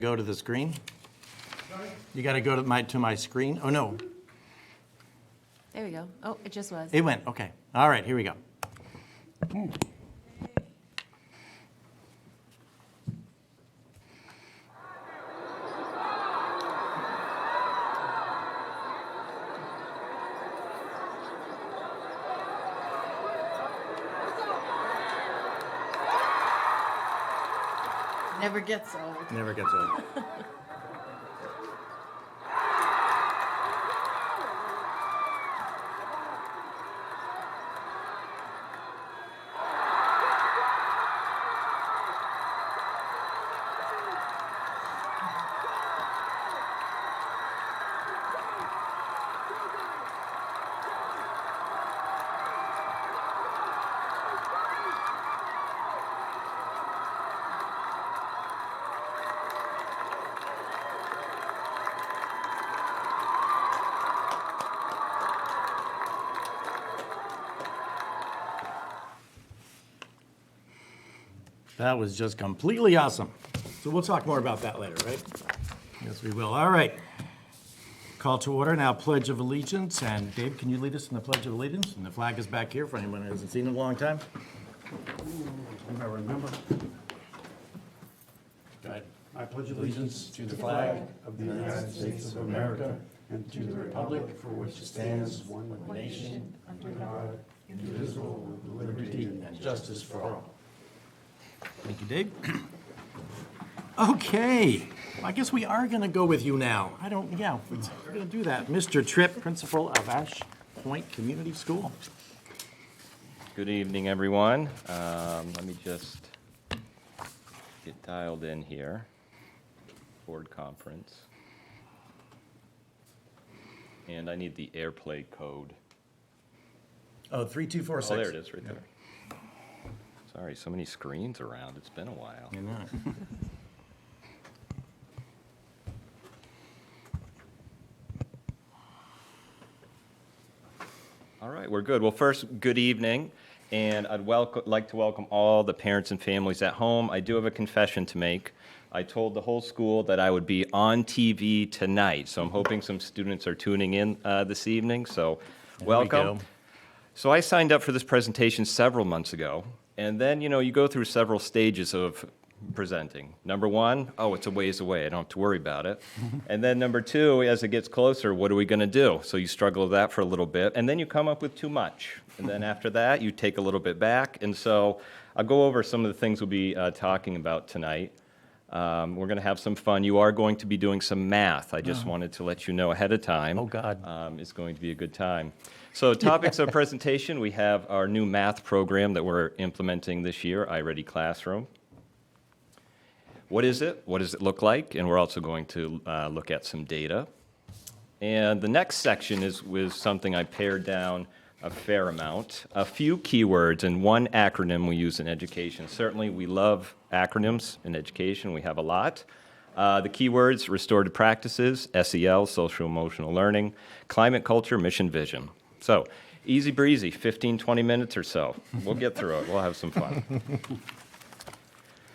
Go to the screen. You got to go to my screen. Oh, no. There we go. Oh, it just was. It went. Okay. All right, here we go. Never gets old. Never gets old. That was just completely awesome. So we'll talk more about that later, right? Yes, we will. All right. Call to order now, Pledge of Allegiance. And Dave, can you lead us in the Pledge of Allegiance? And the flag is back here for anyone who hasn't seen it in a long time. I remember. Go ahead. I pledge allegiance to the flag of the United States of America and to the republic for which it stands, one nation, under God, indivisible, with liberty and justice for all. Thank you, Dave. Okay. Well, I guess we are going to go with you now. We're going to do that. Mr. Tripp, principal of Ash Point Community School. Good evening, everyone. Let me just get dialed in here. Board conference. And I need the AirPlay code. Oh, 3246. Oh, there it is, right there. Sorry, so many screens around. It's been a while. I know. All right, we're good. Well, first, good evening, and I'd like to welcome all the parents and families at home. I do have a confession to make. I told the whole school that I would be on TV tonight, so I'm hoping some students are tuning in this evening, so welcome. So I signed up for this presentation several months ago, and then, you go through several stages of presenting. Number one, oh, it's a ways away. I don't have to worry about it. And then number two, as it gets closer, what are we going to do? So you struggle with that for a little bit, and then you come up with too much. And then after that, you take a little bit back. And so I'll go over some of the things we'll be talking about tonight. We're going to have some fun. You are going to be doing some math. I just wanted to let you know ahead of time. Oh, God. It's going to be a good time. So topics of presentation, we have our new math program that we're implementing this year, iReady Classroom. What is it? What does it look like? And we're also going to look at some data. And the next section is with something I pared down a fair amount, a few keywords and one acronym we use in education. Certainly we love acronyms in education. We have a lot. The keywords: restorative practices, SEL, social emotional learning, climate culture, mission vision. So easy breezy, 15, 20 minutes or so. We'll get through it. We'll have some fun.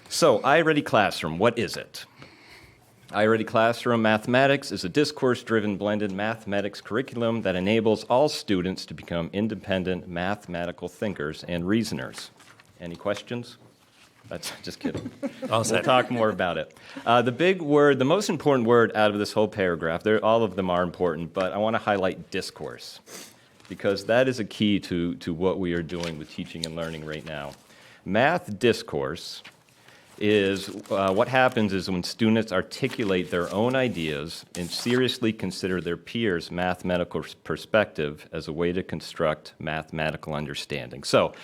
So iReady Classroom, what is it? iReady Classroom Mathematics is a discourse-driven blended mathematics curriculum that enables all students to become independent mathematical thinkers and reasoners. Any questions? That's just kidding. We'll talk more about it. The big word, the most important word out of this whole paragraph, all of them are important, but I want to highlight discourse, because that is a key to what we are doing with teaching and learning right now. Math discourse is what happens is when students articulate their own ideas and seriously consider their peers' mathematical perspective as a way to construct mathematical understanding. So,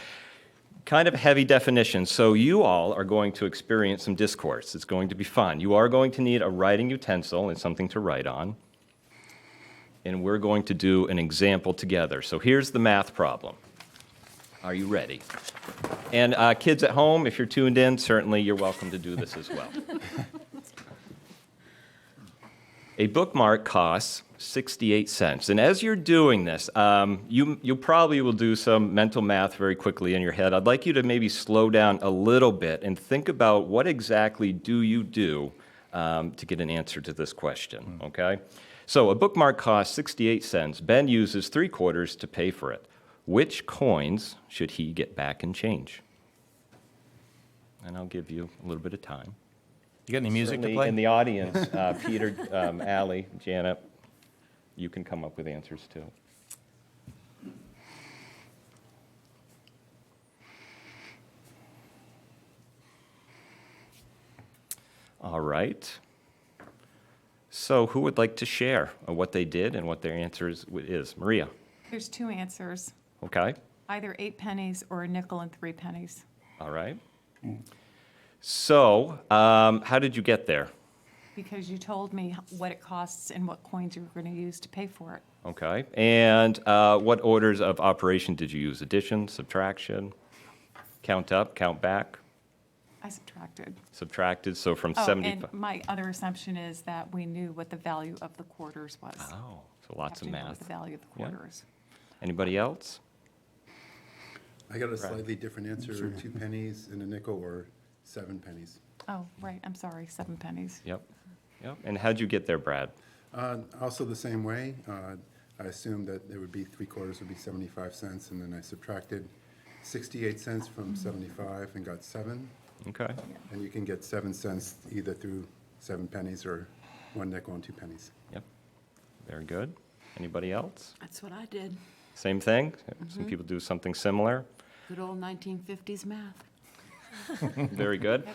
kind of heavy definition. So you all are going to experience some discourse. It's going to be fun. You are going to need a writing utensil and something to write on. And we're going to do an example together. So here's the math problem. Are you ready? And kids at home, if you're tuned in, certainly you're welcome to do this as well. A bookmark costs 68 cents. And as you're doing this, you probably will do some mental math very quickly in your head. I'd like you to maybe slow down a little bit and think about what exactly do you do to get an answer to this question, okay? So a bookmark costs 68 cents. Ben uses 3/4 to pay for it. Which coins should he get back in change? And I'll give you a little bit of time. You got any music to Certainly play? in the audience, Peter, Allie, Janet, you can come up with answers too. All right. So who would like to share what they did and what their answer is? Maria, There's two answers, okay? either 8 pennies or a nickel and 3 pennies. All right. So how did you get there? Because you told me what it costs and what coins you were going to use to pay for it. Okay. And what orders of operation did you use? Addition, subtraction, count up, count back, I subtracted. subtracted, so from Oh, 75. and my other assumption is that we knew what the value of the quarters was. Oh, so lots of Have to know what math. the value of the Yeah. quarters. Anybody else? I got a slightly different answer, 2 pennies and a nickel or 7 pennies. Oh, right, I'm sorry, 7 pennies. Yep. Yep. And how'd you get there, Brad? Also the same way, I assumed that it would be 3/4 would be 75 cents, and then I subtracted 68 cents from 75 and got 7. Okay. And you can get 7 cents either through 7 pennies or 1 nickel and 2 pennies. Yep. Very good. Anybody else? That's what I did. Same thing? Some people do something similar. Good old 1950s math. Very good.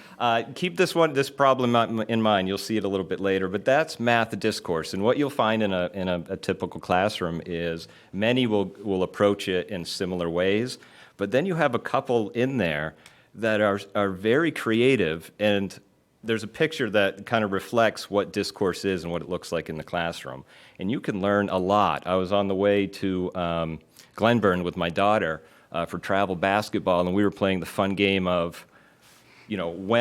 Keep this problem in mind. You'll see it a little bit later, but that's math discourse. And what you'll find in a typical classroom is many will approach it in similar ways, but then you have a couple in there that are very creative, and there's a picture that kind of reflects what discourse is and what it looks like in the classroom. And you can learn a lot. I was on the way to Glenburn with my daughter for travel basketball, and we were playing the fun game of,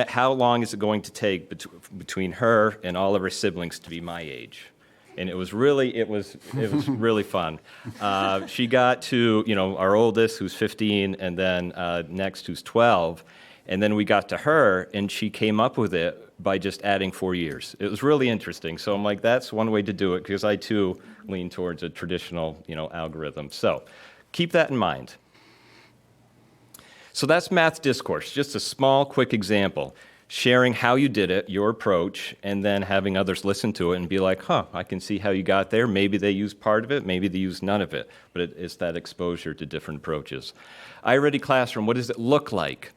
how long is it going to take between her and all of her siblings to be my age? And it was really fun. She got to, our oldest, who's 15, and then next, who's 12. And then we got to her, and she came up with it by just adding 4 years. It was really interesting. So I'm like, that's one way to do it, because I, too, lean towards a traditional, algorithm. So keep that in mind. So that's math discourse, just a small, quick example. Sharing how you did it, your approach, and then having others listen to it and be like, I can see how you got there. Maybe they used part of it, maybe they used none of it. But it's that exposure to different approaches. iReady Classroom, what does it look like?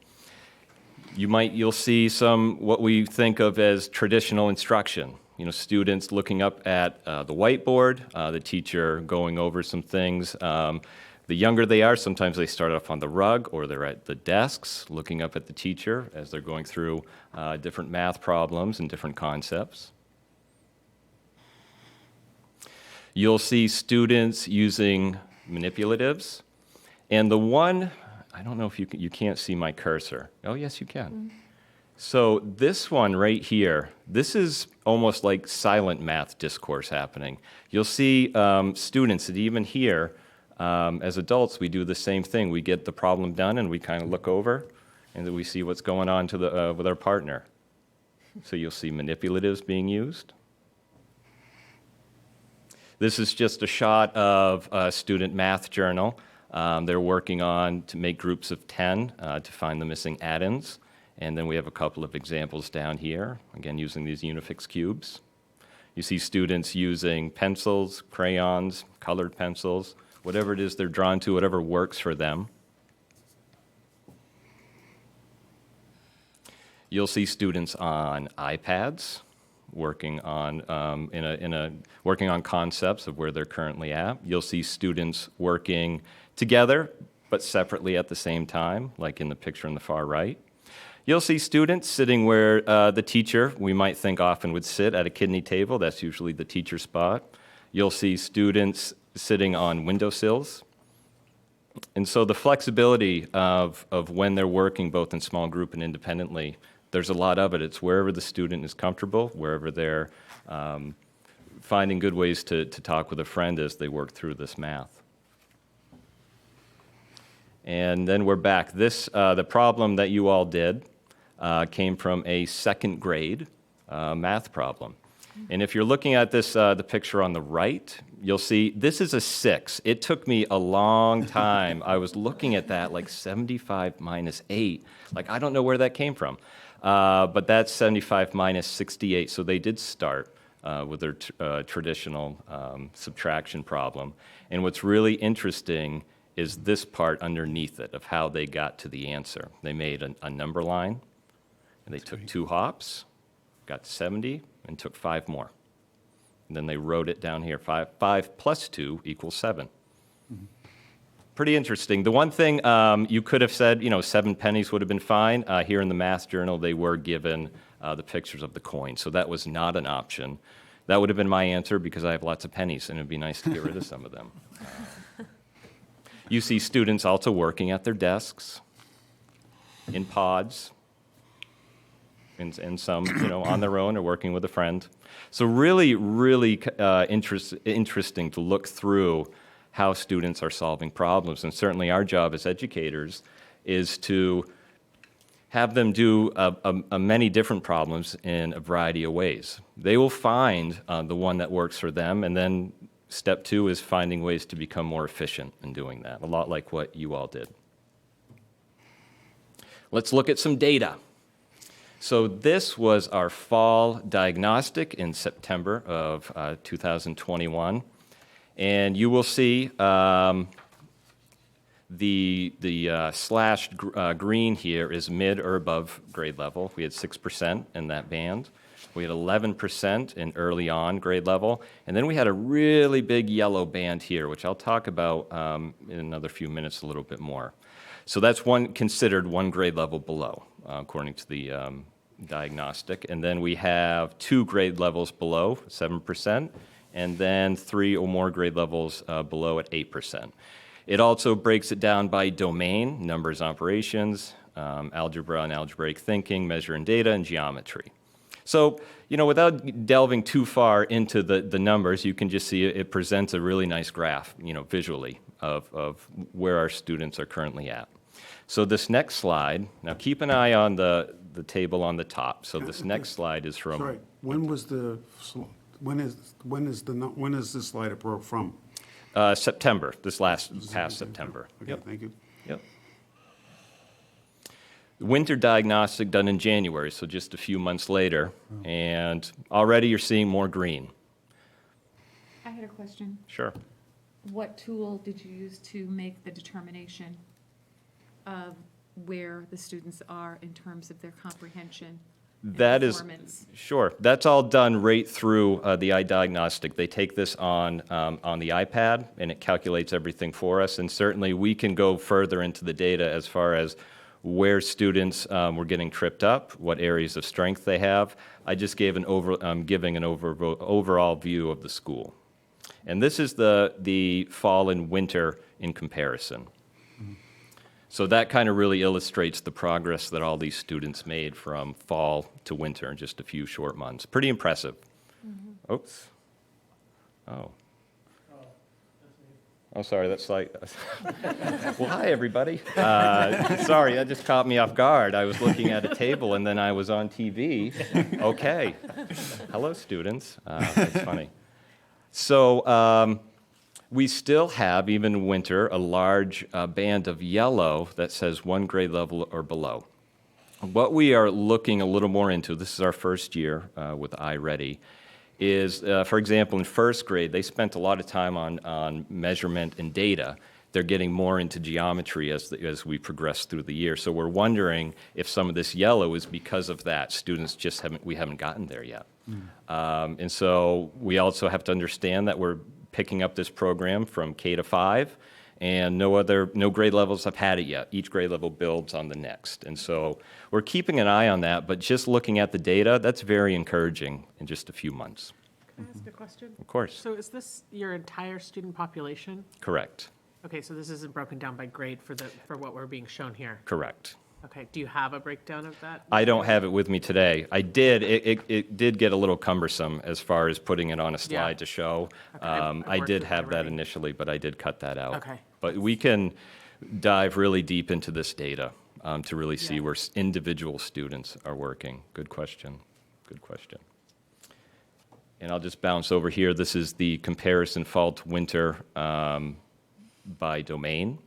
You'll see what we think of as traditional instruction. Students looking up at the whiteboard, the teacher going over some things. The younger they are, sometimes they start off on the rug or they're at the desks looking up at the teacher as they're going through different math problems and different concepts. You'll see students using manipulatives. And the one, I don't know if you can't see my cursor. Oh, yes, you can. So this one right here, this is almost like silent math discourse happening. You'll see students that even here, as adults, we do the same thing. We get the problem done, and we kind of look over, and then we see what's going on with our partner. So you'll see manipulatives being used. This is just a shot of a student math journal. They're working on to make groups of 10 to find the missing addends. And then we have a couple of examples down here, again, using these Unifix cubes. You see students using pencils, crayons, colored pencils, whatever it is they're drawn to, whatever works for them. You'll see students on iPads working on working on concepts of where they're currently at. You'll see students working together but separately at the same time, like in the picture on the far right. You'll see students sitting where the teacher, we might think often would sit at a kidney table. That's usually the teacher spot. You'll see students sitting on windowsills. And so the flexibility of when they're working both in small group and independently, there's a lot of it. It's wherever the student is comfortable, wherever they're finding good ways to talk with a friend as they work through this math. And then we're back. The problem that you all did came from a second grade math problem. And if you're looking at this, the picture on the right, you'll see this is a 6. It took me a long time. I was looking at that like 75 minus 8. Like, I don't know where that came from. But that's 75 minus 68. So they did start with their traditional subtraction problem. And what's really interesting is this part underneath it of how they got to the answer. They made a number line, and they took 2 hops, got 70, and took 5 more. And then they wrote it down here, 5 plus 2 equals 7. Pretty interesting. The one thing you could have said, 7 pennies would have been fine. Here in the math journal, they were given the pictures of the coin, so that was not an option. That would have been my answer because I have lots of pennies, and it'd be nice to get rid of some of them. You see students also working at their desks, in pods, and some, on their own or working with a friend. So really, really interesting to look through how students are solving problems. And certainly our job as educators is to have them do many different problems in a variety of ways. They will find the one that works for them, and then step 2 is finding ways to become more efficient in doing that, a lot like what you all did. Let's look at some data. So this was our fall diagnostic in September of 2021. And you will see the slashed green here is mid or above grade level. We had 6% in that band. We had 11% in early on grade level. And then we had a really big yellow band here, which I'll talk about in another few minutes a little bit more. So that's considered one grade level below, according to the diagnostic. And then we have 2 grade levels below, 7%, and then 3 or more grade levels below at 8%. It also breaks it down by domain, numbers, operations, algebra and algebraic thinking, measure and data, and geometry. So, without delving too far into the numbers, you can just see it presents a really nice graph, visually of where our students are currently at. So this next slide, now keep an eye on the table on the top. So this next slide is from... Sorry, when is this slide from? September, past September. Okay, thank you. Yep. Winter diagnostic done in January, so just a few months later, and already you're seeing more green. I had a question. Sure. What tool did you use to make the determination of where the students are in terms of their comprehension and That is, performance? sure. That's all done right through the iDiagnostic. They take this on the iPad, and it calculates everything for us. And certainly, we can go further into the data as far as where students were getting tripped up, what areas of strength they have. I just gave giving an overall view of the school. And this is the fall and winter in comparison. So that kind of really illustrates the progress that all these students made from fall to winter in just a few short months. Pretty impressive. Oops. Oh. Oh, sorry, that's like... Well, hi, everybody. Sorry, that just caught me off guard. I was looking at a table, and then I was on TV. Okay. Hello, students. That's funny. So we still have, even in winter, a large band of yellow that says 1 grade level or below. What we are looking a little more into, this is our first year with iReady, is, for example, in first grade, they spent a lot of time on measurement and data. They're getting more into geometry as we progress through the year. So we're wondering if some of this yellow is because of that. Students just we haven't gotten there yet. And so we also have to understand that we're picking up this program from K to 5, and no grade levels have had it yet. Each grade level builds on the next. And so we're keeping an eye on that, but just looking at the data, that's very encouraging in just a few months. Can I ask a question? Of course. So is this your entire student population? Correct. Okay, so this isn't broken down by grade for what we're being shown here? Correct. Okay, do you have a breakdown of that? I don't have it with me today. I did. It did get a little cumbersome as far as putting it on a slide Yeah. to show. Okay, I've I worked did with have that that already. initially, but I did cut that out. Okay. But we can dive really deep into this data to really see Yeah. where individual students are working. Good question. Good question. And I'll just bounce over here. This is the comparison fall to winter by domain.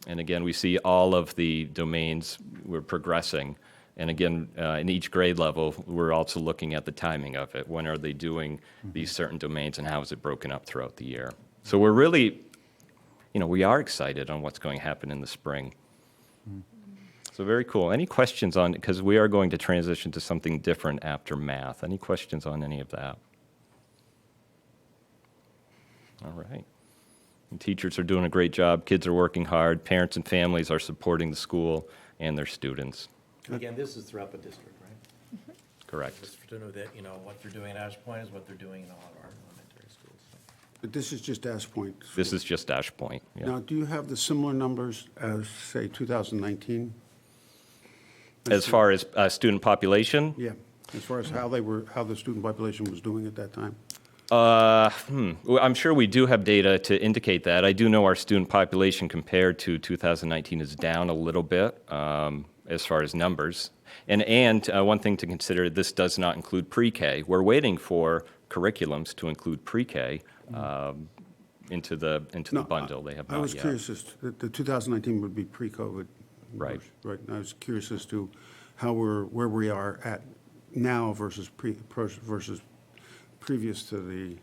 And again, we see all of the domains we're progressing. And again, in each grade level, we're also looking at the timing of it. When are they doing these certain domains and how is it broken up throughout the year? So we're really, we are excited on what's going to happen in the spring. So very cool. Any questions on, because we are going to transition to something different after math. Any questions on any of that? All right. And teachers are doing a great job. Kids are working hard. Parents and families are supporting the school and their students. And again, this is throughout the district, right? Correct. Just to know that, what they're doing at Ash Point is what they're doing in all of our elementary schools. But this is just Ash Point. This is just Ash Point. Yeah. Now, do you have the similar numbers as, say, 2019? As far as student population, Yeah, as far as how the student population was doing at that time? well, I'm sure we do have data to indicate that. I do know our student population compared to 2019 is down a little bit as far as numbers. And one thing to consider, this does not include pre-K. We're waiting for curriculums to include pre-K into the No, bundle. They have not yet. I was curious as to, the 2019 would be pre-COVID. Right. Right, and I was curious as to where we are at now versus previous to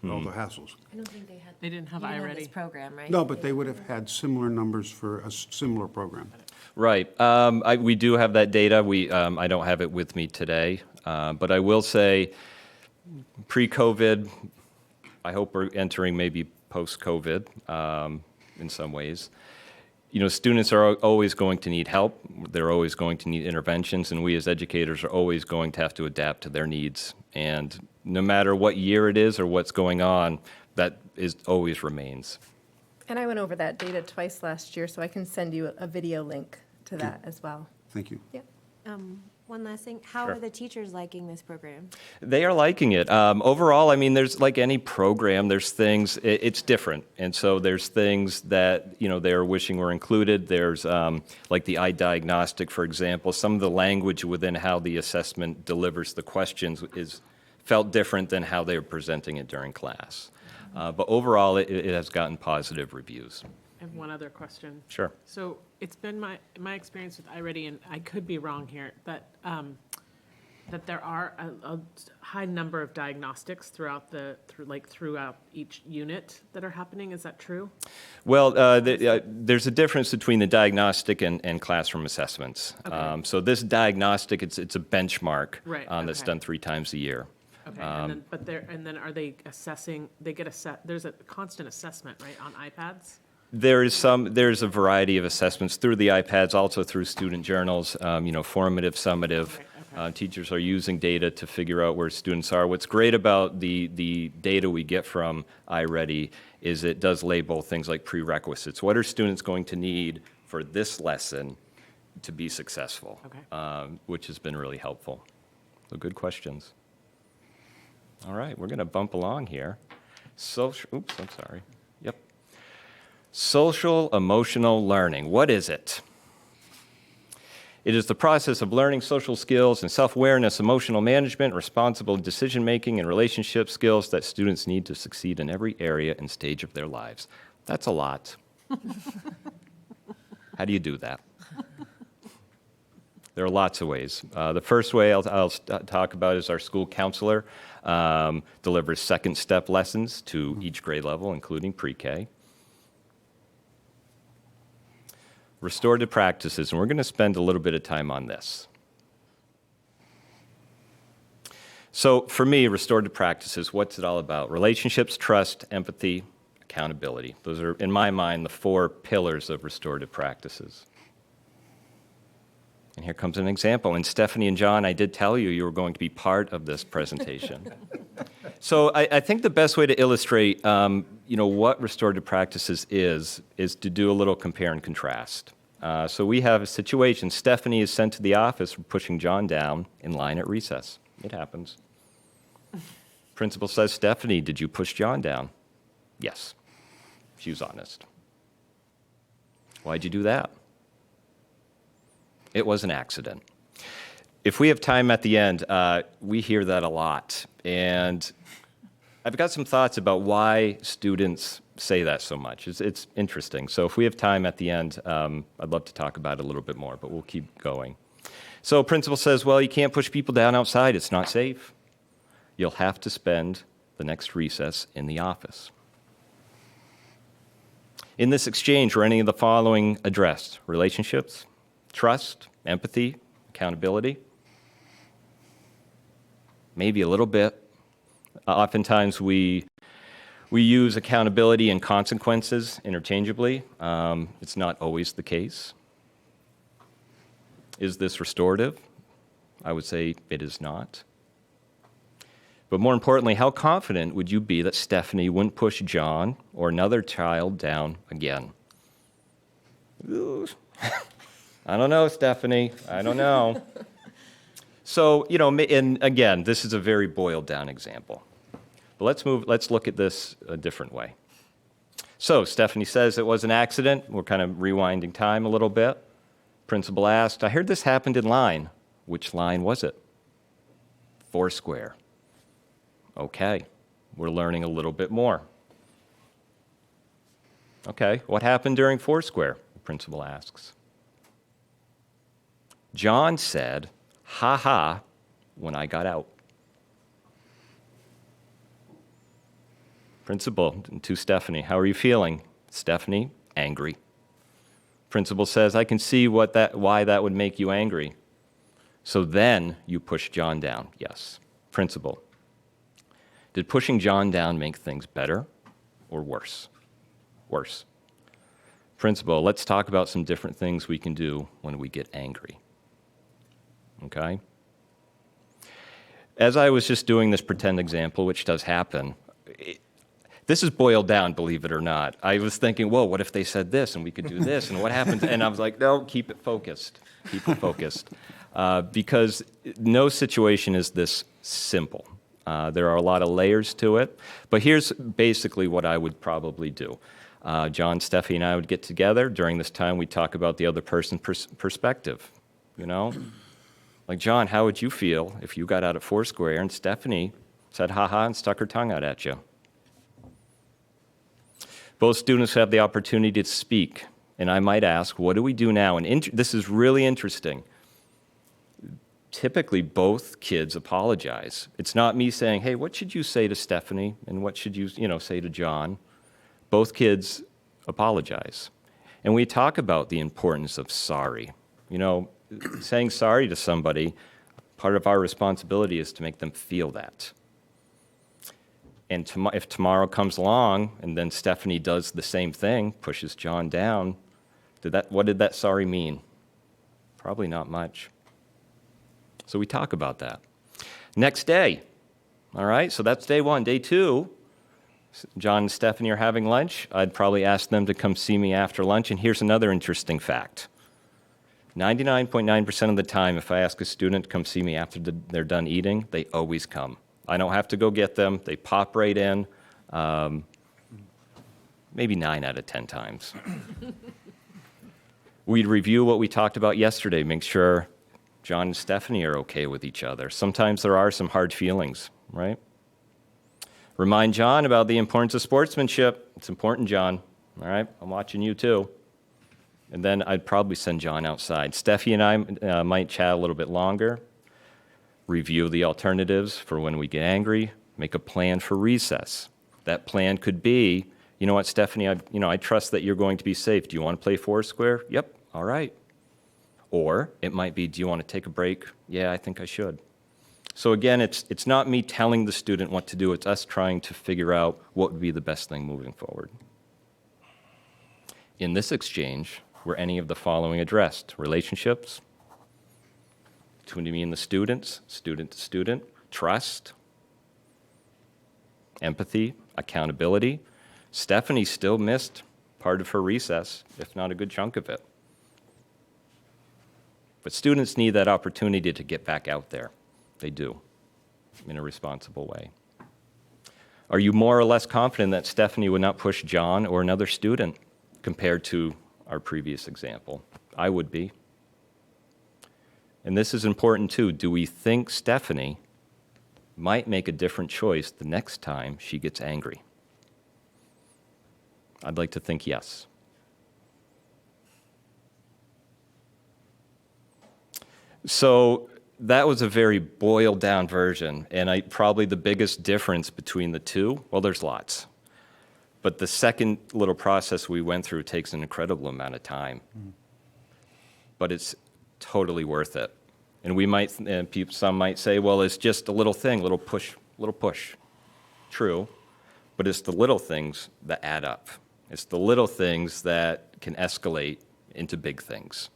all the hassles. I don't think they had. They didn't have you didn't this iReady. program, right? No, but they would have had similar numbers for a similar program. Right. We do have that data. I don't have it with me today, but I will say pre-COVID, I hope we're entering maybe post-COVID in some ways. Students are always going to need help. They're always going to need interventions, and we as educators are always going to have to adapt to their needs. And no matter what year it is or what's going on, that always remains. And I went over that data twice last year, so I can send you a video link to that as well. Thank you. Yep. One last thing, how Sure. are the teachers liking this program? They are liking it. Overall, there's like any program, there's things, it's different. And so there's things that, they're wishing were included. There's like the eye diagnostic, for example. Some of the language within how the assessment delivers the questions felt different than how they were presenting it during class. But overall, it has gotten positive reviews. I have one other question. Sure. So it's been my experience with iReady, and I could be wrong here, that there are a high number of diagnostics throughout each unit that are happening. Is that true? Well, there's a difference between the diagnostic and classroom assessments. Okay. So this diagnostic, it's a benchmark Right, that's okay. done 3 times a year. Okay, and then are they assessing? There's a constant assessment, right, on iPads? There's a variety of assessments through the iPads, also through student journals, formative, summative. Right, okay. Teachers are using data to figure out where students are. What's great about the data we get from iReady is it does label things like prerequisites. What are students going to need for this lesson to be successful? Okay. Which has been really helpful. So good questions. All right, we're going to bump along here. I'm sorry. Yep. Social emotional learning. What is it? It is the process of learning social skills and self-awareness, emotional management, responsible decision-making, and relationship skills that students need to succeed in every area and stage of their lives. That's a lot. How do you do that? There are lots of ways. The first way I'll talk about is our school counselor delivers second-step lessons to each grade level, including pre-K. Restorative practices, and we're going to spend a little bit of time on this. So for me, restorative practices, what's it all about? Relationships, trust, empathy, accountability. Those are, in my mind, the 4 pillars of restorative practices. And here comes an example. And Stephanie and John, I did tell you were going to be part of this presentation. So I think the best way to illustrate, what restorative practices is to do a little compare and contrast. So we have a situation. Stephanie is sent to the office for pushing John down in line at recess. It happens. Principal says, Stephanie, did you push John down? Yes. She was honest. Why'd you do that? It was an accident. if we have time at the end, we hear that a lot. And I've got some thoughts about why students say that so much. It's interesting. So if we have time at the end, I'd love to talk about it a little bit more, but we'll keep going. So principal says, well, you can't push people down outside. It's not safe. You'll have to spend the next recess in the office. In this exchange, were any of the following addressed? Relationships, trust, empathy, accountability? Maybe a little bit. Oftentimes we use accountability and consequences interchangeably. It's not always the case. Is this restorative? I would say it is not. But more importantly, how confident would you be that Stephanie wouldn't push John or another child down again? Ooh. I don't know, Stephanie. I don't know. So, and again, this is a very boiled down example. But let's look at this a different way. So, Stephanie says it was an accident. We're kind of rewinding time a little bit. Principal asked, I heard this happened in line. Which line was it? Foursquare. Okay, we're learning a little bit more. Okay, what happened during Foursquare? The principal asks. John said, ha ha, when I got out. Principal to Stephanie, how are you feeling? Stephanie, angry. Principal says, I can see why that would make you angry. So then you push John down. Yes. Principal, did pushing John down make things better or worse? Worse. Principal, let's talk about some different things we can do when we get angry. Okay? As I was just doing this pretend example, which does happen, this is boiled down, believe it or not. I was thinking, whoa, what if they said this and we could do this and what happens? And I was like, no, keep it focused. Keep it focused. Because no situation is this simple. There are a lot of layers to it. But here's basically what I would probably do. John, Steffi, and I would get together. During this time, we'd talk about the other person's perspective, Like, John, how would you feel if you got out at Foursquare and Stephanie said ha-ha and stuck her tongue out at you? Both students have the opportunity to speak, and I might ask, what do we do now? And this is really interesting. Typically, both kids apologize. It's not me saying, hey, what should you say to Stephanie, and what should you, say to John? Both kids apologize. And we talk about the importance of sorry. Saying sorry to somebody, part of our responsibility is to make them feel that. And if tomorrow comes along and then Stephanie does the same thing, pushes John down, what did that sorry mean? Probably not much. So we talk about that. Next day, all right, so that's day one. Day two, John and Stephanie are having lunch. I'd probably ask them to come see me after lunch. And here's another interesting fact. 99.9% of the time, if I ask a student to come see me after they're done eating, they always come. I don't have to go get them. They pop right in, maybe 9 out of 10 times. We'd review what we talked about yesterday, make sure John and Stephanie are okay with each other. Sometimes there are some hard feelings, right? Remind John about the importance of sportsmanship. It's important, John. All right, I'm watching you too. And then I'd probably send John outside. Steffi and I might chat a little bit longer. Review the alternatives for when we get angry, make a plan for recess. That plan could be, you know what, Stephanie, I trust that you're going to be safe. Do you want to play Foursquare? Yep, all right. Or it might be, do you want to take a break? Yeah, I think I should. So again, it's not me telling the student what to do, it's us trying to figure out what would be the best thing moving forward. In this exchange, were any of the following addressed? Relationships, between me and the students, student to student, trust, empathy, accountability. Stephanie still missed part of her recess, if not a good chunk of it. But students need that opportunity to get back out there. They do, in a responsible way. Are you more or less confident that Stephanie would not push John or another student compared to our previous example? I would be. And this is important too. Do we think Stephanie might make a different choice the next time she gets angry? I'd like to think yes. So that was a very boiled down version, and probably the biggest difference between the two, well, there's lots. But the second little process we went through takes an incredible amount of time. But it's totally worth it. And some might say, well, it's just a little thing, little push. True, but it's the little things that add up. It's the little things that can escalate into big things.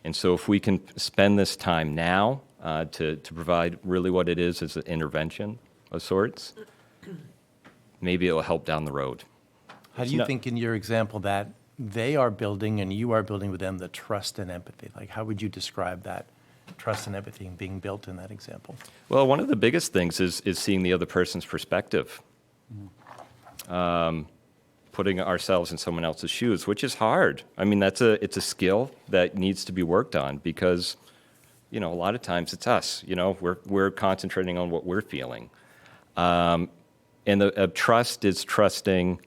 And so if we can spend this time now to provide really what it is as an intervention of sorts, maybe it'll help down the road. How do you think in your example that they are building and you are building with them the trust and empathy? Like, how would you describe that trust and empathy being built in that example? Well, one of the biggest things is seeing the other person's perspective. Putting ourselves in someone else's shoes, which is hard. I mean, it's a skill that needs to be worked on because, a lot of times it's us. We're concentrating on what we're feeling. And trust is trusting.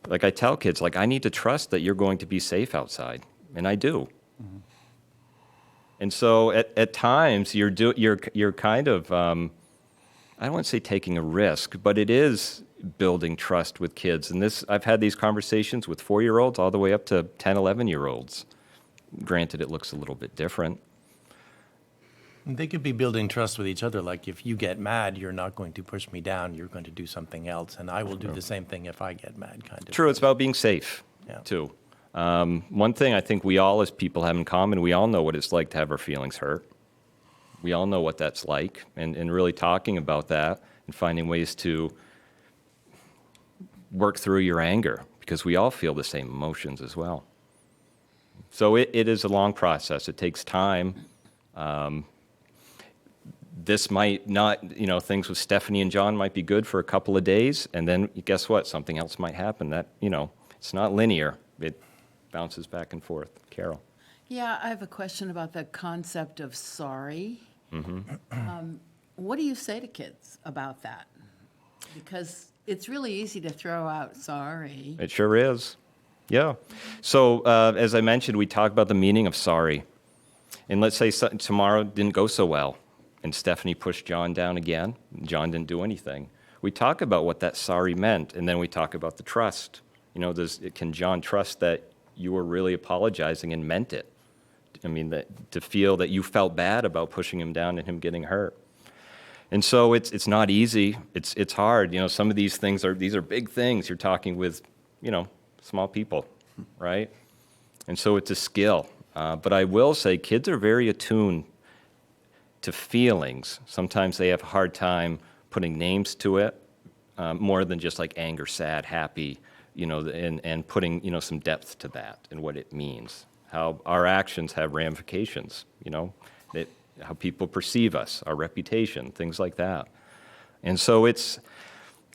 Like I tell kids, I need to trust that you're going to be safe outside, and I do. Mm-hmm. And so at times you're kind of, I don't want to say taking a risk, but it is building trust with kids. And I've had these conversations with 4-year-olds all the way up to 10, 11-year-olds. Granted, it looks a little bit different. They could be building trust with each other. Like, if you get mad, you're not going to push me down. You're going to do something else, and I will do the same thing if I get mad, kind of. True, it's about being safe, too. One thing I think we all as people have in common, we all know what it's like to have our feelings hurt. We all know what that's like, and really talking about that and finding ways to work through your anger, because we all feel the same emotions as well. So it is a long process. It takes time. This might not, things with Stephanie and John might be good for a couple of days, and then guess what? Something else might happen. That, it's not linear. It bounces back and forth. Carol. Yeah, I have a question about the concept of sorry. What do you say to kids about that? Because it's really easy to throw out sorry. It sure is. Yeah. So as I mentioned, we talk about the meaning of sorry. And let's say tomorrow didn't go so well, and Stephanie pushed John down again. John didn't do anything. We talk about what that sorry meant, and then we talk about the trust. Can John trust that you were really apologizing and meant it? I mean, to feel that you felt bad about pushing him down and him getting hurt. And so it's not easy. It's hard. Some of these things are big things. You're talking with, small people, right? And so it's a skill. But I will say kids are very attuned to feelings. Sometimes they have a hard time putting names to it, more than just like anger, sad, happy, and putting, some depth to that and what it means. How our actions have ramifications, how people perceive us, our reputation, things like that. And so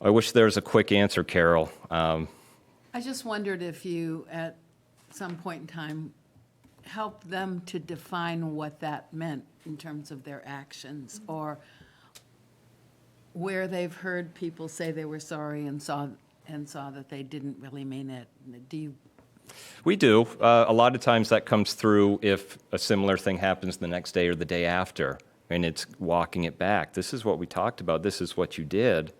I wish there was a quick answer, Carol. I just wondered if you, at some point in time, helped them to define what that meant in terms of their actions, or where they've heard people say they were sorry and saw that they didn't really mean it. Do you? We do. A lot of times that comes through if a similar thing happens the next day or the day after, and it's walking it back. This is what we talked about. This is what you did.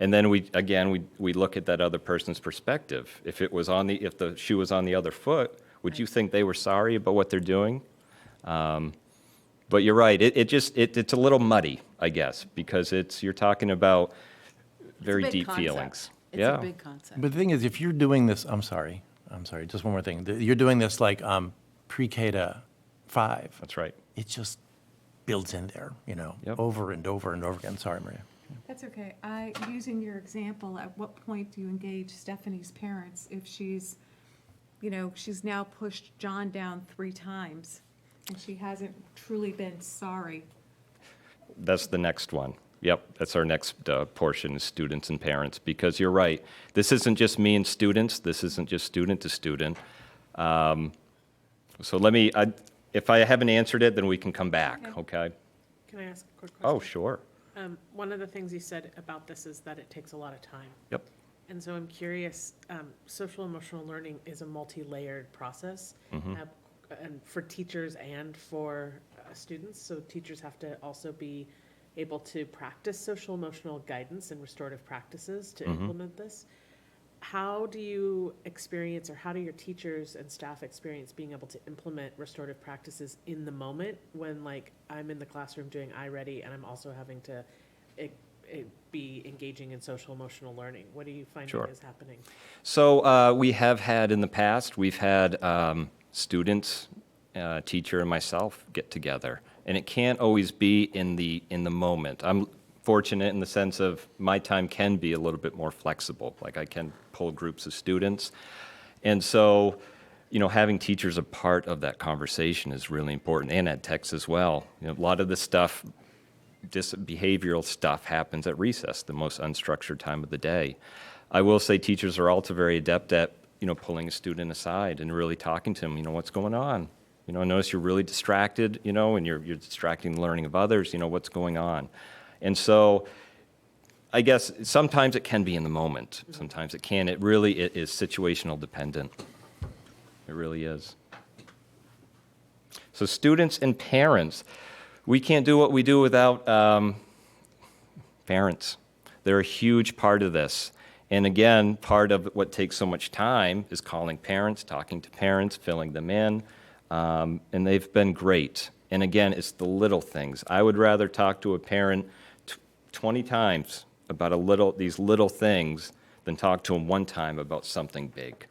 And then we look at that other person's perspective. If the shoe was on the other foot, would you think they were sorry about what they're doing? But you're right. It's a little muddy, I guess, because you're talking about very deep feelings. It's a big concept. But the thing is, if you're doing this, I'm sorry, just one more thing. You're doing this like pre-K to 5. That's right. It just builds in there, Yep. over and over and over again. Sorry, Maria. That's okay. Using your example, at what point do you engage Stephanie's parents if she's now pushed John down 3 times and she hasn't truly been sorry? That's the next one. Yep, that's our next portion, is students and parents, because you're right. This isn't just me and students. This isn't just student to student. So if I haven't answered it, then we can come back, okay? Can I ask a quick question? Oh, sure. One of the things you said about this is that it takes a lot of time. Yep. And so I'm curious, social emotional learning is a multi-layered process, and for teachers and for students. So teachers have to also be able to practice social emotional guidance and restorative practices to implement this. How do you experience, or how do your teachers and staff experience being able to implement restorative practices in the moment when, like, I'm in the classroom doing iReady and I'm also having to be engaging in social emotional learning? What do you find is happening? So we have had in the past, we've had students, teacher and myself get together, and it can't always be in the moment. I'm fortunate in the sense of my time can be a little bit more flexible, like I can pull groups of students. And so, having teachers a part of that conversation is really important, and ed techs as well. A lot of the stuff, behavioral stuff happens at recess, the most unstructured time of the day. I will say teachers are also very adept at, pulling a student aside and really talking to them, what's going on? I notice you're really distracted, and you're distracting the learning of others, what's going on? And so I guess sometimes it can be in the moment. Sometimes it can. It is situational dependent. It really is. So students and parents, we can't do what we do without parents. They're a huge part of this. And again, part of what takes so much time is calling parents, talking to parents, filling them in, and they've been great. And again, it's the little things. I would rather talk to a parent 20 times about these little things than talk to them one time about something big.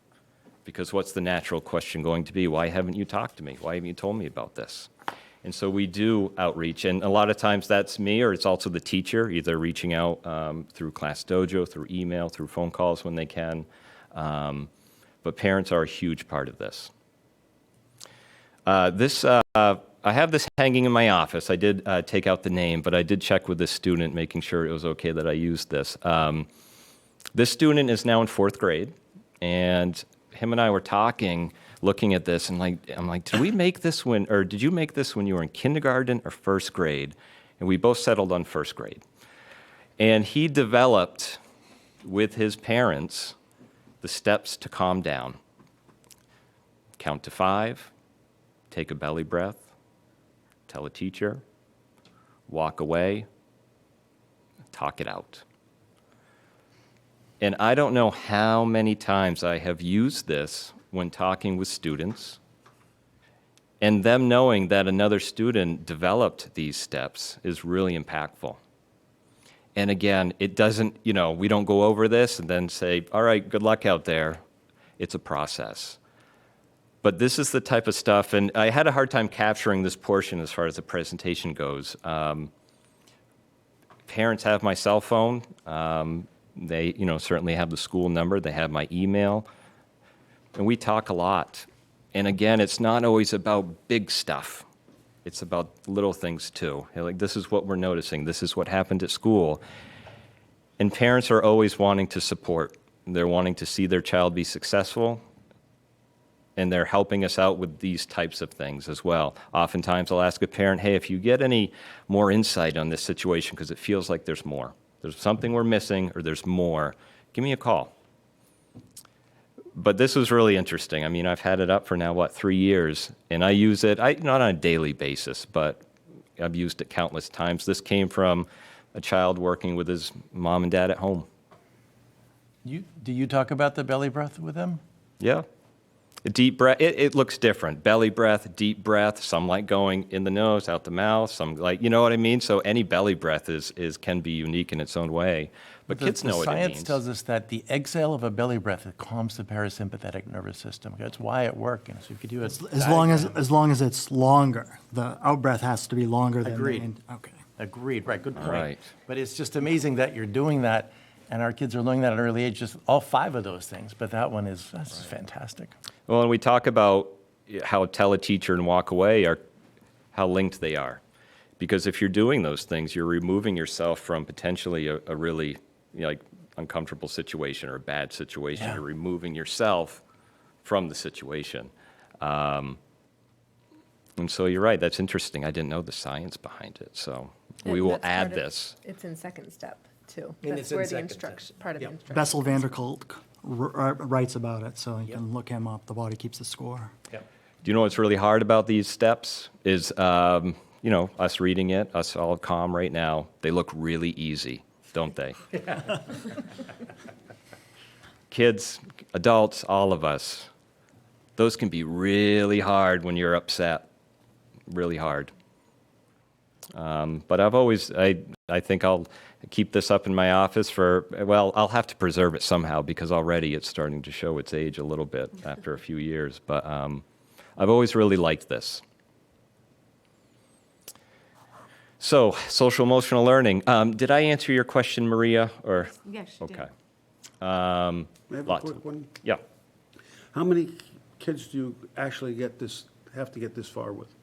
Because what's the natural question going to be? Why haven't you talked to me? Why haven't you told me about this? And so we do outreach, and a lot of times that's me, or it's also the teacher, either reaching out through Class Dojo, through email, through phone calls when they can. But parents are a huge part of this. I have this hanging in my office. I did take out the name, but I did check with this student, making sure it was okay that I used this. This student is now in 4th grade, and him and I were talking, looking at this, and I'm like, did you make this when you were in kindergarten or 1st grade? And we both settled on 1st grade. And he developed, with his parents, the steps to calm down. Count to 5, take a belly breath, tell a teacher, walk away, talk it out. And I don't know how many times I have used this when talking with students, and them knowing that another student developed these steps is really impactful. And again, it doesn't, we don't go over this and then say, all right, good luck out there. It's a process. But this is the type of stuff, and I had a hard time capturing this portion as far as the presentation goes. Parents have my cell phone. They, certainly have the school number. They have my email. And we talk a lot. And again, it's not always about big stuff. It's about little things too. Like, this is what we're noticing. This is what happened at school. And parents are always wanting to support. They're wanting to see their child be successful. And they're helping us out with these types of things as well. Oftentimes I'll ask a parent, hey, if you get any more insight on this situation, because it feels like there's more. There's something we're missing, or there's more, give me a call. But this was really interesting. I mean, I've had it up for now, 3 years, and I use it, not on a daily basis, but I've used it countless times. This came from a child working with his mom and dad at home. Do you talk about the belly breath with them? Yeah. A deep breath, it looks different. Belly breath, deep breath, some like going in the nose, out the mouth, some like, you know what I mean? So any belly breath can be unique in its own way. But kids know what it means. Science tells us that the exhale of a belly breath, it calms the parasympathetic nervous system. That's why it works. So if you do it As long as it's longer, the out breath has to be longer than the Agreed. in. Okay. Agreed, right, good point. Right. But it's just amazing that you're doing that, and our kids are learning that at an early age, just all 5 of those things. But that one that's fantastic. Well, and we talk about how tell a teacher and walk away are how linked they are. Because if you're doing those things, you're removing yourself from potentially a really uncomfortable situation or a bad situation. Yeah. You're removing yourself from the situation. And so you're right, that's interesting. I didn't know the science behind it, so we And will that's add part of- this. It's in second step, too. And That's it's in where the second step. instruction, part of the Yep. instruction. Bessel van der Kolk writes about it, so you can look him up. The body keeps the score. Yep. Do you know what's really hard about these steps? Is, us reading it, us all calm right now, they look really easy, don't they? Kids, adults, all of us, those can be really hard when you're upset, really hard. But I think I'll keep this up in my office I'll have to preserve it somehow because already it's starting to show its age a little bit after a few years. But I've always really liked this. So, social emotional learning. Did I answer your question, Maria? Or Yes, you did. okay. I have a Lots. quick one. Yeah. How many kids do you actually have to get this far with?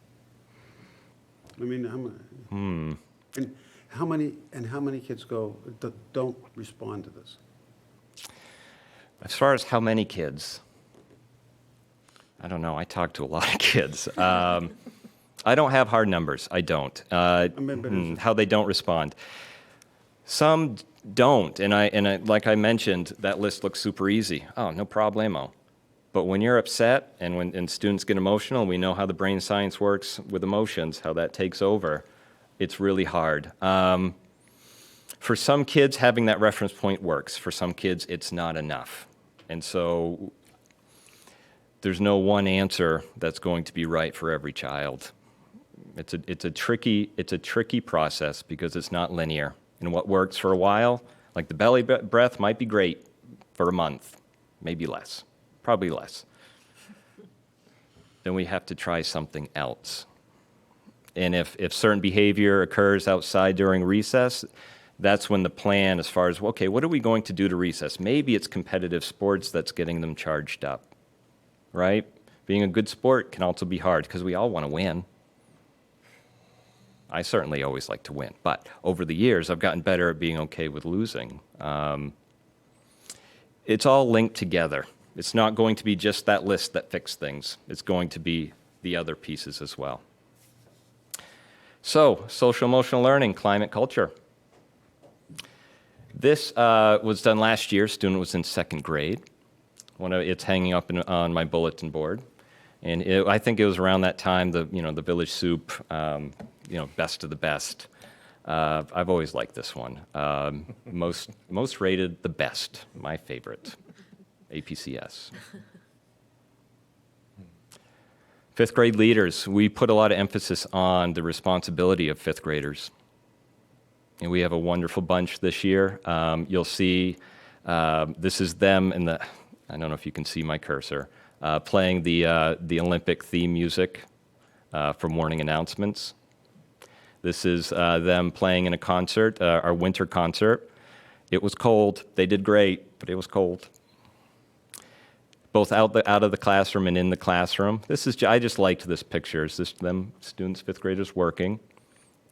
I mean, how many? And how many kids don't respond to this? As far as how many kids, I don't know. I talk to a lot of kids. I don't have hard numbers. I don't. How they don't respond. Some don't, and I like I mentioned, that list looks super easy. Oh, no problemo. But when you're upset and students get emotional, we know how the brain science works with emotions, how that takes over. It's really hard. For some kids, having that reference point works. For some kids, it's not enough. And so there's no one answer that's going to be right for every child. It's a tricky process because it's not linear. And what works for a while, like the belly breath, might be great for a month, maybe less, probably less. Then we have to try something else. And if certain behavior occurs outside during recess, that's when the plan as far as, okay, what are we going to do to recess? Maybe it's competitive sports that's getting them charged up, right? Being a good sport can also be hard because we all want to win. I certainly always like to win, but over the years, I've gotten better at being okay with losing. It's all linked together. It's not going to be just that list that fixes things. It's going to be the other pieces as well. So, social emotional learning, climate culture. This was done last year. Student was in second grade. It's hanging up on my bulletin board. And I think it was around that time, the Village Soup, best of the best. I've always liked this one. Most rated, the best, my favorite, APCS. Fifth grade leaders, we put a lot of emphasis on the responsibility of fifth graders. And we have a wonderful bunch this year. You'll see, this is them in the, I don't know if you can see my cursor, playing the Olympic theme music for morning announcements. This is them playing in a concert, our winter concert. It was cold. They did great, but it was cold. Both out of the classroom and in the classroom. I just liked this picture. It's just them students, fifth graders working.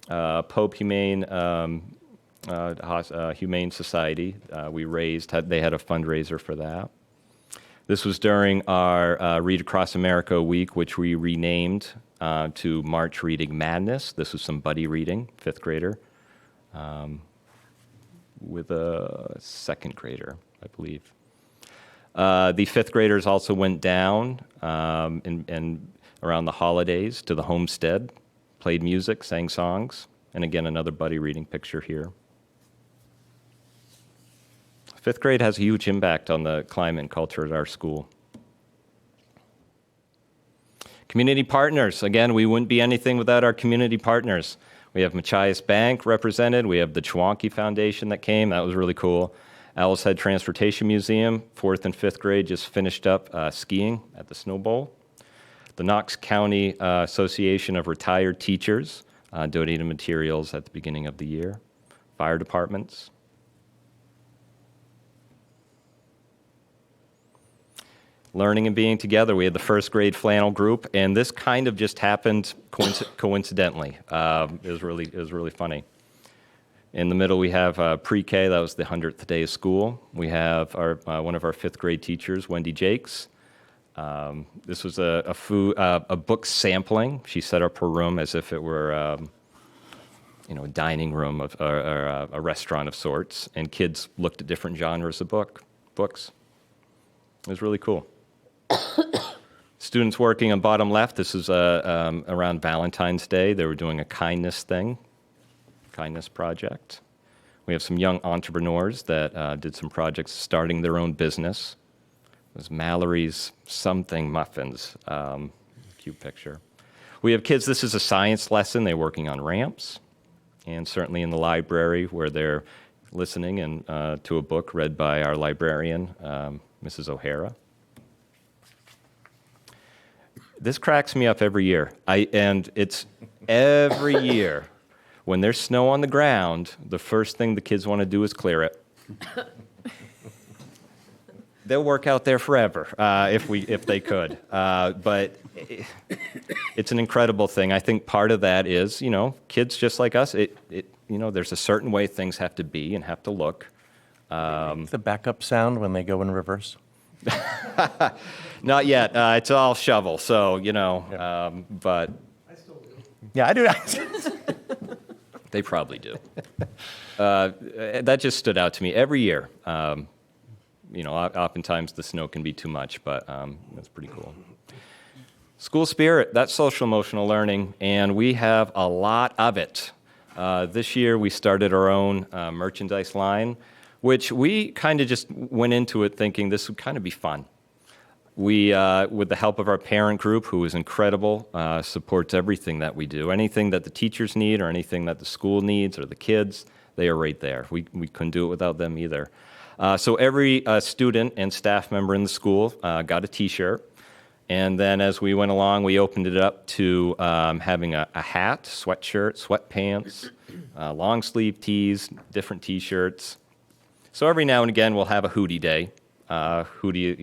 Pope Humane Society. They had a fundraiser for that. This was during our Read Across America week, which we renamed to March Reading Madness. This was some buddy reading, fifth grader, with a second grader, I believe. The fifth graders also went down and around the holidays to the homestead, played music, sang songs, and again, another buddy reading picture here. Fifth grade has a huge impact on the climate and culture at our school. Community partners. Again, we wouldn't be anything without our community partners. We have Machias Bank represented. We have the Chewonki Foundation that came. That was really cool. Owl's Head Transportation Museum, fourth and fifth grade, just finished up skiing at the Snow Bowl. The Knox County Association of Retired Teachers donated materials at the beginning of the year. Fire departments. Learning and being together. We had the first grade flannel group, and this kind of just happened coincidentally. It was really funny. In the middle, we have pre-K. That was the 100th day of school. We have one of our fifth grade teachers, Wendy Jakes, This was a book sampling. She set up her room as if it were, a dining room or a restaurant of sorts, and kids looked at different genres of books. It was really cool. Students working on bottom left, this is around Valentine's Day. They were doing a kindness project. We have some young entrepreneurs that did some projects starting their own business. It was Mallory's something muffins. Cute picture. We have kids, this is a science lesson. They're working on ramps. And certainly in the library where they're listening to a book read by our librarian, Mrs. O'Hara. This cracks me up every year. And it's every year. When there's snow on the ground, the first thing the kids want to do is clear it. They'll work out there forever if they could. But it's an incredible thing. I think part of that is, kids just like us. There's a certain way things have to be and have to look. The backup sound when they go in reverse? Not yet. It's all shovel. So but Yeah, I do. they probably do. That just stood out to me every year. Oftentimes the snow can be too much, but that's pretty cool. School spirit, that's social emotional learning, and we have a lot of it. This year we started our own merchandise line, which we kind of just went into it thinking this would kind of be fun. We, with the help of our parent group, who is incredible, supports everything that we do. Anything that the teachers need or anything that the school needs or the kids, they are right there. We couldn't do it without them either. So every student and staff member in the school got a T-shirt. And then as we went along, we opened it up to having a hat, sweatshirt, sweatpants, long sleeve tees, different T-shirts. So every now and again, we'll have a Hootie Day. Hootie,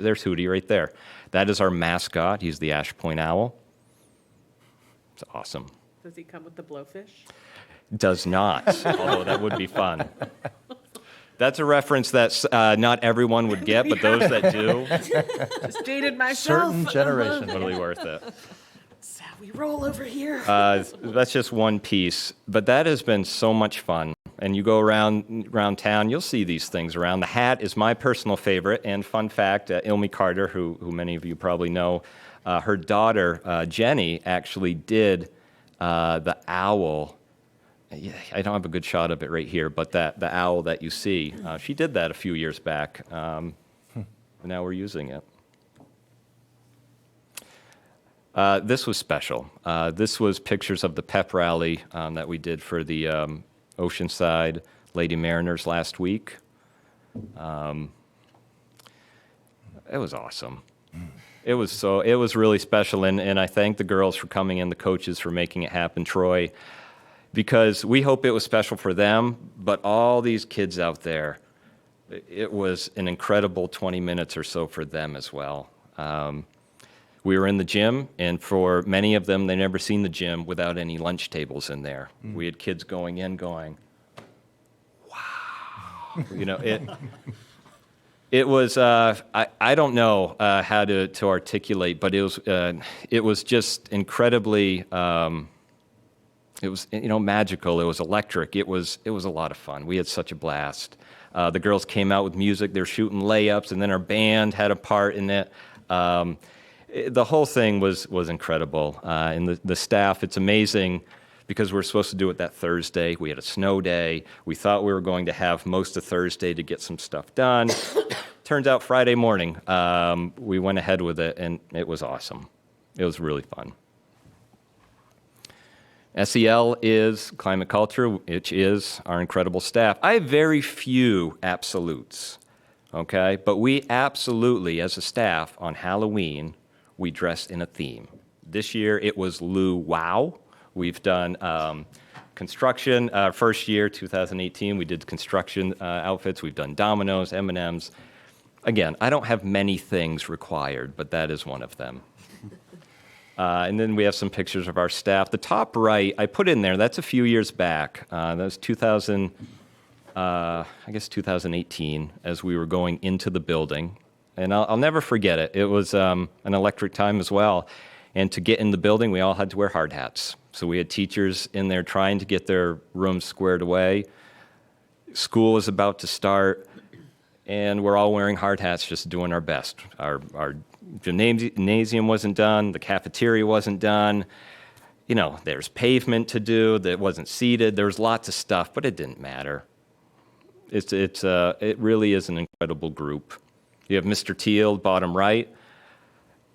there's Hootie right there. That is our mascot. He's the Ash Point Owl. It's awesome. Does he come with the blowfish? Does not, although that would be fun. That's a reference that not everyone would get, but those that do, Just dated myself. Certain generation. totally worth it. That's how we roll over here. That's just one piece, but that has been so much fun. And you go around town, you'll see these things around. The hat is my personal favorite. And fun fact, Ilmi Carter, who many of you probably know, her daughter, Jenny, actually did the owl. I don't have a good shot of it right here, but the owl that you see, she did that a few years back. And now we're using it. This was special. This was pictures of the pep rally that we did for the Oceanside Lady Mariners last week. It was awesome. It was really special, and I thank the girls for coming and the coaches for making it happen, Troy, because we hope it was special for them, but all these kids out there, it was an incredible 20 minutes or so for them as well. We were in the gym, and for many of them, they never seen the gym without any lunch tables in there. We had kids going in going, wow. It was, I don't know how to articulate, but it was just incredibly, it was, magical. It was electric. It was a lot of fun. We had such a blast. The girls came out with music. They were shooting layups, and then our band had a part in it. The whole thing was incredible. And the staff, it's amazing because we're supposed to do it that Thursday. We had a snow day. We thought we were going to have most of Thursday to get some stuff done. Turns out Friday morning, we went ahead with it, and it was awesome. It was really fun. SEL is climate culture, which is our incredible staff. I have very few absolutes, okay? But we absolutely, as a staff, on Halloween, we dressed in a theme. This year, it was Luau. We've done construction. First year, 2018, we did construction outfits. We've done dominoes, M&Ms. Again, I don't have many things required, but that is one of them. And then we have some pictures of our staff. The top right, I put in there, that's a few years back. That was 2018, as we were going into the building. And I'll never forget it. It was an electric time as well. And to get in the building, we all had to wear hard hats. So we had teachers in there trying to get their rooms squared away. School was about to start, and we're all wearing hard hats, just doing our best. Our gymnasium wasn't done. The cafeteria wasn't done. You know, there's pavement to do that wasn't seated. There was lots of stuff, but it didn't matter. It really is an incredible group. You have Mr. Teal, bottom right.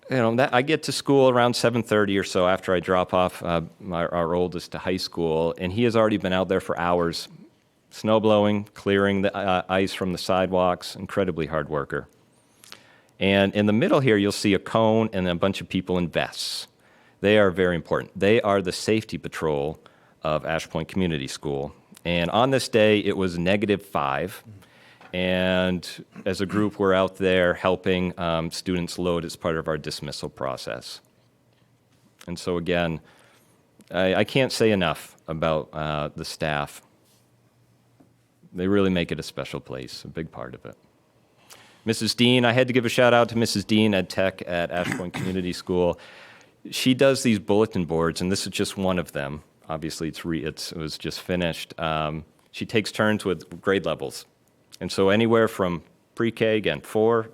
You know, I get to school around 7:30 or so after I drop off our oldest to high school, and he has already been out there for hours, snow blowing, clearing the ice from the sidewalks, incredibly hard worker. And in the middle here, you'll see a cone and a bunch of people in vests. They are very important. They are the safety patrol of Ash Point Community School. And on this day, it was -5. And as a group, we're out there helping students load as part of our dismissal process. And so again, I can't say enough about the staff. They really make it a special place, a big part of it. Mrs. Dean, I had to give a shout out to Mrs. Dean, Ed Tech at Ash Point Community School. She does these bulletin boards, and this is just one of them. Obviously, it was just finished. She takes turns with grade levels. And so anywhere from pre-K, again, 4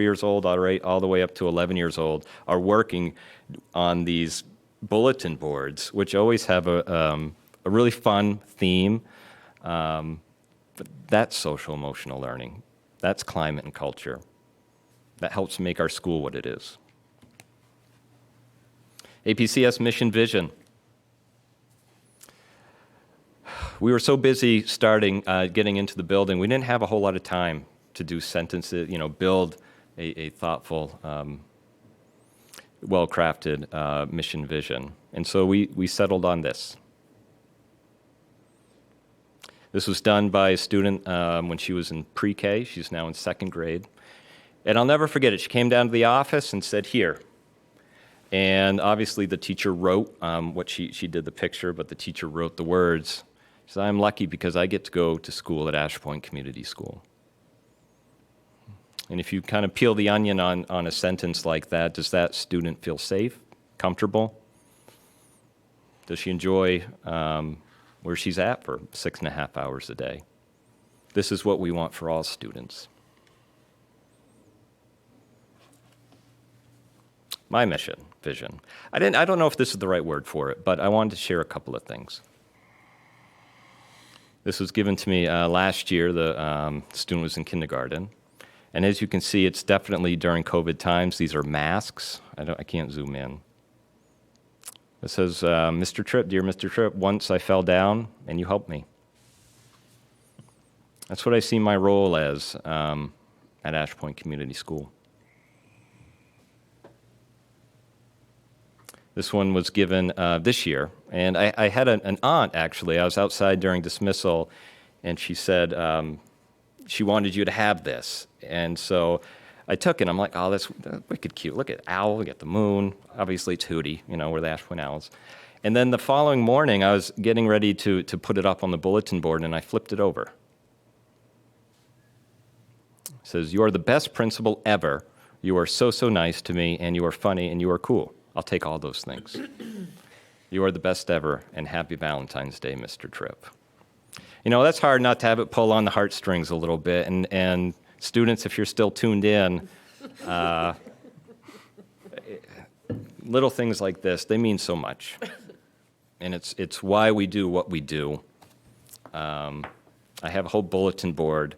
years old, all the way up to 11 years old, are working on these bulletin boards, which always have a really fun theme. But that's social emotional learning. That's climate and culture. That helps make our school what it is. APCS mission vision. We were so busy getting into the building, we didn't have a whole lot of time to do sentences, build a thoughtful, well-crafted mission vision. And so we settled on this. This was done by a student when she was in pre-K. She's now in 2nd grade. And I'll never forget it. She came down to the office and said, "Here." And obviously the teacher wrote she did the picture, but the teacher wrote the words. She said, "I'm lucky because I get to go to school at Ash Point Community School." And if you kind of peel the onion on a sentence like that, does that student feel safe, comfortable? Does she enjoy where she's at for 6.5 hours a day? This is what we want for all students. My mission, vision. I don't know if this is the right word for it, but I wanted to share a couple of things. This was given to me last year. The student was in kindergarten. And as you can see, it's definitely during COVID times. These are masks. I can't zoom in. It says, "Mr. Tripp, dear Mr. Tripp, once I fell down and you helped me." That's what I see my role as at Ash Point Community School. This one was given this year, and I had an aunt, actually. I was outside during dismissal, and she said she wanted you to have this. And so I took it. I'm like, "Oh, that's wicked cute. Look at owl, look at the moon." Obviously, it's Hootie, we're the Ash Point Owls. And then the following morning, I was getting ready to put it up on the bulletin board, and I flipped it over. It says, "You are the best principal ever. You are so, so nice to me, and you are funny, and you are cool. I'll take all those things. You are the best ever, and happy Valentine's Day, Mr. Tripp." That's hard not to have it pull on the heartstrings a little bit. And students, if you're still tuned in, little things like this, they mean so much. And it's why we do what we do. I have a whole bulletin board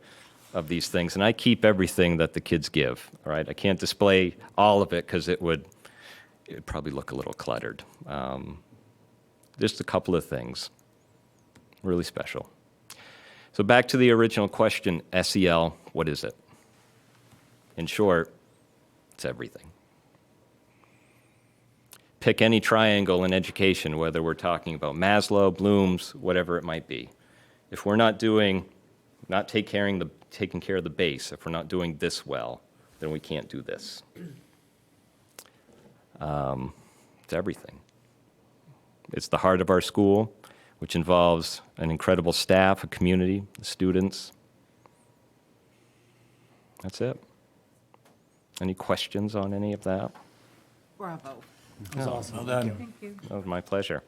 of these things, and I keep everything that the kids give, all right? I can't display all of it because it would probably look a little cluttered. Just a couple of things, really special. So back to the original question, SEL, what is it? In short, it's everything. Pick any triangle in education, whether we're talking about Maslow, Bloom's, whatever it might be. If we're not taking care of the base, if we're not doing this well, then we can't do this. It's everything. It's the heart of our school, which involves an incredible staff, a community, students. That's it. Any questions on any of that? Bravo. That was awesome. Well done. Thank you. That was my pleasure.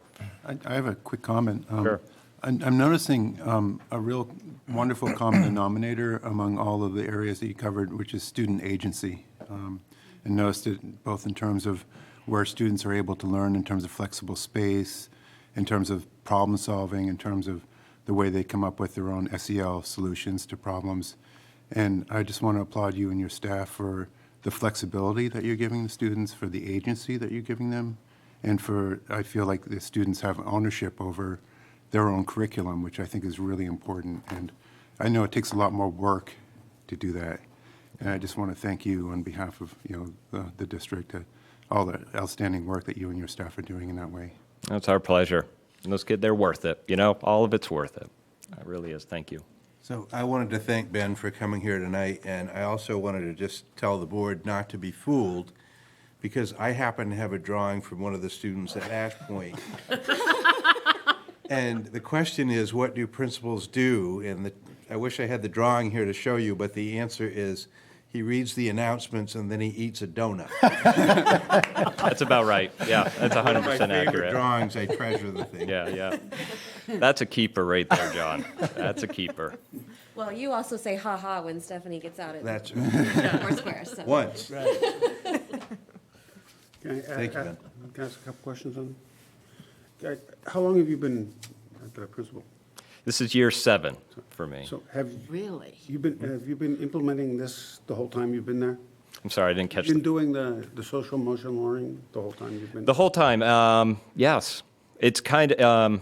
I have a quick comment. Sure. I'm noticing a real wonderful common denominator among all of the areas that you covered, which is student agency. And noticed it both in terms of where students are able to learn, in terms of flexible space, in terms of problem solving, in terms of the way they come up with their own SEL solutions to problems. And I just want to applaud you and your staff for the flexibility that you're giving the students, for the agency that you're giving them, and for, I feel like the students have ownership over their own curriculum, which I think is really important. And I know it takes a lot more work to do that. And I just want to thank you on behalf of, the district, all the outstanding work that you and your staff are doing in that way. It's our pleasure. And those kids, they're worth it. All of it's worth it. It really is. Thank you. So I wanted to thank Ben for coming here tonight, and I also wanted to just tell the board not to be fooled, because I happen to have a drawing from one of the students at Ash Point. And the question is, what do principals do? And I wish I had the drawing here to show you, but the answer is, he reads the announcements and then he eats a donut. That's about right. Yeah, that's 100% One of my favorite accurate. drawings, I treasure the thing. Yeah. That's a keeper right there, John. That's a keeper. Well, you also say ha-ha when Stephanie gets out at That's Foursquare, so. once. Can I Thank you, Ben. Can I ask a couple questions on? How long have you been the principal? This is year 7 for me. So have Really? you been implementing this the whole time you've been there? I'm sorry, I didn't catch You've been the doing the social emotional learning the whole time you've been? whole time. Yes, it's kind of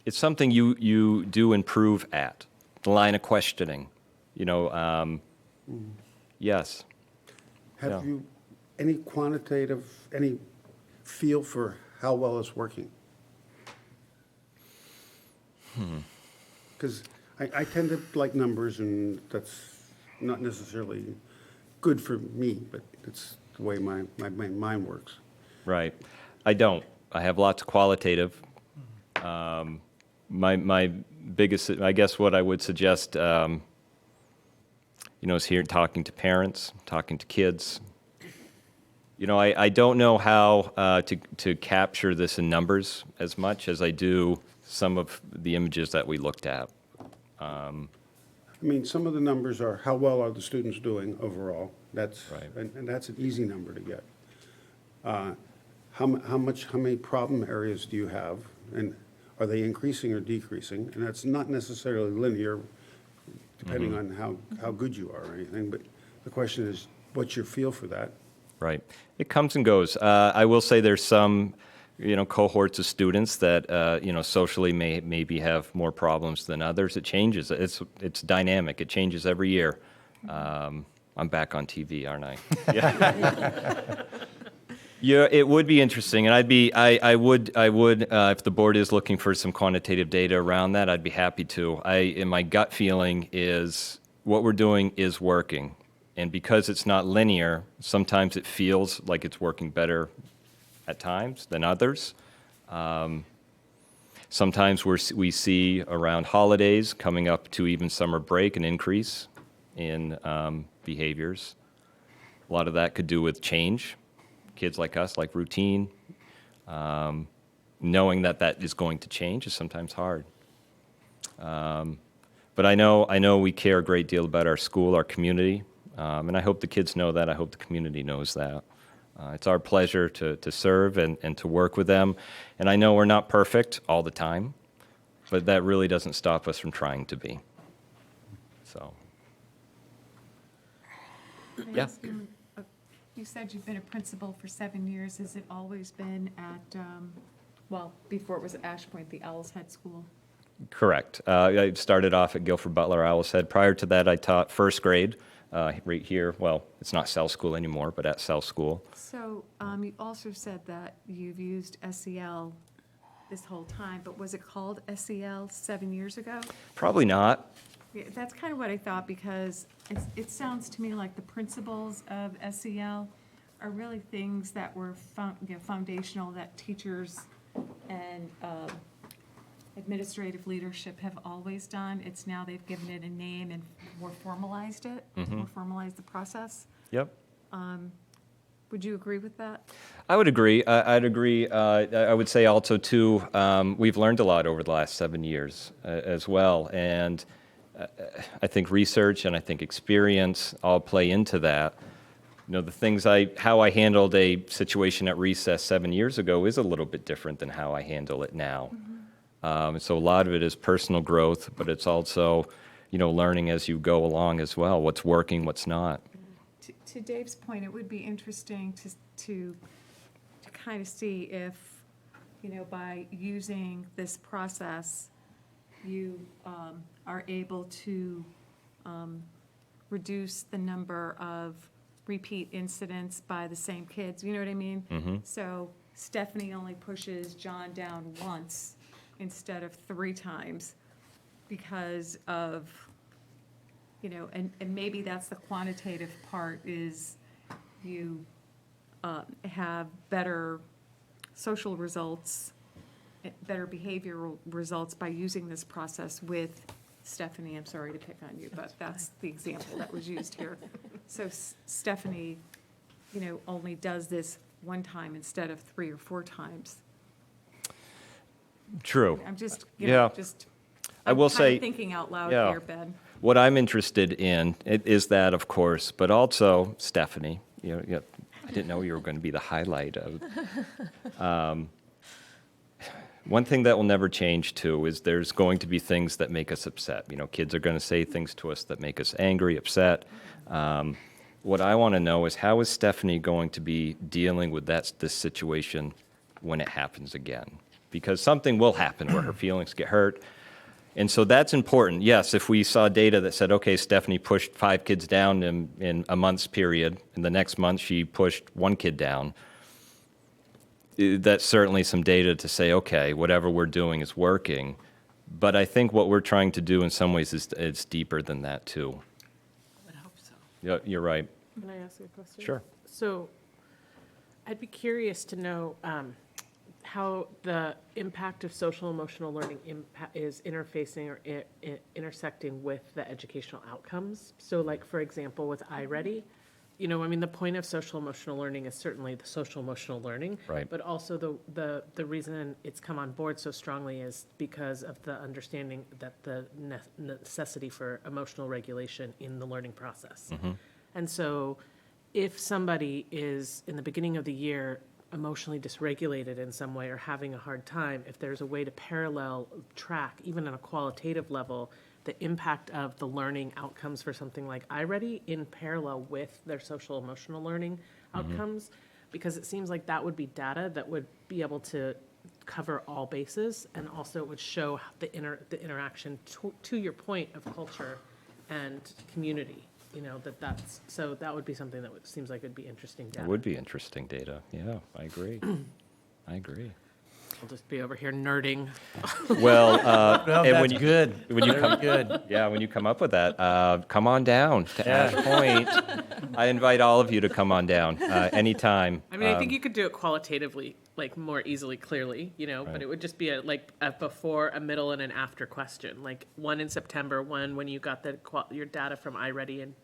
it's something you do improve at, the line of questioning. Yes. Have yeah. you any quantitative, any feel for how well it's working? Because I tend to like numbers, and that's not necessarily good for me, but it's the way my mind works. Right. I don't. I have lots of qualitative. My biggest, I guess what I would suggest, is here talking to parents, talking to kids. I don't know how to capture this in numbers as much as I do some of the images that we looked at. I mean, some of the numbers are how well are the students doing overall? That's Right. and that's an easy number to get. How many problem areas do you have, and are they increasing or decreasing? And that's not necessarily linear, depending on how good you are or anything. But the question is, what's your feel for that? Right. It comes and goes. I will say there's some, cohorts of students that, socially maybe have more problems than others. It changes. It's dynamic. It changes every year. I'm back on TV, aren't I? Yeah. Yeah, it would be interesting, and I would, if the board is looking for some quantitative data around that, I'd be happy to. In my gut feeling is what we're doing is working. And because it's not linear, sometimes it feels like it's working better at times than others. Sometimes we see around holidays coming up to even summer break an increase in behaviors. A lot of that could do with change. Kids like us like routine. Knowing that is going to change is sometimes hard. But I know we care a great deal about our school, our community. And I hope the kids know that. I hope the community knows that. It's our pleasure to serve and to work with them. And I know we're not perfect all the time, but that really doesn't stop us from trying to be. So, Can I Yeah. ask you, you said you've been a principal for 7 years. Has it always been at, before it was at Ash Point, the Owl's Head School? correct. I started off at Guilford Butler Owl's Head. Prior to that, I taught first grade right here. Well, it's not Cell School anymore, but at Cell School. So you also said that you've used SEL this whole time, but was it called SEL 7 years ago? Probably not. Yeah, that's kind of what I thought, because it sounds to me like the principles of SEL are really things that were foundational, that teachers and administrative leadership have always done. It's now they've given it a name and more formalized it, more formalized the process. Yep. Would you agree with that? I would agree. I'd agree. I would say also, too, we've learned a lot over the last 7 years as well. And I think research and I think experience all play into that. You know, the things how I handled a situation at recess 7 years ago is a little bit different than how I handle it now. So a lot of it is personal growth, but it's also, you know, learning as you go along as well, what's working, what's not. To Dave's point, it would be interesting to kind of see if, you know, by using this process, you are able to reduce the number of repeat incidents by the same kids, you know what I mean? So Stephanie only pushes John down once instead of 3 times because of, you know, and maybe that's the quantitative part is you have better social results, better behavioral results by using this process with Stephanie. I'm sorry to pick on you, but that's the example that was used here. So Stephanie, you know, only does this 1 time instead of 3 or 4 times. True. I'm just, you know, Yeah. I will I'm kind say- of thinking out loud yeah. here, Ben. What I'm interested in is that, of course, but also Stephanie. You know, I didn't know you were going to be the highlight of. One thing that will never change too is there's going to be things that make us upset. You know, kids are going to say things to us that make us angry, upset. What I want to know is how is Stephanie going to be dealing with this situation when it happens again? Because something will happen where her feelings get hurt. And so that's important. Yes, if we saw data that said, okay, Stephanie pushed 5 kids down in a month's period, and the next month she pushed 1 kid down, that's certainly some data to say, okay, whatever we're doing is working. But I think what we're trying to do in some ways is deeper than that, too. I would hope so. Yeah, you're right. Can I ask you a question? Sure. So I'd be curious to know how the impact of social emotional learning is interfacing or intersecting with the educational outcomes. So like, for example, with iReady, you know, I mean, the point of social emotional learning is certainly the social emotional learning. Right. But also the reason it's come on board so strongly is because of the understanding that the necessity for emotional regulation in the learning process. And so if somebody is, in the beginning of the year, emotionally dysregulated in some way or having a hard time, if there's a way to parallel track, even on a qualitative level, the impact of the learning outcomes for something like iReady in parallel with their social emotional learning outcomes, because it seems like that would be data that would be able to cover all bases, and also it would show the interaction to your point of culture and community. You know, so that would be something that seems like it'd be interesting data. It would be interesting data. Yeah, I agree. I agree. I'll just be over here nerding. Well, No, and that's good. when you come, Good. yeah, when you come up with that, come on down to Ash Point. I invite all of you to come on down anytime. I mean, I think you could do it qualitatively, like more easily, clearly, you know, but Right. it would just be a before, a middle, and an after question. Like one in September, one when you got your data from iReady in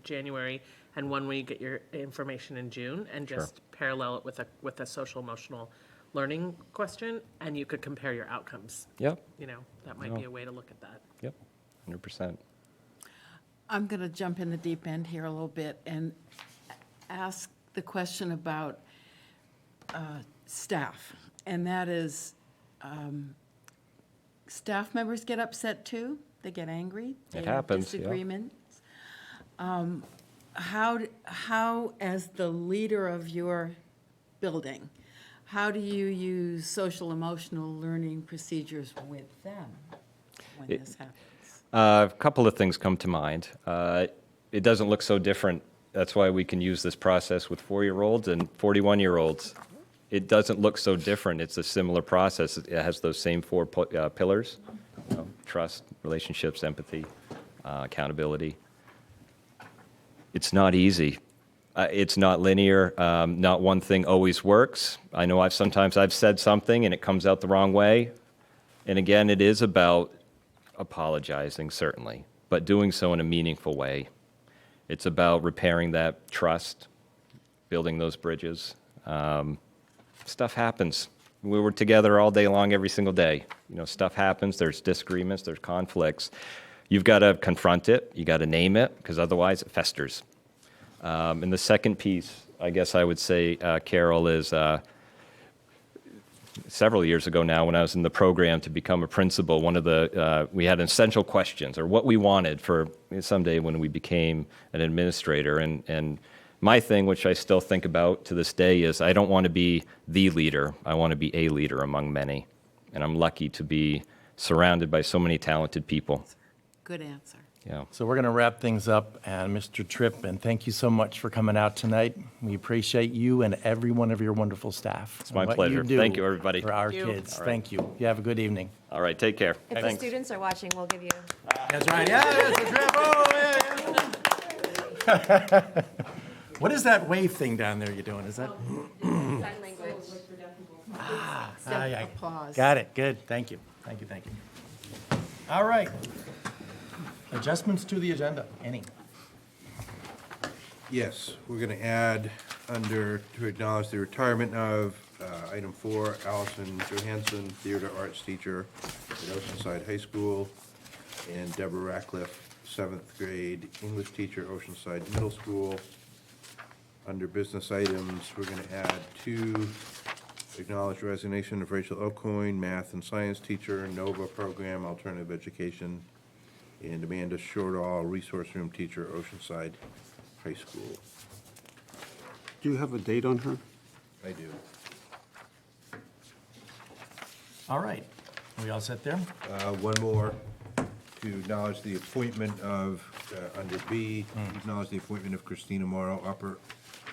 January, and one when you get your information in June, and just parallel it with a social emotional learning question, and you could compare your outcomes. Yep, You know, that might be a way to look at that. yep, 100%. I'm going to jump in the deep end here a little bit and ask the question about staff. And that is, staff members get upset too? They get angry? It They have happens, yeah. disagreements? How, as the leader of your building, how do you use social emotional learning procedures with them when this happens? A couple of things come to mind. It doesn't look so different. That's why we can use this process with 4-year-olds and 41-year-olds. It doesn't look so different. It's a similar process. It has those same 4 pillars: you know, trust, relationships, empathy, accountability. It's not easy. It's not linear. Not one thing always works. I know sometimes I've said something and it comes out the wrong way. And again, it is about apologizing, certainly, but doing so in a meaningful way. It's about repairing that trust. building those bridges. Stuff happens. We were together all day long, every single day. Stuff happens, there's disagreements, there's conflicts. You've got to confront it, you got to name it, because otherwise it festers. And the second piece, I guess I would say, Carol, is several years ago now, when I was in the program to become a principal, we had essential questions, or what we wanted for someday when we became an administrator. And my thing, which I still think about to this day, is I don't want to be the leader. I want to be a leader among many. And I'm lucky to be surrounded by so many talented people. Good answer. Yeah. So we're going to wrap things up, and Mr. Tripp, and thank you so much for coming out tonight. We appreciate you and every one of your wonderful staff. It's my and what pleasure. do Thank you, everybody. For our Thank you. kids. All right. Thank you. You have a good evening. All right, take care. If the Thanks. students are watching, we'll give you. That's right. Yeah, Mr. Tripp. Oh, yeah. What is that wave thing down there you're doing? Is that? Sign language. Yeah. Applause. Got it. Good. Thank you. Thank you. Thank you. All right. Adjustments to the agenda. Any? Yes, we're going to add to acknowledge the retirement of, item 4, Allison Johansson, theater arts teacher at Oceanside High School, and Deborah Ratcliffe, 7th grade English teacher, Oceanside Middle School. Under business items, we're going to add 2, acknowledge resignation of Rachel O'Coin, math and science teacher, NOVA program, alternative education, and Amanda Shortall, resource room teacher, Oceanside High School. Do you have a date on her? I do. All right. Are we all set there? One more, to acknowledge the appointment of, under B, acknowledge the appointment of Christina Morrow, upper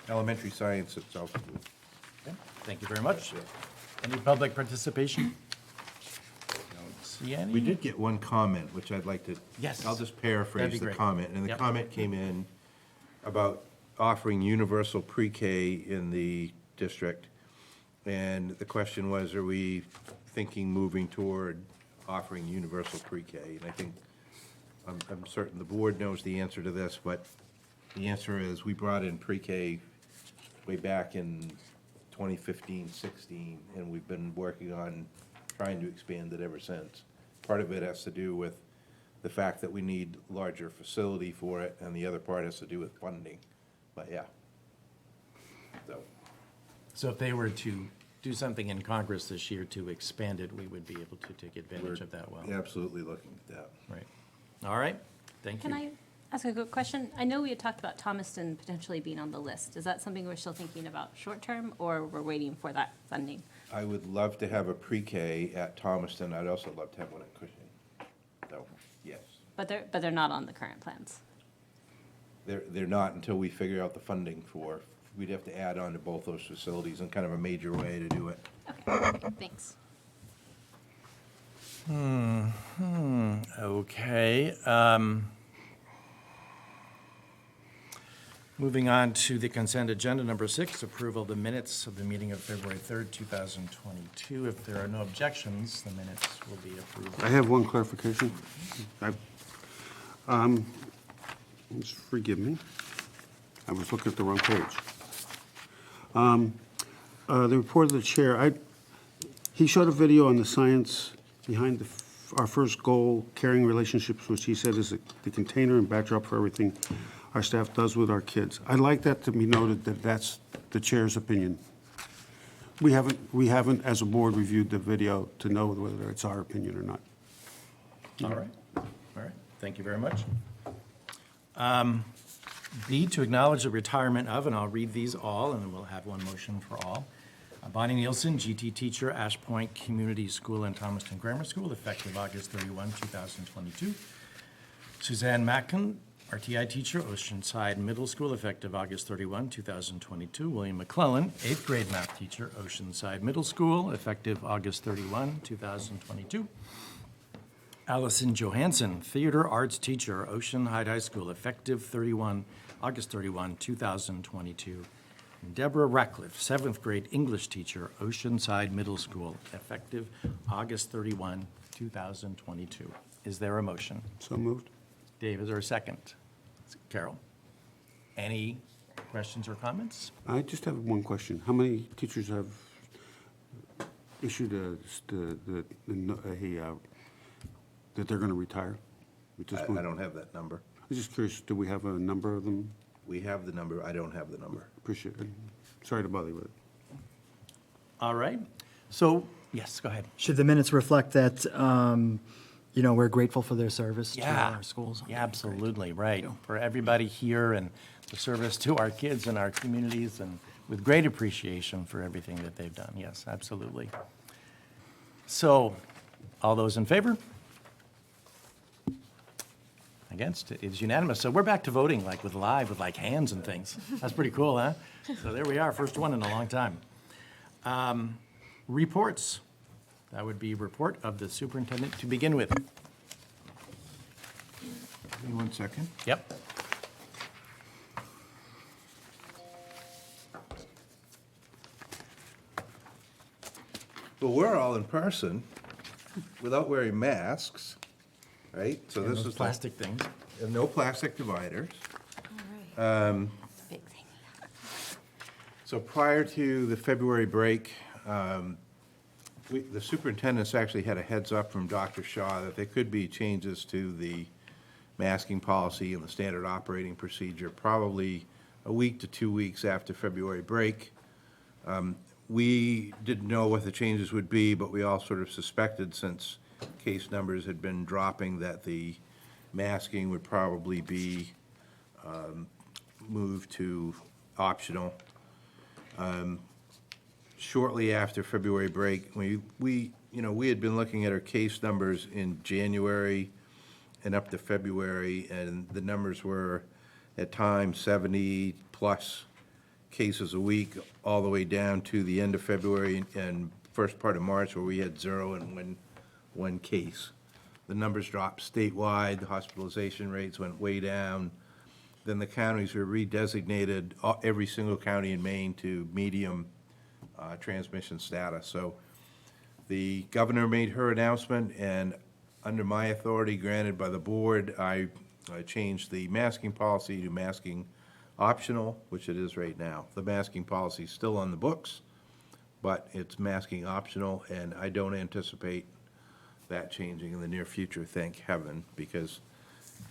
elementary science at South School. Okay. Thank you very much. Any public participation? Don't see any. We did get one comment, which I'd like to. Yes. I'll just That'd paraphrase be the great. comment, and the Yep. comment came in about offering universal pre-K in the district. And the question was, are we thinking moving toward offering universal pre-K? And I think, I'm certain the board knows the answer to this, but the answer is, we brought in pre-K way back in 2015, 16, and we've been working on trying to expand it ever since. Part of it has to do with the fact that we need larger facility for it, and the other part has to do with funding. But yeah. So if they were to do something in Congress this year to expand it, we would be able to take advantage of that well. Absolutely looking at that. Right. All right. Thank you. Can I ask a quick question? I know we had talked about Thomaston potentially being on the list. Is that something we're still thinking about short-term, or we're waiting for that funding? I would love to have a pre-K at Thomaston. I'd also love to have one at Cushing. So, yes. But they're not on the current plans. They're not until we figure out the funding for, we'd have to add on to both those facilities in kind of a major way to do it. Okay, thanks. Okay. Moving on to the consent agenda, number 6, approval of the minutes of the meeting of February 3rd, 2022. If there are no objections, the minutes will be approved. I have one clarification. Just forgive me. I was looking at the wrong page. The report of the chair, he showed a video on the science behind our first goal, caring relationships, which he said is the container and backdrop for everything our staff does with our kids. I'd like that to be noted that that's the chair's opinion. We haven't, as a board, reviewed the video to know whether it's our opinion or not. All right. All right. Thank you very much. B, to acknowledge the retirement of, and I'll read these all, and then we'll have one motion for all. Bonnie Nielsen, GT teacher, Ash Point Community School and Thomaston Grammar School, effective August 31, 2022. Suzanne Mackin, RTI teacher, Oceanside Middle School, effective August 31, 2022. William McClellan, 8th grade math teacher, Oceanside Middle School, effective August 31, 2022. Allison Johansson, theater arts teacher, Oceanside High School, effective August 31, 2022. And Deborah Ratcliffe, 7th grade English teacher, Oceanside Middle School, effective August 31, 2022. Is there a motion? So moved. Dave, is there a second? Carol? Any questions or comments? I just have one question. How many teachers have issued that they're going to retire? At this point? I don't have that number. I was just curious, do we have a number of them? We have the number, I don't have the number. Appreciate it. Sorry to bother you with it. All right. So, yes, go ahead. Should the minutes reflect that, we're grateful for their service to Yeah. our schools? Yeah, absolutely, right. For everybody here and the service to our kids and our communities, and with great appreciation for everything that they've done. Yes, absolutely. So, all those in favor? Against? It is unanimous. So we're back to voting, like with hands and things. That's pretty cool, huh? So there we are, first one in a long time. Reports. That would be report of the superintendent to begin with. Give me 1 second. Yep. Well, we're all in person without wearing masks, right? So And this those is plastic things. and no plastic dividers. Big thing. So prior to the February break, the superintendents actually had a heads up from Dr. Shaw that there could be changes to the masking policy and the standard operating procedure, probably a week to 2 weeks after February break. We didn't know what the changes would be, but we all sort of suspected, since case numbers had been dropping, that the masking would probably be moved to optional. Shortly after February break, we had been looking at our case numbers in January and up to February, and the numbers were at times 70-plus cases a week, all the way down to the end of February and first part of March, where we had 0 and one case. The numbers dropped statewide, the hospitalization rates went way down. Then the counties were redesignated, every single county in Maine, to medium transmission status. So the governor made her announcement, and under my authority granted by the board, I changed the masking policy to masking optional, which it is right now. The masking policy is still on the books, but it's masking optional, and I don't anticipate that changing in the near future, thank heaven, because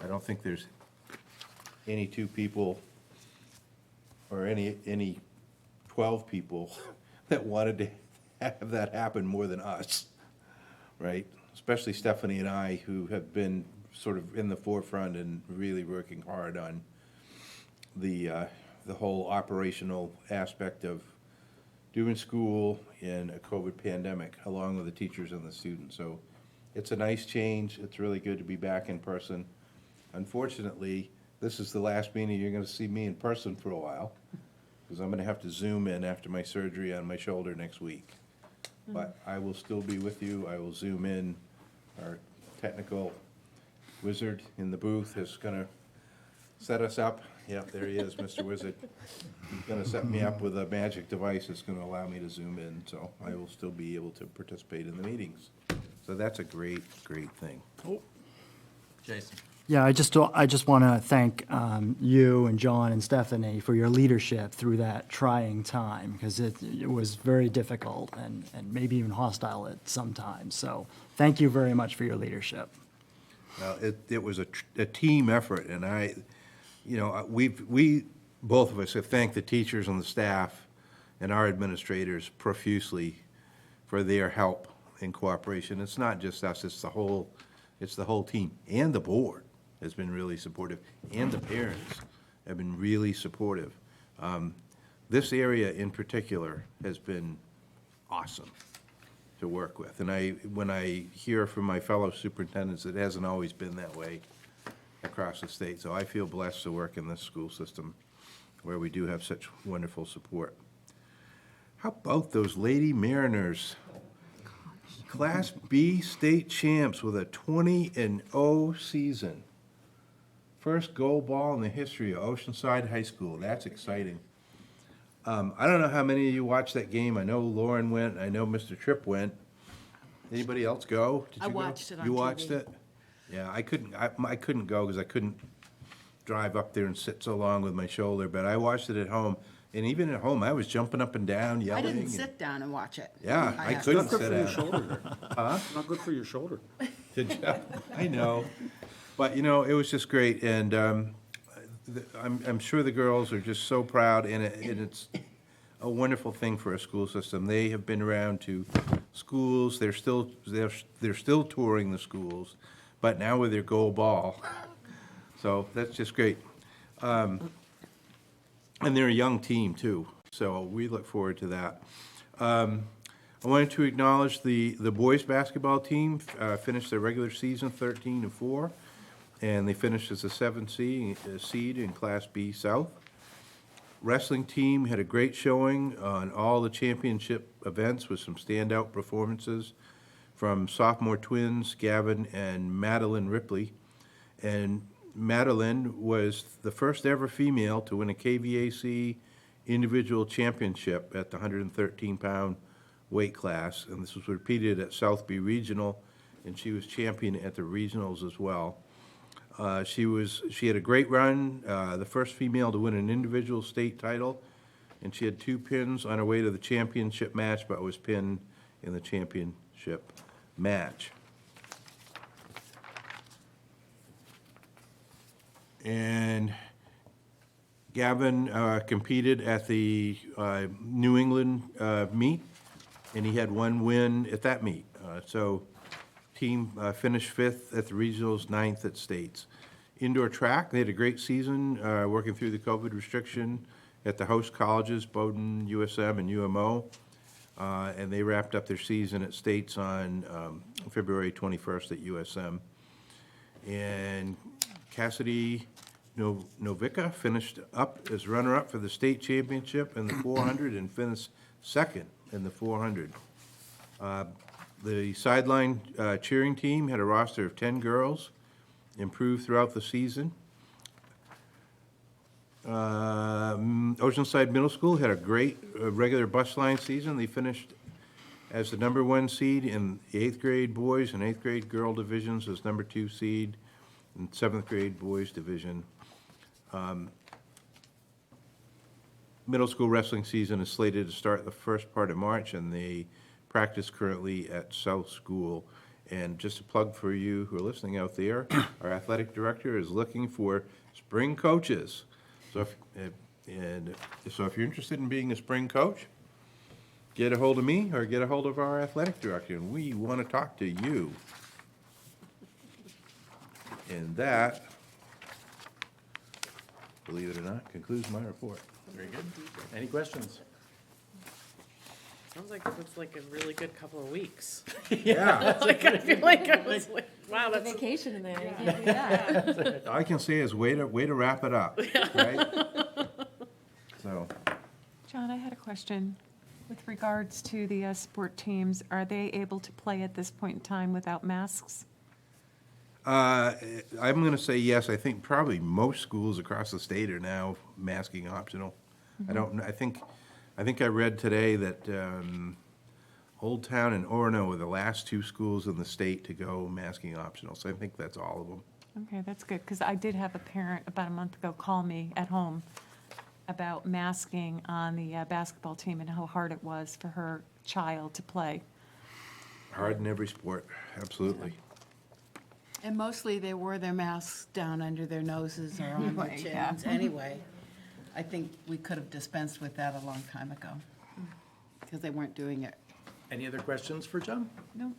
I don't think there's any two people or any 12 people that wanted to have that happen more than us, right? Especially Stephanie and I, who have been sort of in the forefront and really working hard on the whole operational aspect of doing school in a COVID pandemic, along with the teachers and the students. So it's a nice change. It's really good to be back in person. Unfortunately, this is the last meeting you're going to see me in person for a while, because I'm going to have to Zoom in after my surgery on my shoulder next week. But I will still be with you. I will Zoom in. Our technical wizard in the booth is going to set us up. Yep, there he is, Mr. Wizard. He's going to set me up with a magic device that's going to allow me to Zoom in, so I will still be able to participate in the meetings. So that's a great, great thing. Jason. Yeah, I just want to thank you and John and Stephanie for your leadership through that trying time, because it was very difficult and maybe even hostile at some times. So thank you very much for your leadership. Well, it was a team effort, and we both of us have thanked the teachers and the staff and our administrators profusely for their help and cooperation. It's not just us, it's the whole team, and the board has been really supportive, and the parents have been really supportive. This area in particular has been awesome to work with. And when I hear from my fellow superintendents, it hasn't always been that way across the state. So I feel blessed to work in this school system where we do have such wonderful support. How about those Lady Mariners? Class B state champs with a 20-0 season. First gold ball in the history of Oceanside High School. That's exciting. I don't know how many of you watched that game. I know Lauren went. I know Mr. Tripp went. Anybody else go? Did I you go? watched it on You watched TV. it? Yeah, I couldn't go because I couldn't drive up there and sit so long with my shoulder, but I watched it at home. And even at home, I was jumping up and down, I yelling. didn't and- sit down and watch it. Yeah, I have- couldn't Not good sit for your down. shoulder. Not good for your shoulder. Did you? I know. But, it was just great, and I'm sure the girls are just so proud, and it's a wonderful thing for a school system. They have been around to schools, they're still touring the schools, but now with their gold ball. So that's just great. And they're a young team, too, so we look forward to that. I wanted to acknowledge the boys' basketball team, finished their regular season 13-4, and they finished as a 7th seed in Class B South. Wrestling team had a great showing on all the championship events with some standout performances from sophomore twins Gavin and Madeline Ripley. And Madeline was the first ever female to win a KVAC individual championship at the 113-pound weight class, and this was repeated at Southby Regional, and she was champion at the regionals as well. She had a great run, the first female to win an individual state title, and she had 2 pins on her way to the championship match, but was pinned in the championship match. And Gavin competed at the New England meet, and he had 1 win at that meet. So team finished 5th at the regionals, 9th at states. Indoor track, they had a great season working through the COVID restriction at the host colleges, Bowdoin, USM, and UMO. And they wrapped up their season at states on February 21st at USM. And Cassidy Novica finished up as runner-up for the state championship in the 400 and finished 2nd in the 400. The sideline cheering team had a roster of 10 girls, improved throughout the season. Oceanside Middle School had a great regular bus line season. They finished as the number 1 seed in the 8th grade boys and 8th grade girl divisions, as number 2 seed in 7th grade boys division. Middle school wrestling season is slated to start the first part of March, and they practice currently at South School. And just a plug for you who are listening out there, our athletic director is looking for spring coaches. So if you're interested in being a spring coach, get a hold of me or get a hold of our athletic director, and we want to talk to you. And that, believe it or not, concludes my report. Very good. Any questions? Sounds like it looks like a really good couple of weeks. Yeah. Like, I feel like I was like, wow, The that's, vacation in there, you can't do that. All I can say is way to wrap it up, right? So, John, I had a question. With regards to the sport teams, are they able to play at this point in time without masks? I'm gonna say yes. I think probably most schools across the state are now masking optional. I don't, I think I read today that Old Town and Orono were the last 2 schools in the state to go masking optional, so I think that's all of them. Okay, that's good, because I did have a parent about a month ago call me at home about masking on the basketball team and how hard it was for her child to play. Hard in every sport, absolutely. And mostly they wore their masks down under their noses or on their Anyway, yeah. chins anyway. I think we could have dispensed with that a long time ago, because they weren't doing it. Any other questions for John? No.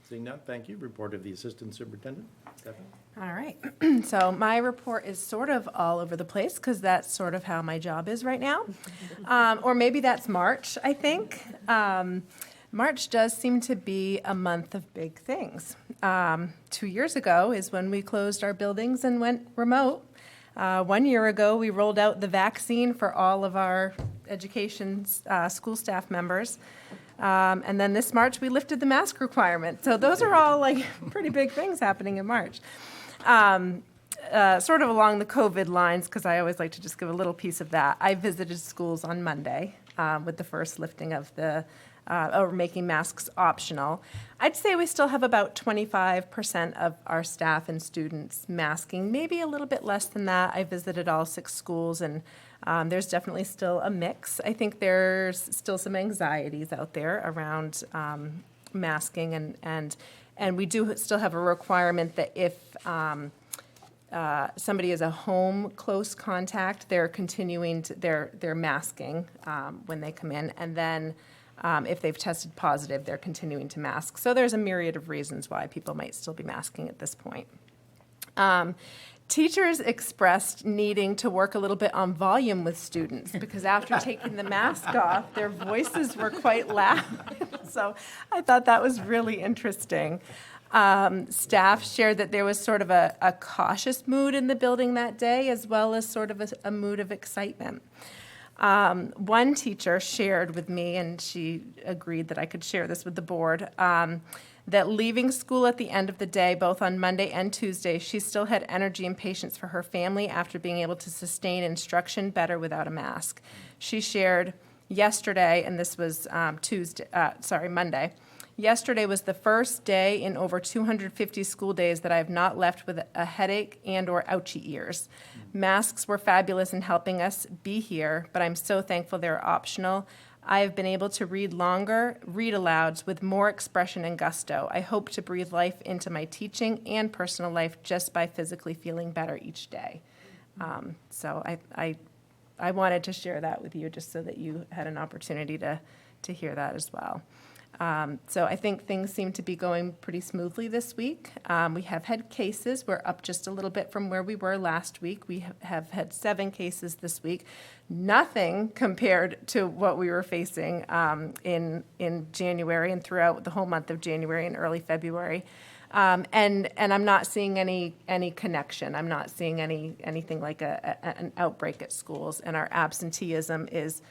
Seeing none, thank you. Report of the Assistant Superintendent. Stephanie? All right. So my report is sort of all over the place because that's sort of how my job is right now. Or maybe that's March, I think. March does seem to be a month of big things. 2 years ago is when we closed our buildings and went remote. 1 year ago, we rolled out the vaccine for all of our education school staff members. And then this March, we lifted the mask requirement. So those are all like pretty big things happening in March. Sort of along the COVID lines, because I always like to just give a little piece of that. I visited schools on Monday with the first lifting of the or making masks optional. I'd say we still have about 25% of our staff and students masking, maybe a little bit less than that. I visited all 6 schools, and there's definitely still a mix. I think there's still some anxieties out there around masking, and we do still have a requirement that if somebody is a home close contact, they're continuing to, they're masking when they come in, and then if they've tested positive, they're continuing to mask. So there's a myriad of reasons why people might still be masking at this point. Teachers expressed needing to work a little bit on volume with students because after taking the mask off, their voices were quite loud. So I thought that was really interesting. Staff shared that there was sort of a cautious mood in the building that day, as well as sort of a mood of excitement. One teacher shared with me, and she agreed that I could share this with the board, that leaving school at the end of the day, both on Monday and Tuesday, she still had energy and patience for her family after being able to sustain instruction better without a mask. She shared yesterday, and this was Monday. Yesterday was the first day in over 250 school days that I have not left with a headache and or ouchy ears. Masks were fabulous in helping us be here, but I'm so thankful they're optional. I have been able to read longer, read alouds with more expression and gusto. I hope to breathe life into my teaching and personal life just by physically feeling better each day. So I wanted to share that with you just so that you had an opportunity to hear that as well. So I think things seem to be going pretty smoothly this week. We have had cases. We're up just a little bit from where we were last week. We have had 7 cases this week. Nothing compared to what we were facing in January and throughout the whole month of January and early February. And I'm not seeing any connection. I'm not seeing anything like an outbreak at schools. And our absenteeism is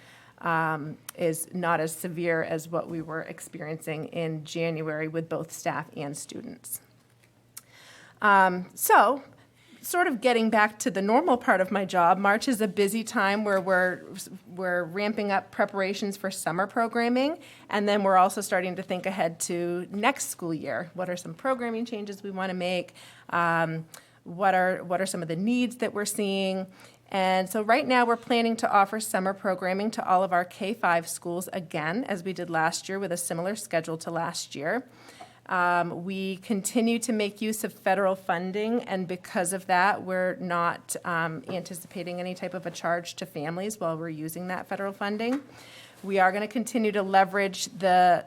not as severe as what we were experiencing in January with both staff and students. So, sort of getting back to the normal part of my job, March is a busy time where we're ramping up preparations for summer programming, and then we're also starting to think ahead to next school year. What are some programming changes we want to make? What are some of the needs that we're seeing? And so right now we're planning to offer summer programming to all of our K-5 schools again, as we did last year with a similar schedule to last year. We continue to make use of federal funding, and because of that, we're not anticipating any type of a charge to families while we're using that federal funding. We are going to continue to leverage the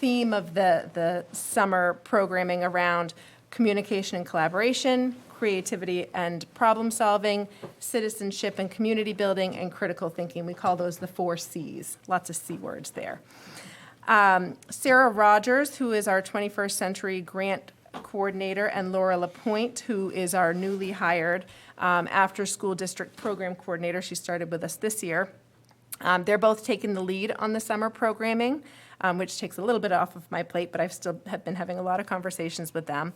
theme of the summer programming around communication and collaboration, creativity and problem solving, citizenship and community building, and critical thinking. We call those the 4 C's. Lots of C words there. Sarah Rogers, who is our 21st Century Grant Coordinator, and Laura LaPointe, who is our newly hired after-school district program coordinator. She started with us this year. They're both taking the lead on the summer programming, which takes a little bit off of my plate, but I've still have been having a lot of conversations with them.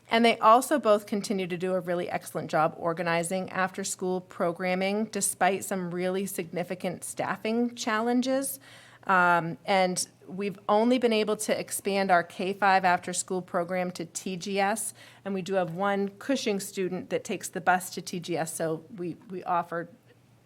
And they also both continue to do a really excellent job organizing after-school programming, despite some really significant staffing challenges. And we've only been able to expand our K-5 after-school program to TGS, and we do have one Cushing student that takes the bus to TGS, so we offered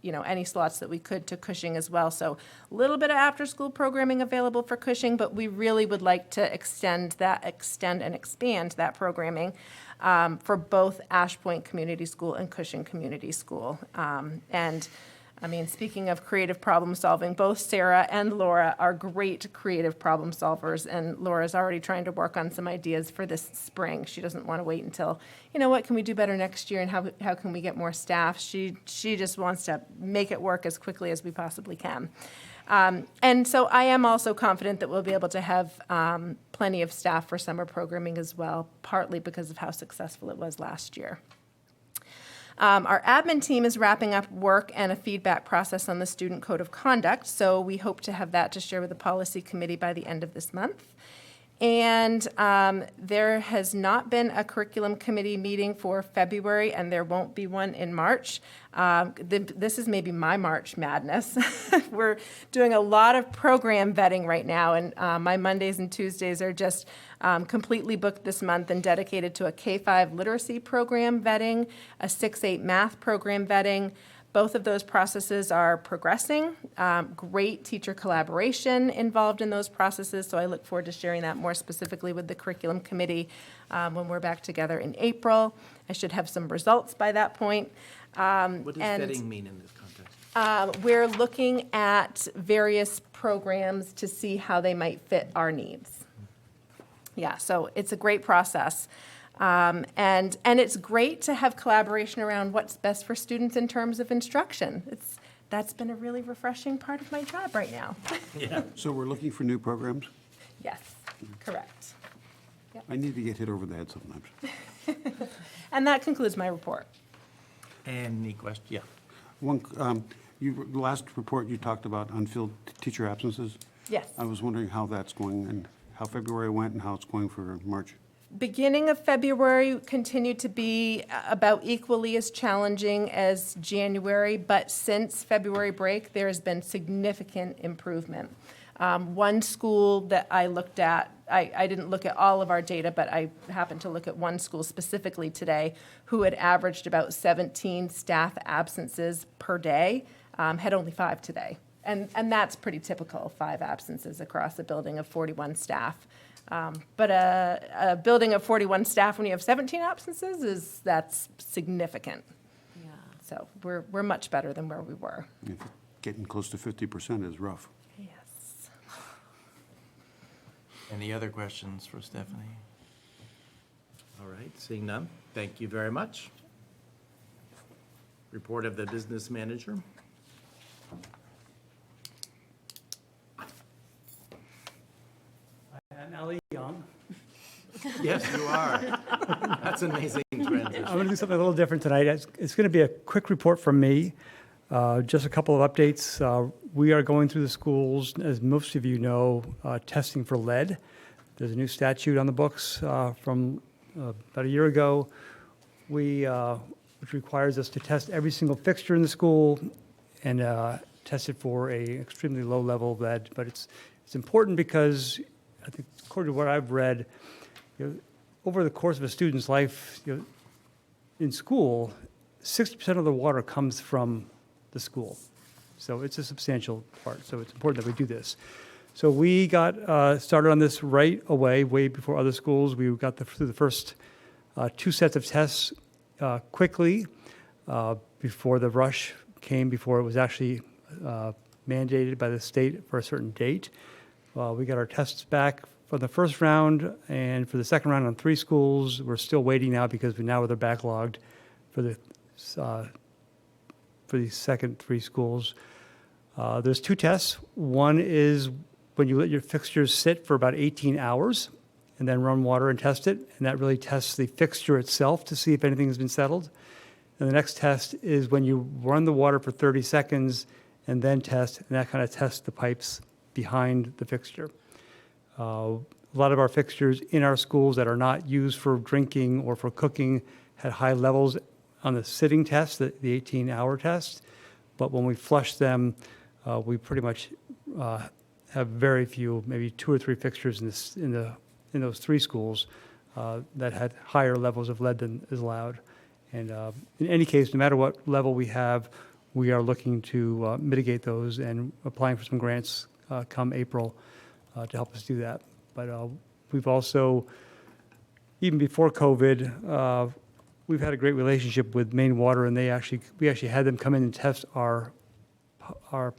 any slots that we could to Cushing as well. So a little bit of after-school programming available for Cushing, but we really would like to extend and expand that programming for both Ash Point Community School and Cushing Community School. And I mean, speaking of creative problem solving, both Sarah and Laura are great creative problem solvers, and Laura's already trying to work on some ideas for this spring. She doesn't want to wait until, what can we do better next year and how can we get more staff? She just wants to make it work as quickly as we possibly can. And so I am also confident that we'll be able to have plenty of staff for summer programming as well, partly because of how successful it was last year. Our admin team is wrapping up work and a feedback process on the student code of conduct, so we hope to have that to share with the policy committee by the end of this month. And there has not been a curriculum committee meeting for February, and there won't be one in March. This is maybe my March madness. We're doing a lot of program vetting right now, and my Mondays and Tuesdays are just completely booked this month and dedicated to a K-5 literacy program vetting, a 6-8 math program vetting. Both of those processes are progressing. Great teacher collaboration involved in those processes, so I look forward to sharing that more specifically with the curriculum committee when we're back together in April. I should have some results by that point. What does vetting mean in this context? We're looking at various programs to see how they might fit our needs. Yeah, so it's a great process. And it's great to have collaboration around what's best for students in terms of instruction. That's been a really refreshing part of my job right now. So we're looking for new programs? Yes, correct. I need to get hit over the head sometimes. And that concludes my report. Any question? Yeah. The last report you talked about unfilled teacher absences. Yes. I was wondering how that's going and how February went and how it's going for March. Beginning of February continued to be about equally as challenging as January, but since February break, there has been significant improvement. One school that I looked at, I didn't look at all of our data, but I happened to look at one school specifically today who had averaged about 17 staff absences per day, had only 5 today. And that's pretty typical, 5 absences across a building of 41 staff. But a building of 41 staff when you have 17 absences, that's significant. Yeah. So we're much better than where we were. Getting close to 50% is rough. Yes. Any other questions for Stephanie? All right, seeing none, thank you very much. Report of the business manager. I'm Ali Young. Yes, you are. That's an amazing transition. I'm going to do something a little different tonight. It's going to be a quick report from me. Just a couple of updates. We are going through the schools, as most of you know, testing for lead. There's a new statute on the books from about a year ago, which requires us to test every single fixture in the school and test it for a extremely low level of lead. But it's important because I think, according to what I've read, over the course of a student's life, in school, 60% of the water comes from the school. So it's a substantial part. So it's important that we do this. So we got started on this right away, way before other schools. We got through the first 2 sets of tests quickly before the rush came, before it was actually mandated by the state for a certain date. We got our tests back for the first round, and for the second round on 3 schools. We're still waiting now because now they're backlogged for the second 3 schools. There's 2 tests. One is when you let your fixtures sit for about 18 hours and then run water and test it, and that really tests the fixture itself to see if anything has been settled. And the next test is when you run the water for 30 seconds and then test, and that kind of tests the pipes behind the fixture. A lot of our fixtures in our schools that are not used for drinking or for cooking had high levels on the sitting test, the 18-hour test. But when we flush them, we pretty much have very few, maybe 2 or 3 fixtures in those 3 schools that had higher levels of lead than is allowed. And in any case, no matter what level we have, we are looking to mitigate those and applying for some grants come April to help us do that. But we've also, even before COVID, we've had a great relationship with Maine Water, and we actually had them come in and test our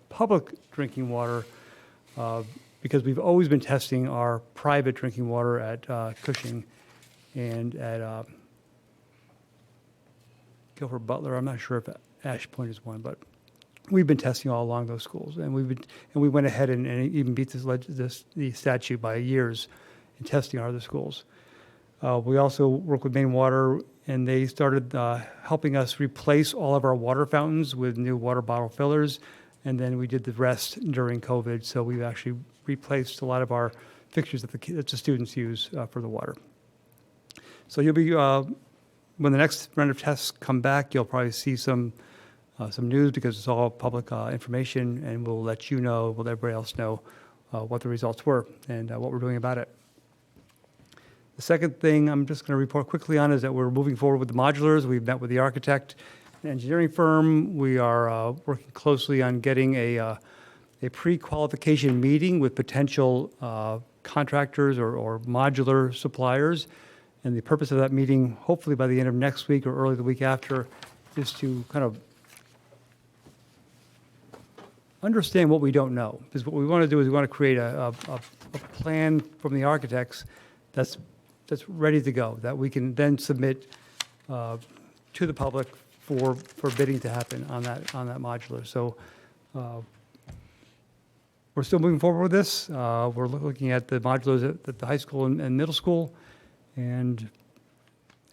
public drinking water because we've always been testing our private drinking water at Cushing and at Guilford Butler. I'm not sure if Ash Point is one, but we've been testing all along those schools, and we went ahead and even beat the statute by years in testing our other schools. We also work with Maine Water, and they started helping us replace all of our water fountains with new water bottle fillers, and then we did the rest during COVID. So we've actually replaced a lot of our fixtures that the students use for the water. So you'll be, when the next round of tests come back, you'll probably see some news because it's all public information, and we'll let you know, we'll let everybody else know what the results were and what we're doing about it. The second thing I'm just going to report quickly on is that we're moving forward with the modulars. We've met with the architect and engineering firm. We are working closely on getting a pre-qualification meeting with potential contractors or modular suppliers. And the purpose of that meeting, hopefully by the end of next week or early the week after, is to kind of understand what we don't know. Because what we want to do is we want to create a plan from the architects that's ready to go, that we can then submit to the public for bidding to happen on that modular. So we're still moving forward with this. We're looking at the modulars at the high school and middle school, and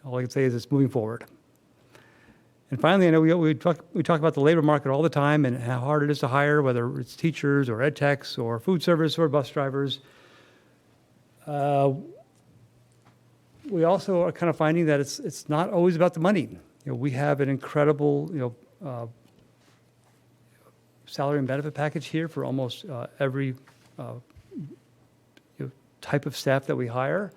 all I can say is it's moving forward. And finally, I know we talk about the labor market all the time and how hard it is to hire, whether it's teachers or ed techs or food service or bus drivers. We also are kind of finding that it's not always about the money. We have an incredible, salary and benefit package here for almost every type of staff that we hire.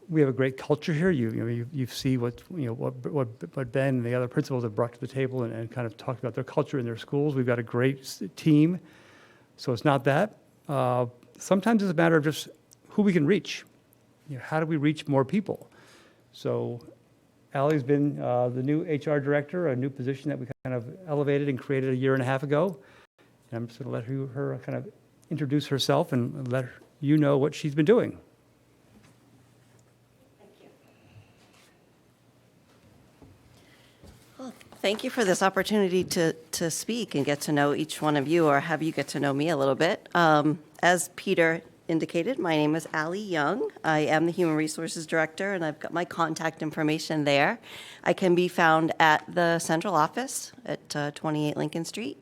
We have a great culture here. You see what Ben and the other principals have brought to the table and kind of talked about their culture in their schools. We've got a great team, so it's not that. Sometimes it's a matter of just who we can reach. How do we reach more people? So Allie's been the new HR director, a new position that we kind of elevated and created a year and a half ago. And I'm just going to let her kind of introduce herself and let you know what she's been doing. Thank you for this opportunity to speak and get to know each one of you, or have you get to know me a little bit. As Peter indicated, my name is Allie Young. I am the Human Resources Director, and I've got my contact information there. I can be found at the central office at 28 Lincoln Street,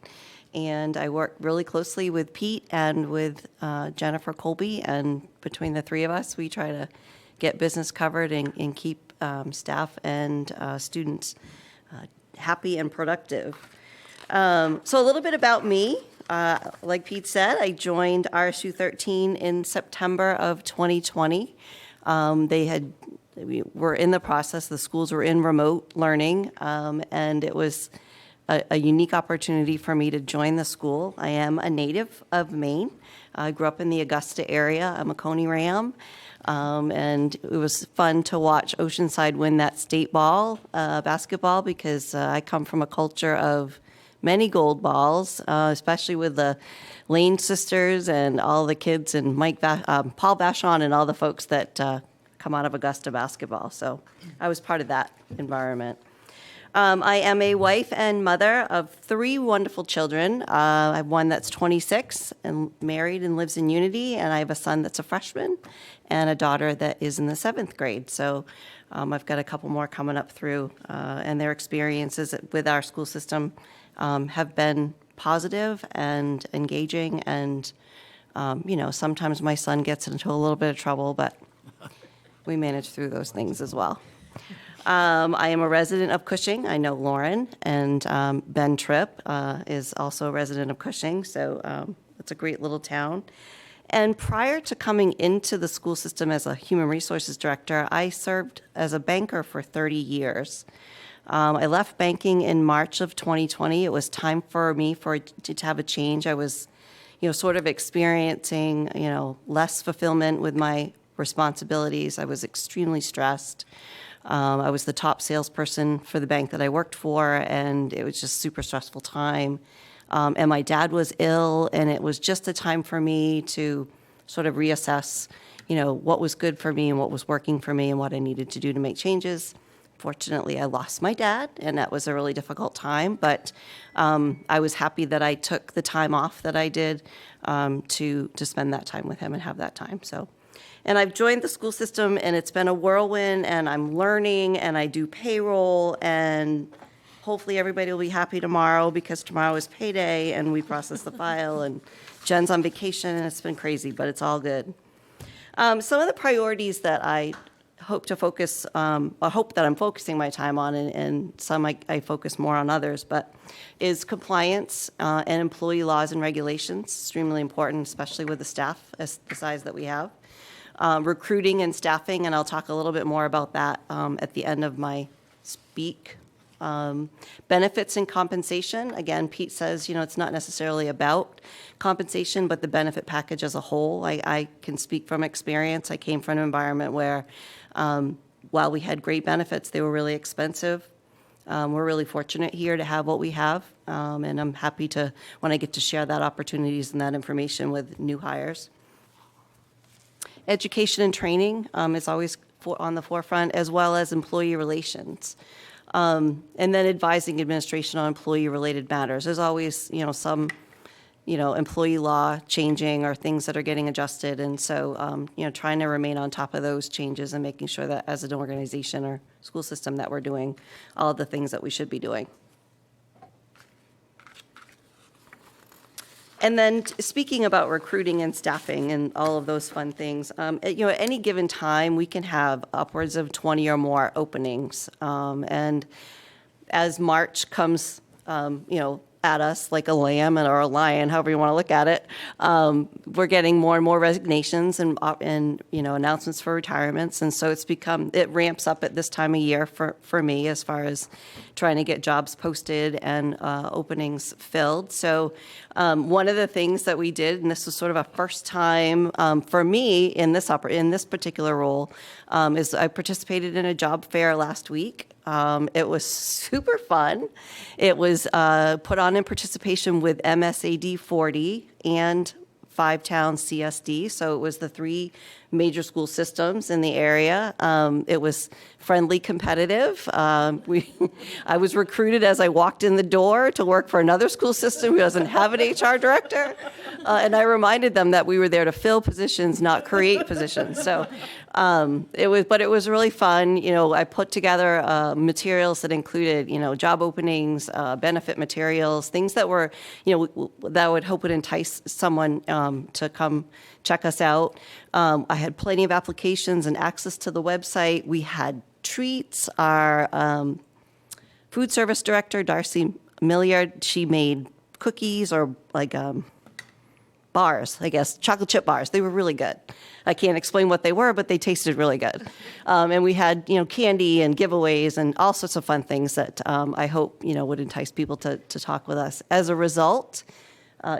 and I work really closely with Pete and with Jennifer Colby, and between the three of us, we try to get business covered and keep staff and students happy and productive. So a little bit about me. Like Pete said, I joined RSU 13 in September of 2020. We were in the process, the schools were in remote learning, and it was a unique opportunity for me to join the school. I am a native of Maine. I grew up in the Augusta area. I'm a Coney Ram. And it was fun to watch Oceanside win that state basketball, because I come from a culture of many gold balls, especially with the Lane sisters and all the kids and Paul Vachon and all the folks that come out of Augusta basketball. So I was part of that environment. I am a wife and mother of 3 wonderful children. I have one that's 26 and married and lives in Unity, and I have a son that's a freshman and a daughter that is in the 7th grade. So I've got a couple more coming up through, and their experiences with our school system have been positive and engaging, and sometimes my son gets into a little bit of trouble, but we manage through those things as well. I am a resident of Cushing. I know Lauren, and Ben Tripp is also a resident of Cushing, so it's a great little town. And prior to coming into the school system as a human resources director, I served as a banker for 30 years. I left banking in March of 2020. It was time for me to have a change. I was, sort of experiencing, less fulfillment with my responsibilities. I was extremely stressed. I was the top salesperson for the bank that I worked for, and it was just a super stressful time. And my dad was ill, and it was just a time for me to sort of reassess, what was good for me and what was working for me and what I needed to do to make changes. Fortunately, I lost my dad, and that was a really difficult time, but I was happy that I took the time off that I did to spend that time with him and have that time. And I've joined the school system, and it's been a whirlwind, and I'm learning, and I do payroll, and hopefully everybody will be happy tomorrow because tomorrow is payday and we process the file and Jen's on vacation and it's been crazy, but it's all good. Some of the priorities that I hope to focus, I hope that I'm focusing my time on, and some I focus more on others, but is compliance and employee laws and regulations, extremely important, especially with the staff as the size that we have. Recruiting and staffing, and I'll talk a little bit more about that at the end of my speak. Benefits and compensation, again, Pete says, it's not necessarily about compensation, but the benefit package as a whole. I can speak from experience. I came from an environment where, while we had great benefits, they were really expensive. We're really fortunate here to have what we have, and I'm happy to, when I get to share that opportunities and that information with new hires. Education and training is always on the forefront, as well as employee relations. And then advising administration on employee-related matters. There's always, some, employee law changing or things that are getting adjusted. And so, trying to remain on top of those changes and making sure that as an organization or school system that we're doing all of the things that we should be doing. And then speaking about recruiting and staffing and all of those fun things, at any given time, we can have upwards of 20 or more openings. And as March comes, at us like a lamb or a lion, however you want to look at it, we're getting more and more resignations and announcements for retirements. And so it ramps up at this time of year for me as far as trying to get jobs posted and openings filled. So one of the things that we did, and this was sort of a first time for me in this particular role, is I participated in a job fair last week. It was super fun. It was put on in participation with MSAD 40 and 5-town CSD. So it was the 3 major school systems in the area. It was friendly, competitive. I was recruited as I walked in the door to work for another school system who doesn't have an HR director. And I reminded them that we were there to fill positions, not create positions. So it was really fun. I put together materials that included, job openings, benefit materials, things that were, that I would hope would entice someone to come check us out. I had plenty of applications and access to the website. We had treats. Our food service director, Darcy Milliard, she made cookies or bars, I guess, chocolate chip bars. They were really good. I can't explain what they were, but they tasted really good. And we had, candy and giveaways and all sorts of fun things that I hope, would entice people to talk with us. As a result,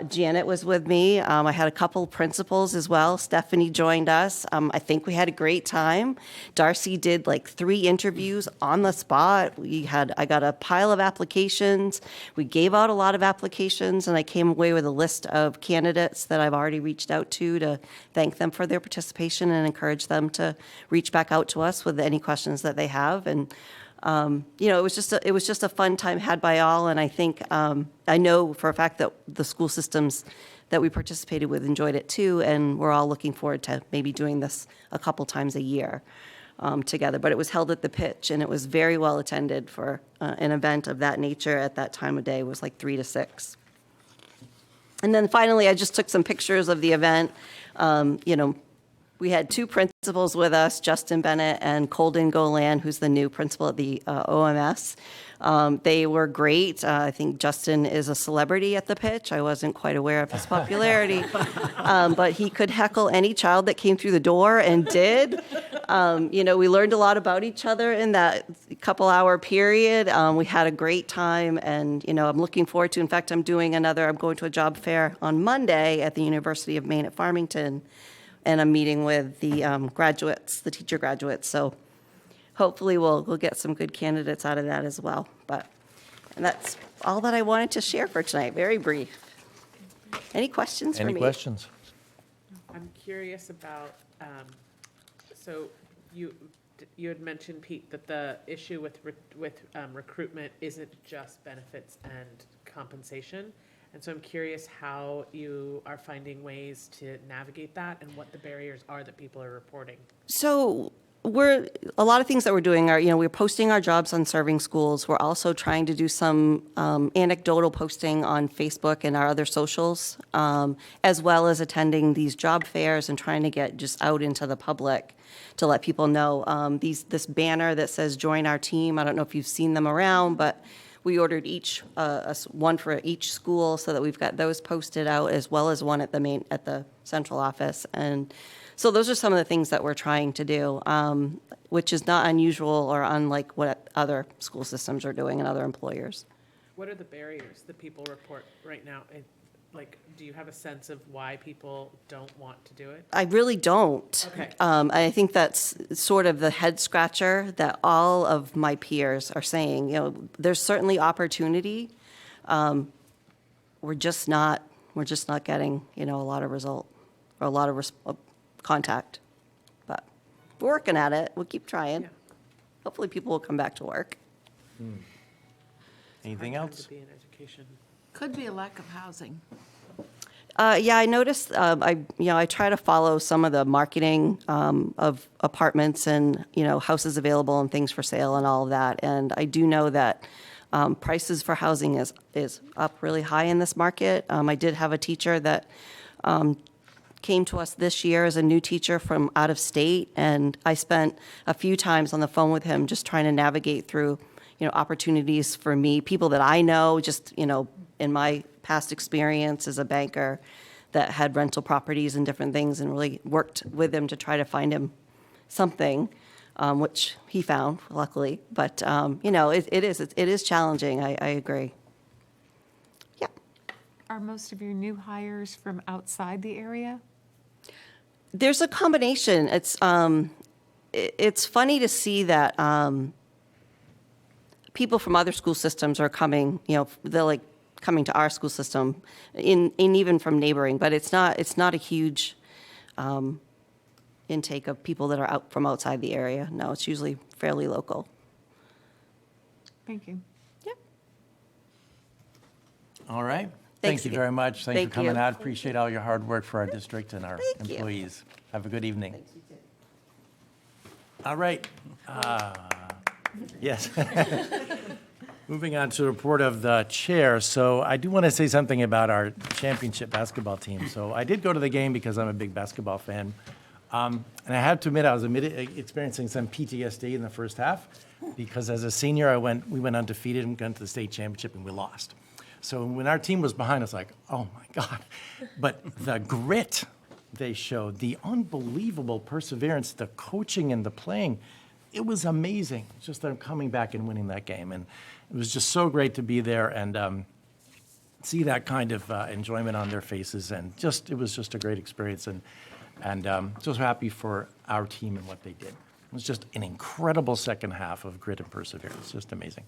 Janet was with me. I had a couple principals as well. Stephanie joined us. I think we had a great time. Darcy did 3 interviews on the spot. I got a pile of applications. We gave out a lot of applications, and I came away with a list of candidates that I've already reached out to thank them for their participation and encourage them to reach back out to us with any questions that they have. And it was just a fun time had by all, and I think I know for a fact that the school systems that we participated with enjoyed it too, and we're all looking forward to maybe doing this a couple times a year together. But it was held at the Pitch, and it was very well attended for an event of that nature at that time of day. It was 3 to 6. And then finally, I just took some pictures of the event. We had 2 principals with us, Justin Bennett and Colden Golan, who's the new principal at the OMS. They were great. I think Justin is a celebrity at the Pitch. I wasn't quite aware of his popularity, but he could heckle any child that came through the door and did. We learned a lot about each other in that couple-hour period. We had a great time, and I'm looking forward to. In fact, I'm going to a job fair on Monday at the University of Maine at Farmington. And I'm meeting with the the teacher graduates. So hopefully we'll get some good candidates out of that as well. And that's all that I wanted to share for tonight. Very brief. Any questions for me? Any questions? I'm curious about, so you had mentioned, Pete, that the issue with recruitment isn't just benefits and compensation. And so I'm curious how you are finding ways to navigate that and what the barriers are that people are reporting. So a lot of things that we're doing are, we're posting our jobs on serving schools. We're also trying to do some anecdotal posting on Facebook and our other socials, as well as attending these job fairs and trying to get just out into the public to let people know. This banner that says "Join our team." I don't know if you've seen them around, but we ordered one for each school so that we've got those posted out, as well as one at the central office. And so those are some of the things that we're trying to do, which is not unusual or unlike what other school systems are doing and other employers. What are the barriers that people report right now? Like, do you have a sense of why people don't want to do it? I really don't. Okay. I think that's sort of the head scratcher that all of my peers are saying. There's certainly opportunity. We're just not getting, a lot of result or a lot of contact. But we're working at it. We'll keep trying. Yeah. Hopefully people will come back to work. Anything Hard time else? to be in education. Could be a lack of housing. Yeah, I noticed, I try to follow some of the marketing of apartments and, houses available and things for sale and all of that. And I do know that prices for housing is up really high in this market. I did have a teacher that came to us this year as a new teacher from out of state, and I spent a few times on the phone with him just trying to navigate through, opportunities for me, people that I know, just, in my past experience as a banker that had rental properties and different things, and really worked with him to try to find him something, which he found, luckily. But, it is challenging. I agree. Yeah. Are most of your new hires from outside the area? There's a combination. It's funny to see that people from other school systems are coming, they're like coming to our school system, in even from neighboring, but it's not a huge intake of people that are out from outside the area. No, it's usually fairly local. Thank you. Yep. All right. Thanks Thank you again. very much. Thanks Thank for coming you. out. Appreciate all your hard work for our district and our Thank you. employees. Have a good evening. All right. Yes. Moving on to the report of the chair. So I do want to say something about our championship basketball team. So I did go to the game because I'm a big basketball fan. And I have to admit, I was experiencing some PTSD in the first half because as a senior, we went undefeated and went to the state championship and we lost. So when our team was behind, I was like, oh my God. But the grit they showed, the unbelievable perseverance, the coaching and the playing, it was amazing. It's just them coming back and winning that game. And it was just so great to be there and see that kind of enjoyment on their faces. And it was just a great experience. And just happy for our team and what they did. It was just an incredible second half of grit and perseverance. Just amazing.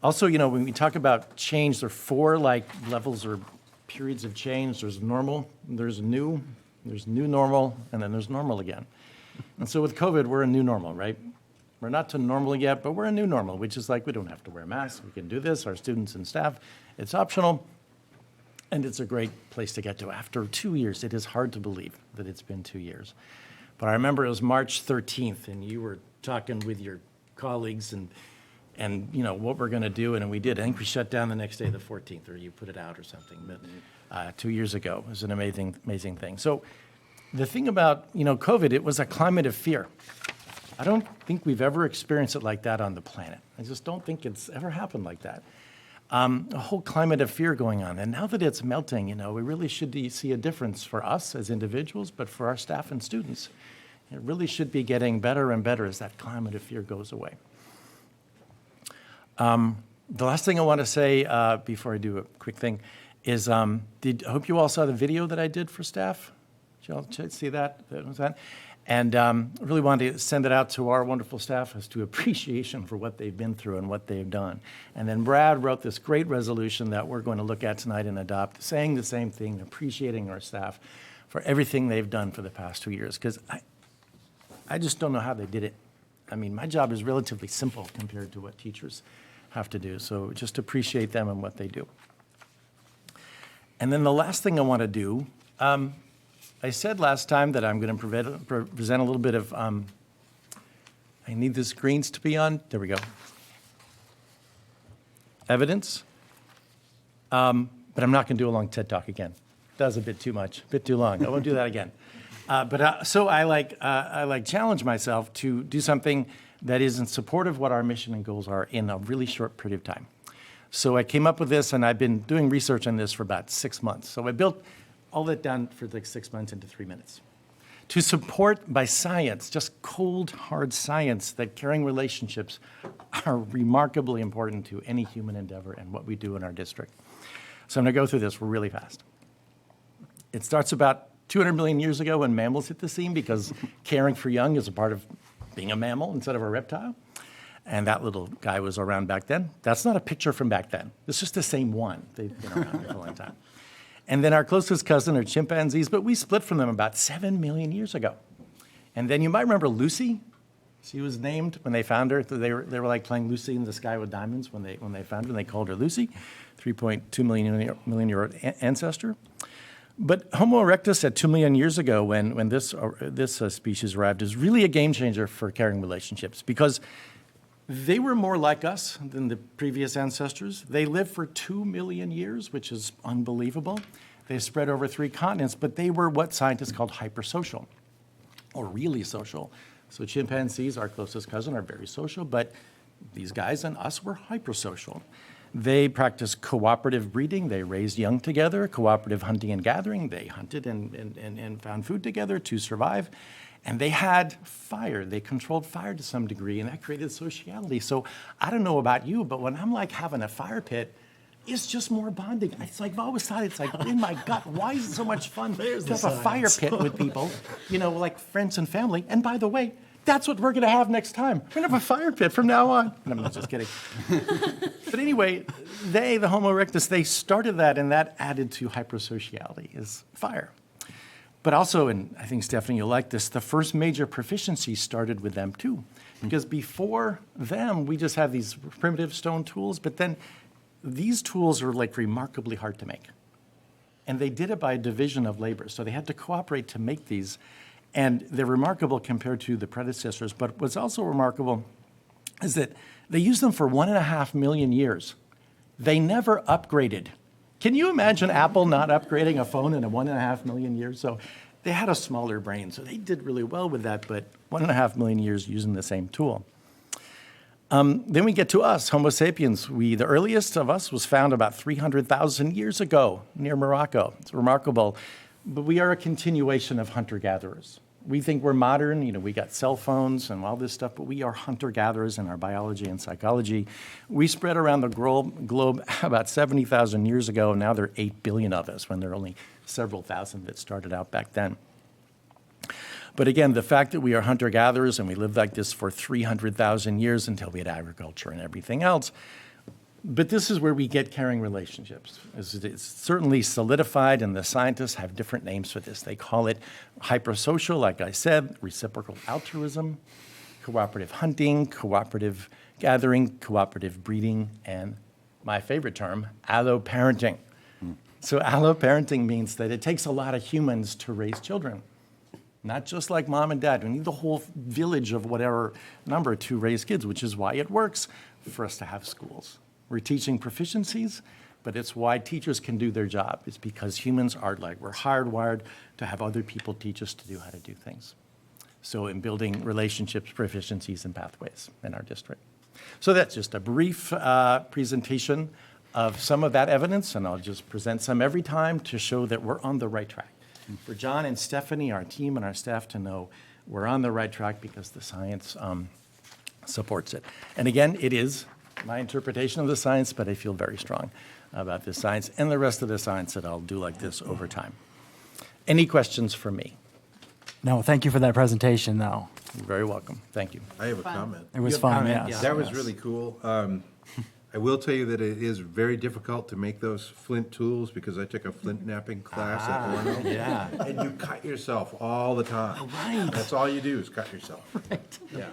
Also, when we talk about change, there are 4 levels or periods of change. There's normal, there's new normal, and then there's normal again. And so with COVID, we're in new normal, right? We're not to normal yet, but we're in new normal, which is we don't have to wear masks. We can do this, our students and staff. It's optional, and it's a great place to get to. After 2 years, it is hard to believe that it's been 2 years. But I remember it was March 13th, and you were talking with your colleagues and what we're going to do, and we did. I think we shut down the next day, the 14th, or you put it out or something. But 2 years ago, it was an amazing thing. So the thing about, COVID, it was a climate of fear. I don't think we've ever experienced it like that on the planet. I just don't think it's ever happened like that. A whole climate of fear going on. And now that it's melting, we really should see a difference for us as individuals, but for our staff and students. It really should be getting better and better as that climate of fear goes away. The last thing I want to say before I do a quick thing is, I hope you all saw the video that I did for staff. Did you all see that? And I really wanted to send it out to our wonderful staff as to appreciation for what they've been through and what they've done. And then Brad wrote this great resolution that we're going to look at tonight and adopt, saying the same thing, appreciating our staff for everything they've done for the past 2 years. Because I just don't know how they did it. I mean, my job is relatively simple compared to what teachers have to do. So just appreciate them and what they do. And then the last thing I want to do I said last time that I'm going to present a little bit of, I need the screens to be on. There we go. Evidence. But I'm not going to do a long TED Talk again. That was a bit too much, a bit too long. I won't do that again. So I challenge myself to do something that is in support of what our mission and goals are in a really short period of time. So I came up with this, and I've been doing research on this for about 6 months. So I built all that down for like 6 months into 3 minutes. To support by science, just cold, hard science, that caring relationships are remarkably important to any human endeavor and what we do in our district. So I'm going to go through this really fast. It starts about 200 million years ago when mammals hit the scene, because caring for young is a part of being a mammal instead of a reptile. And that little guy was around back then. That's not a picture from back then. It's just the same one. They've been around for a long time. And then our closest cousin are chimpanzees, but we split from them about 7 million years ago. And then you might remember Lucy. She was named when they found her. They were like playing Lucy in the Sky with Diamonds when they found her, and they called her Lucy, 3.2 million year old ancestor. But Homo erectus at 2 million years ago, when this species arrived, is really a game changer for caring relationships, because they were more like us than the previous ancestors. They lived for 2 million years, which is unbelievable. They spread over 3 continents, but they were what scientists called hypersocial, or really social. So chimpanzees, our closest cousin, are very social, but these guys and us were hypersocial. They practiced cooperative breeding. They raised young together, cooperative hunting and gathering. They hunted and found food together to survive. And they had fire. They controlled fire to some degree, and that created sociality. So I don't know about you, but when I'm like having a fire pit, it's just more bonding. It's like I've always thought, it's like in my gut, why is it so much fun to have a fire pit with people, like friends and family? And by the way, that's what we're going to have next time. We're going to have a fire pit from now on. And I'm not just kidding. But anyway, the Homo erectus, they started that, and that added to hypersociality is fire. But also, and I think, Stephanie, you'll like this, the first major proficiency started with them too. Because before them, we just have these primitive stone tools, but then these tools are like remarkably hard to make. And they did it by division of labor. So they had to cooperate to make these. And they're remarkable compared to the predecessors. But what's also remarkable is that they used them for 1.5 million years. They never upgraded. Can you imagine Apple not upgrading a phone in 1.5 million years? So they had a smaller brain, so they did really well with that, but 1.5 million years using the same tool. Then we get to us, Homo sapiens. The earliest of us was found about 300,000 years ago near Morocco. It's remarkable. But we are a continuation of hunter-gatherers. We think we're modern, we got cell phones and all this stuff, but we are hunter-gatherers in our biology and psychology. We spread around the globe about 70,000 years ago, and now there are 8 billion of us, when there are only several thousand that started out back then. But again, the fact that we are hunter-gatherers and we lived like this for 300,000 years until we had agriculture and everything else. But this is where we get caring relationships. It's certainly solidified, and the scientists have different names for this. They call it hypersocial, like I said, reciprocal altruism, cooperative hunting, cooperative gathering, cooperative breeding, and my favorite term, alloparenting. So alloparenting means that it takes a lot of humans to raise children. Not just like mom and dad. We need the whole village of whatever number to raise kids, which is why it works for us to have schools. We're teaching proficiencies, but it's why teachers can do their job. It's because humans are we're hardwired to have other people teach us to do how to do things. So in building relationships, proficiencies, and pathways in our district. So that's just a brief presentation of some of that evidence, and I'll just present some every time to show that we're on the right track. For John and Stephanie, our team and our staff, to know we're on the right track because the science supports it. And again, it is my interpretation of the science, but I feel very strong about this science and the rest of the science that I'll do like this over time. Any questions for me? No, thank you for that presentation, though. You're very welcome. Thank you. I have a comment. It was You have fun, comment? yes. That was really cool. I will tell you that it is very difficult to make those flint tools, because I took a flint knapping class at Orno. Yeah. And you cut yourself all the time. Right. That's all you do is cut yourself. Right. Yeah.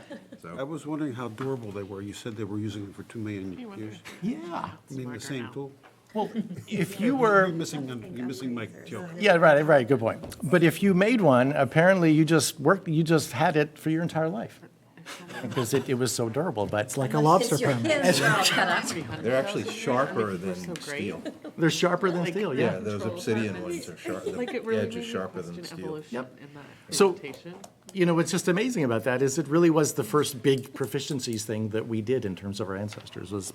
I So, was wondering how durable they were. You said they were using them for 2 million years. Yeah. You mean the same tool? Well, if you You're were, missing my joke. yeah, right, good point. But if you made one, apparently you just had it for your entire life. Because it was so durable, but It's like a lobster pen. They're actually sharper so than great. steel. they're sharper than steel, Yeah, yeah. those obsidian ones are sharp, Like, the it really edge made is me sharper than question steel. evolution in that So- presentation. You know, what's just amazing about that is it really was the first big proficiencies thing that we did in terms of our ancestors, was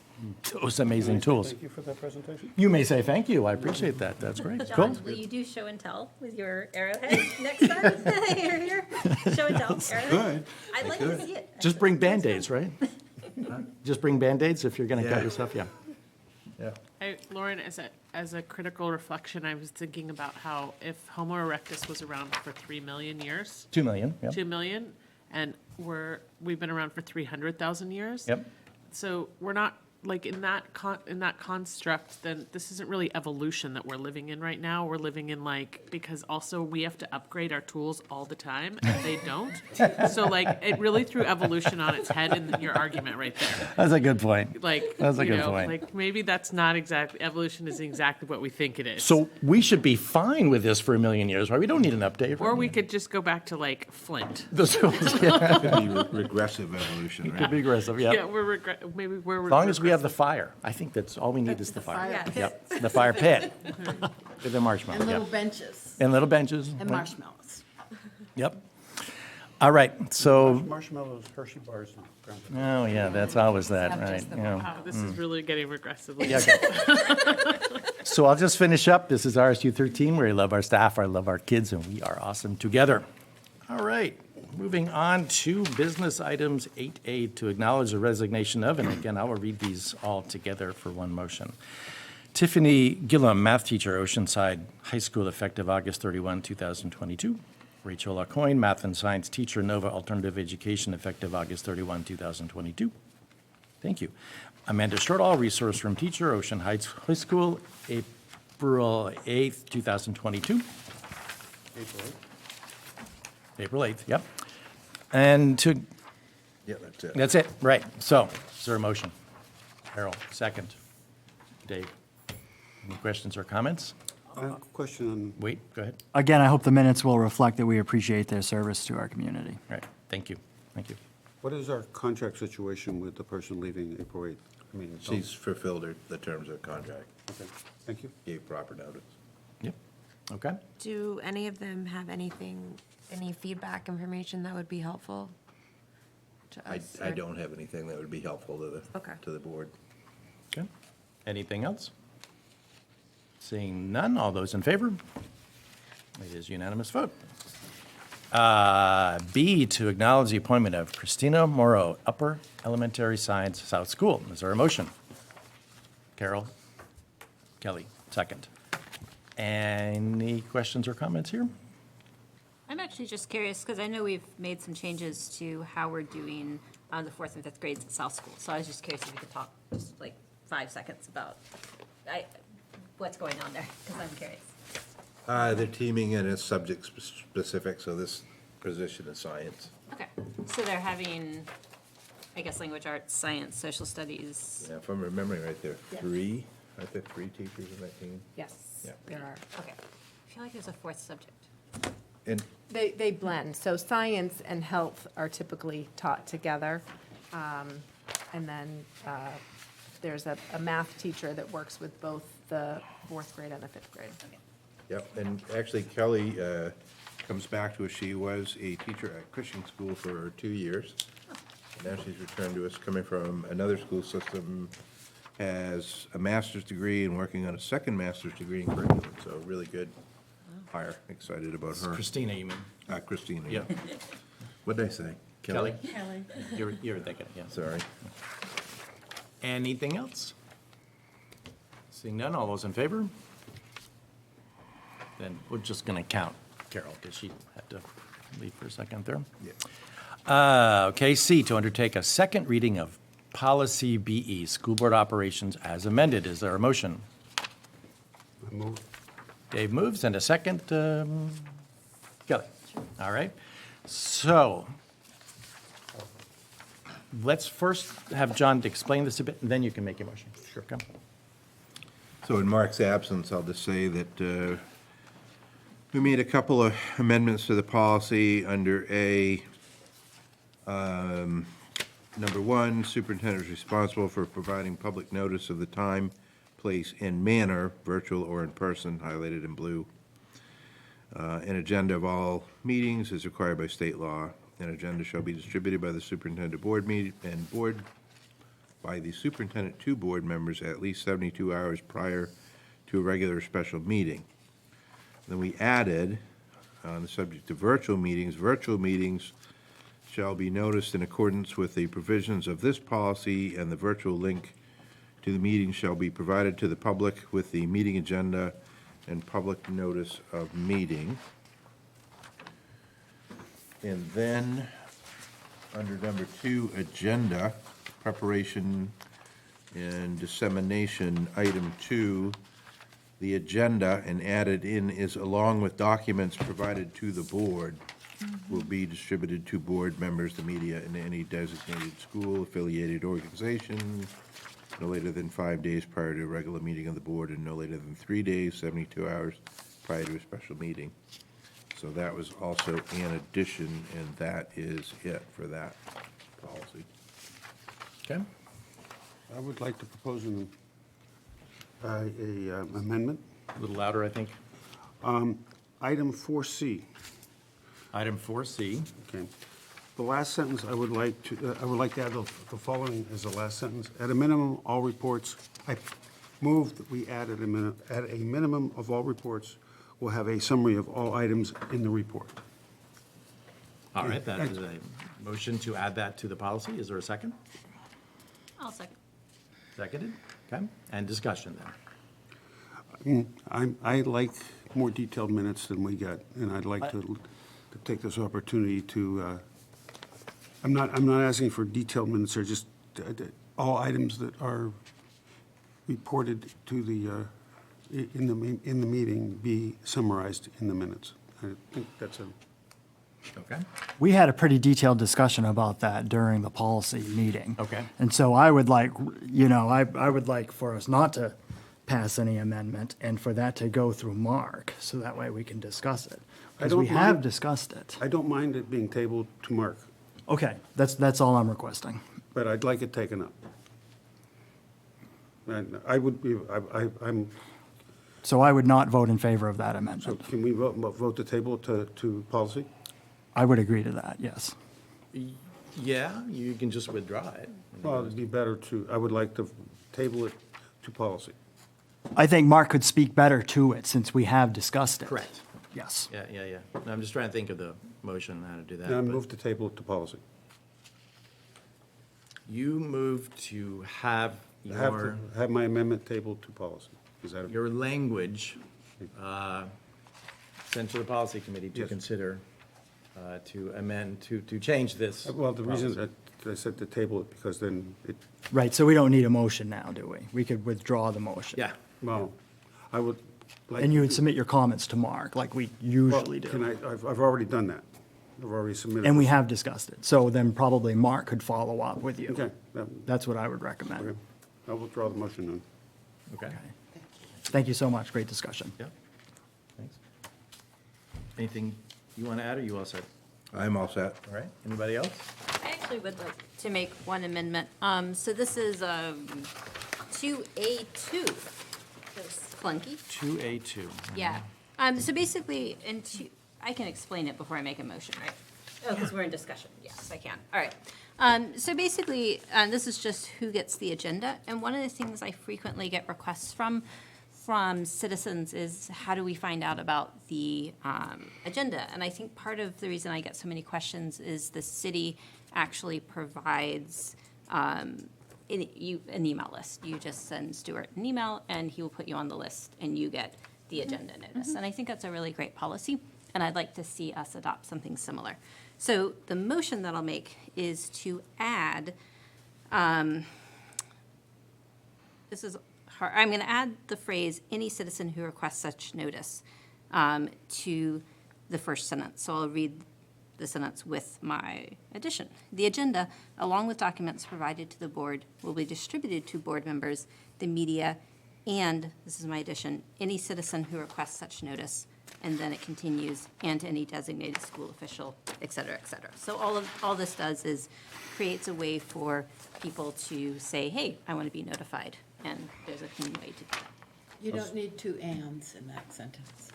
those amazing tools. Thank you for that presentation. You may say thank you, I appreciate that, that's great, cool. John, will you do show and tell with your arrowhead next time you're here? Show and tell arrowhead. I'd like to see it. Just bring Band-Aids, right? Just bring Band-Aids if you're gonna cut Yeah. yourself, yeah. Yeah. Lauren, as a critical reflection, I was thinking about how if Homo erectus was around for 3 million years, 2 million, yep. 2 million, and we've been around for 300,000 years. Yep. So we're not, like, in that construct, then this isn't really evolution that we're living in right now. We're living in, like, because also we have to upgrade our tools all the time, and they don't. So, like, it really threw evolution on its head in your argument right there. That's a good point. Like, That's a you good know, point. like, maybe that's not exactly, evolution is exactly what we think it is. So we should be fine with this for 1 million years, right? We don't need an update. Or we could just go back to, like, Flint. Those tools, yeah, Could be regressive evolution, could right? be aggressive, Yeah, yeah. maybe we're. As long as we have the fire, I think that's all we need is the fire. fire pit. Yep, the fire pit. With the marshmallow, And little yeah. benches And little benches. and right. marshmallows. Yep. All right, so, Marshmallows, Hershey bars, and ground. oh, yeah, that's always that, right, yeah. Wow, this is really getting regressively. Yeah, okay. So I'll just finish up. This is RSU 13, where we love our staff, I love our kids, and we are awesome together. All right, moving on to business items 8A, to acknowledge the resignation of, and again, I will read these all together for one motion. Tiffany Gillum, math teacher, Oceanside High School, effective August 31, 2022. Rachel Lacoin, math and science teacher, Nova Alternative Education, effective August 31, 2022. Thank you. Amanda Shortall, resource room teacher, Ocean Heights High School, April 8th, 2022. April 8th, yep. And to, Yeah, that's it. that's it, right. So, is there a motion? Harold, second. Dave, any questions or comments? Question on, Wait, go ahead. Again, I hope the minutes will reflect that we appreciate their service to our community. All right, thank you, thank you. what is our contract situation with the person leaving April 8th? I mean, She's fulfilled the terms of the contract, okay, thank you. gave proper notice. Yep, okay. Do any of them have anything, any feedback information that would be helpful to us? I or- don't have anything that would be helpful Okay. to the board. Okay. Anything else? Seeing none, all those in favor? It is unanimous vote. B, to acknowledge the appointment of Christina Morrow, Upper Elementary Science South School. Is there a motion? Carol? Kelly, second. Any questions or comments here? I'm actually just curious, because I know we've made some changes to how we're doing the 4th and 5th grades at South School. So I was just curious if you could talk just like 5 seconds about what's going on there, because I'm curious. They're teaming and it's subject specific, so this position is science. Okay, so they're having, I guess, language arts, science, social studies. Yeah, if I'm remembering right, there are three, aren't there 3 teachers in that team? Yes, Yeah. there are. Okay, I feel like there's a 4th subject. And They blend, so science and health are typically taught together. And then there's a math teacher that works with both the 4th grade and the 5th grade. Yep, and actually Kelly comes back to us, she was a teacher at Cushing School for 2 years. Now she's returned to us, coming from another school system, has a master's degree and working on a second master's degree in curriculum, so really good hire, excited about her. Christina, you mean? Christina. Yeah. What'd I say? Kelly? You're thinking, yeah. Sorry. Anything else? Seeing none, all those in favor? Then we're just going to count Carol, because she had to leave for a second there. Yeah. Okay, C, to undertake a second reading of Policy BE, School Board Operations as amended. Is there a motion? I move. Dave moves, and a second, Kelly. All right. So, let's first have John explain this a bit, and then you can make your motion. Sure. Come. So in Mark's absence, I'll just say that we made a couple of amendments to the policy under A. Number one, superintendent is responsible for providing public notice of the time, place, and manner, virtual or in person, highlighted in blue. An agenda of all meetings is required by state law. An agenda shall be distributed by the superintendent by the superintendent to board members at least 72 hours prior to a regular special meeting. Then we added, on the subject of virtual meetings shall be noticed in accordance with the provisions of this policy, and the virtual link to the meeting shall be provided to the public with the meeting agenda and public notice of meeting. And then, under number 2, agenda, preparation and dissemination, item 2, the agenda, and added in is along with documents provided to the board will be distributed to board members, the media, and any designated school affiliated organization no later than 5 days prior to a regular meeting of the board and no later than 3 days, 72 hours prior to a special meeting. So that was also an addition, and that is it for that policy. Okay? I would like to propose an amendment. A little louder, I think. Item 4C. Item 4C. Okay. The last sentence, I would like to add the following as the last sentence. At a minimum, all reports, I move that we add at a minimum of all reports will have a summary of all items in the report. All right, that is a motion to add that to the policy. Is there a second? I'll second. Seconded? Okay, and discussion then. I like more detailed minutes than we got, and I'd like to take this opportunity to, I'm not asking for detailed minutes, or just all items that are reported to the, in the meeting be summarized in the minutes. I think that's a, Okay. We had a pretty detailed discussion about that during the policy meeting. Okay. And so I would like, I would like for us not to pass any amendment and for that to go through Mark, so that way we can discuss it. Because we don't have mind- discussed it. I don't mind it being tabled to Mark, Okay, that's all I'm requesting. but I'd like it taken up. And I would be, I'm, So I would not vote in favor of that so amendment. can we vote the table to policy? I would agree to that, yes. Yeah, you can just withdraw it. Well, it'd be better to, I would like to table it to policy. I think Mark could speak better to it since we have discussed it. Correct. Yes. Yeah. No, I'm just trying to think of the motion, how to do that. And I but move to table it to policy. You move to have your, Have my amendment tabled to policy. Is that, your language sent to the policy committee to Yes. consider, to amend, to change this. well, the reason policy. that I said to table it, because then it, Right, so we don't need a motion now, do we? We could withdraw the motion. Yeah, well, I would like. And you would submit your comments to Mark, like we Well, usually Can do. I've already done that. I've already submitted. And we have discussed it, so then probably Mark could follow up with you. Okay, That's what I would okay. recommend. I'll withdraw the motion then. okay. Thank you so much, great discussion. Yeah, thanks. Anything you want to add, or you all set? I'm all set. All right, anybody else? I actually would like to make one amendment. So this is 2A2. That's clunky. 2A2. Yeah. So basically, I can explain it before I make a motion, right? Oh, because we're in discussion. Yes, I can. All right. So basically, this is just who gets the agenda. And one of the things I frequently get requests from citizens is how do we find out about the agenda? And I think part of the reason I get so many questions is the city actually provides an email list. You just send Stuart an email, and he will put you on the list, and you get the agenda notice. And I think that's a really great policy, and I'd like to see us adopt something similar. So the motion that I'll make is to add, this is hard, I'm going to add the phrase, any citizen who requests such notice to the first sentence. So I'll read the sentence with my addition. The agenda, along with documents provided to the board, will be distributed to board members, the media, and, this is my addition, any citizen who requests such notice, and then it continues, and any designated school official, et cetera, et cetera. So all this does is creates a way for people to say, hey, I want to be notified, and there's a clean way to do that. You don't need two ands in that sentence.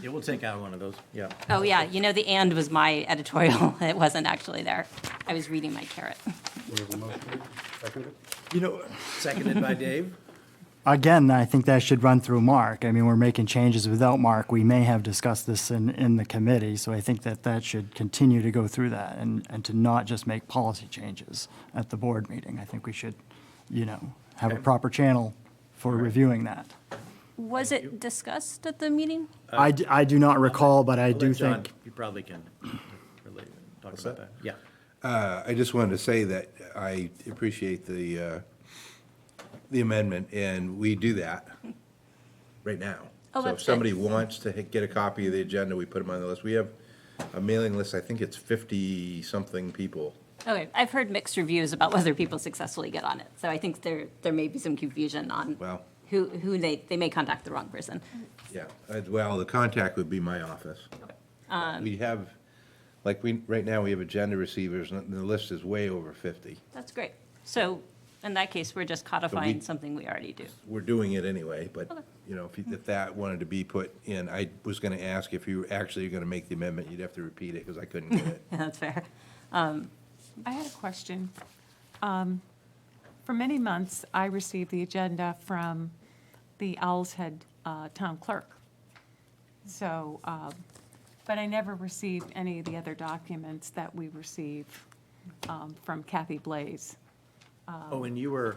Yeah, we'll take out one of those, yeah. Oh, yeah, you know, the and was my editorial. It wasn't actually there. I was reading my carrot. We have a motion, seconded? You know, seconded by Dave. Again, I think that should run through Mark. I mean, we're making changes without Mark. We may have discussed this in the committee, so I think that should continue to go through that and to not just make policy changes at the board meeting. I think we should, have a proper channel for reviewing that. Was it discussed at the meeting? I do not recall, but I I'll do let John- think, You probably can relate, talk about that, yeah. I just wanted to say that I appreciate the amendment, and we do that right now. Oh, So if that's somebody good. wants to get a copy of the agenda, we put them on the list. We have a mailing list, I think it's 50-something people. Okay, I've heard mixed reviews about whether people successfully get on it. So I think there may be some confusion on Well, who they may contact the wrong person. yeah, well, the contact would be my office. We have, right now, we have agenda receivers, and the list is way over 50. That's great. So in that case, we're just codifying we- something we already do. We're doing it anyway, but, Okay. if that wanted to be put in, I was gonna ask if you actually are gonna make the amendment, you'd have to repeat it, because I couldn't get it. That's fair. I had a question. For many months, I received the agenda from the Owl's Head Town Clerk. So, but I never received any of the other documents that we receive from Kathy Blaze. Oh, and you were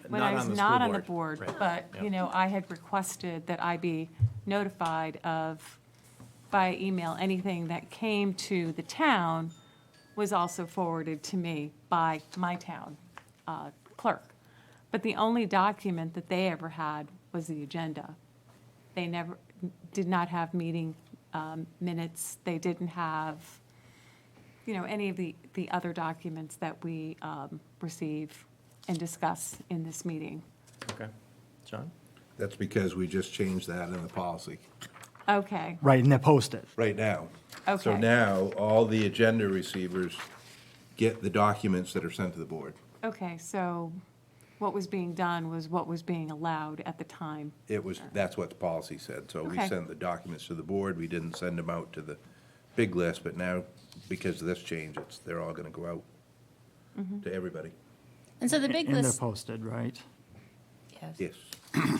When not I on was the not school on the board. board, Right. but, Yep. I had requested that I be notified of, by email, anything that came to the town was also forwarded to me by my town clerk. But the only document that they ever had was the agenda. They never, did not have meeting minutes. They didn't have, any of the other documents that we receive and discuss in this meeting. Okay. John? That's because we just changed that in the policy, Okay, right, and they're posted. right now. So Okay. now, all the agenda receivers get the documents that are sent to the board. okay, so what was being done was what was being allowed at the time. That's what the policy said, so we Okay. sent the documents to the board, we didn't send them out to the big list, but now, because of this change, they're all gonna go out to everybody. And so the big And they're list, posted, right? Yes.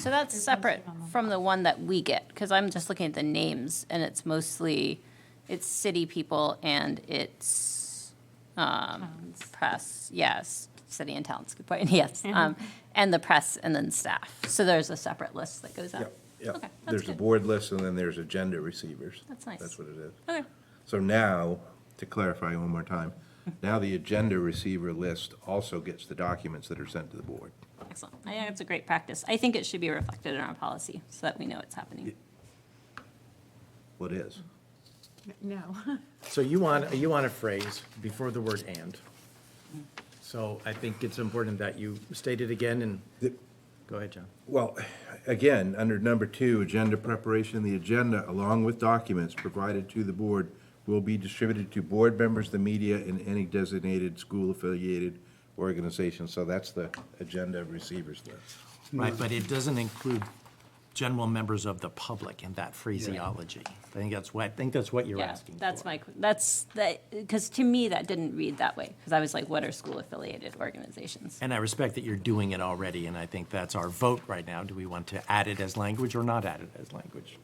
so that's separate from the one that we get, because I'm just looking at the names, and it's mostly, it's city people and it's press, yes, city and towns, good point, yes. And the press and then staff. So there's a separate list that goes out. Yep, yep. Okay, that's There's a good. board list, and then there's agenda receivers. That's nice. That's what it is. Okay, So now, to clarify one more time, now the agenda receiver list also gets the documents that are sent to the board. excellent. I think it's a great practice. I think it should be reflected in our policy so that we know it's happening. What is? No. So you want a phrase before the word "and." So I think it's important that you state it again and, go ahead, John. Well, again, under number 2, agenda preparation, the agenda, along with documents provided to the board, will be distributed to board members, the media, and any designated school-affiliated organization. So that's the agenda receivers list. Right, but it doesn't include general members of the public in that phraseology. I think that's what you're Yeah, asking for. that's, because to me, that didn't read that way, because I was like, what are school-affiliated organizations? And I respect that you're doing it already, and I think that's our vote right now. Do we want to add it as language or not add it as language?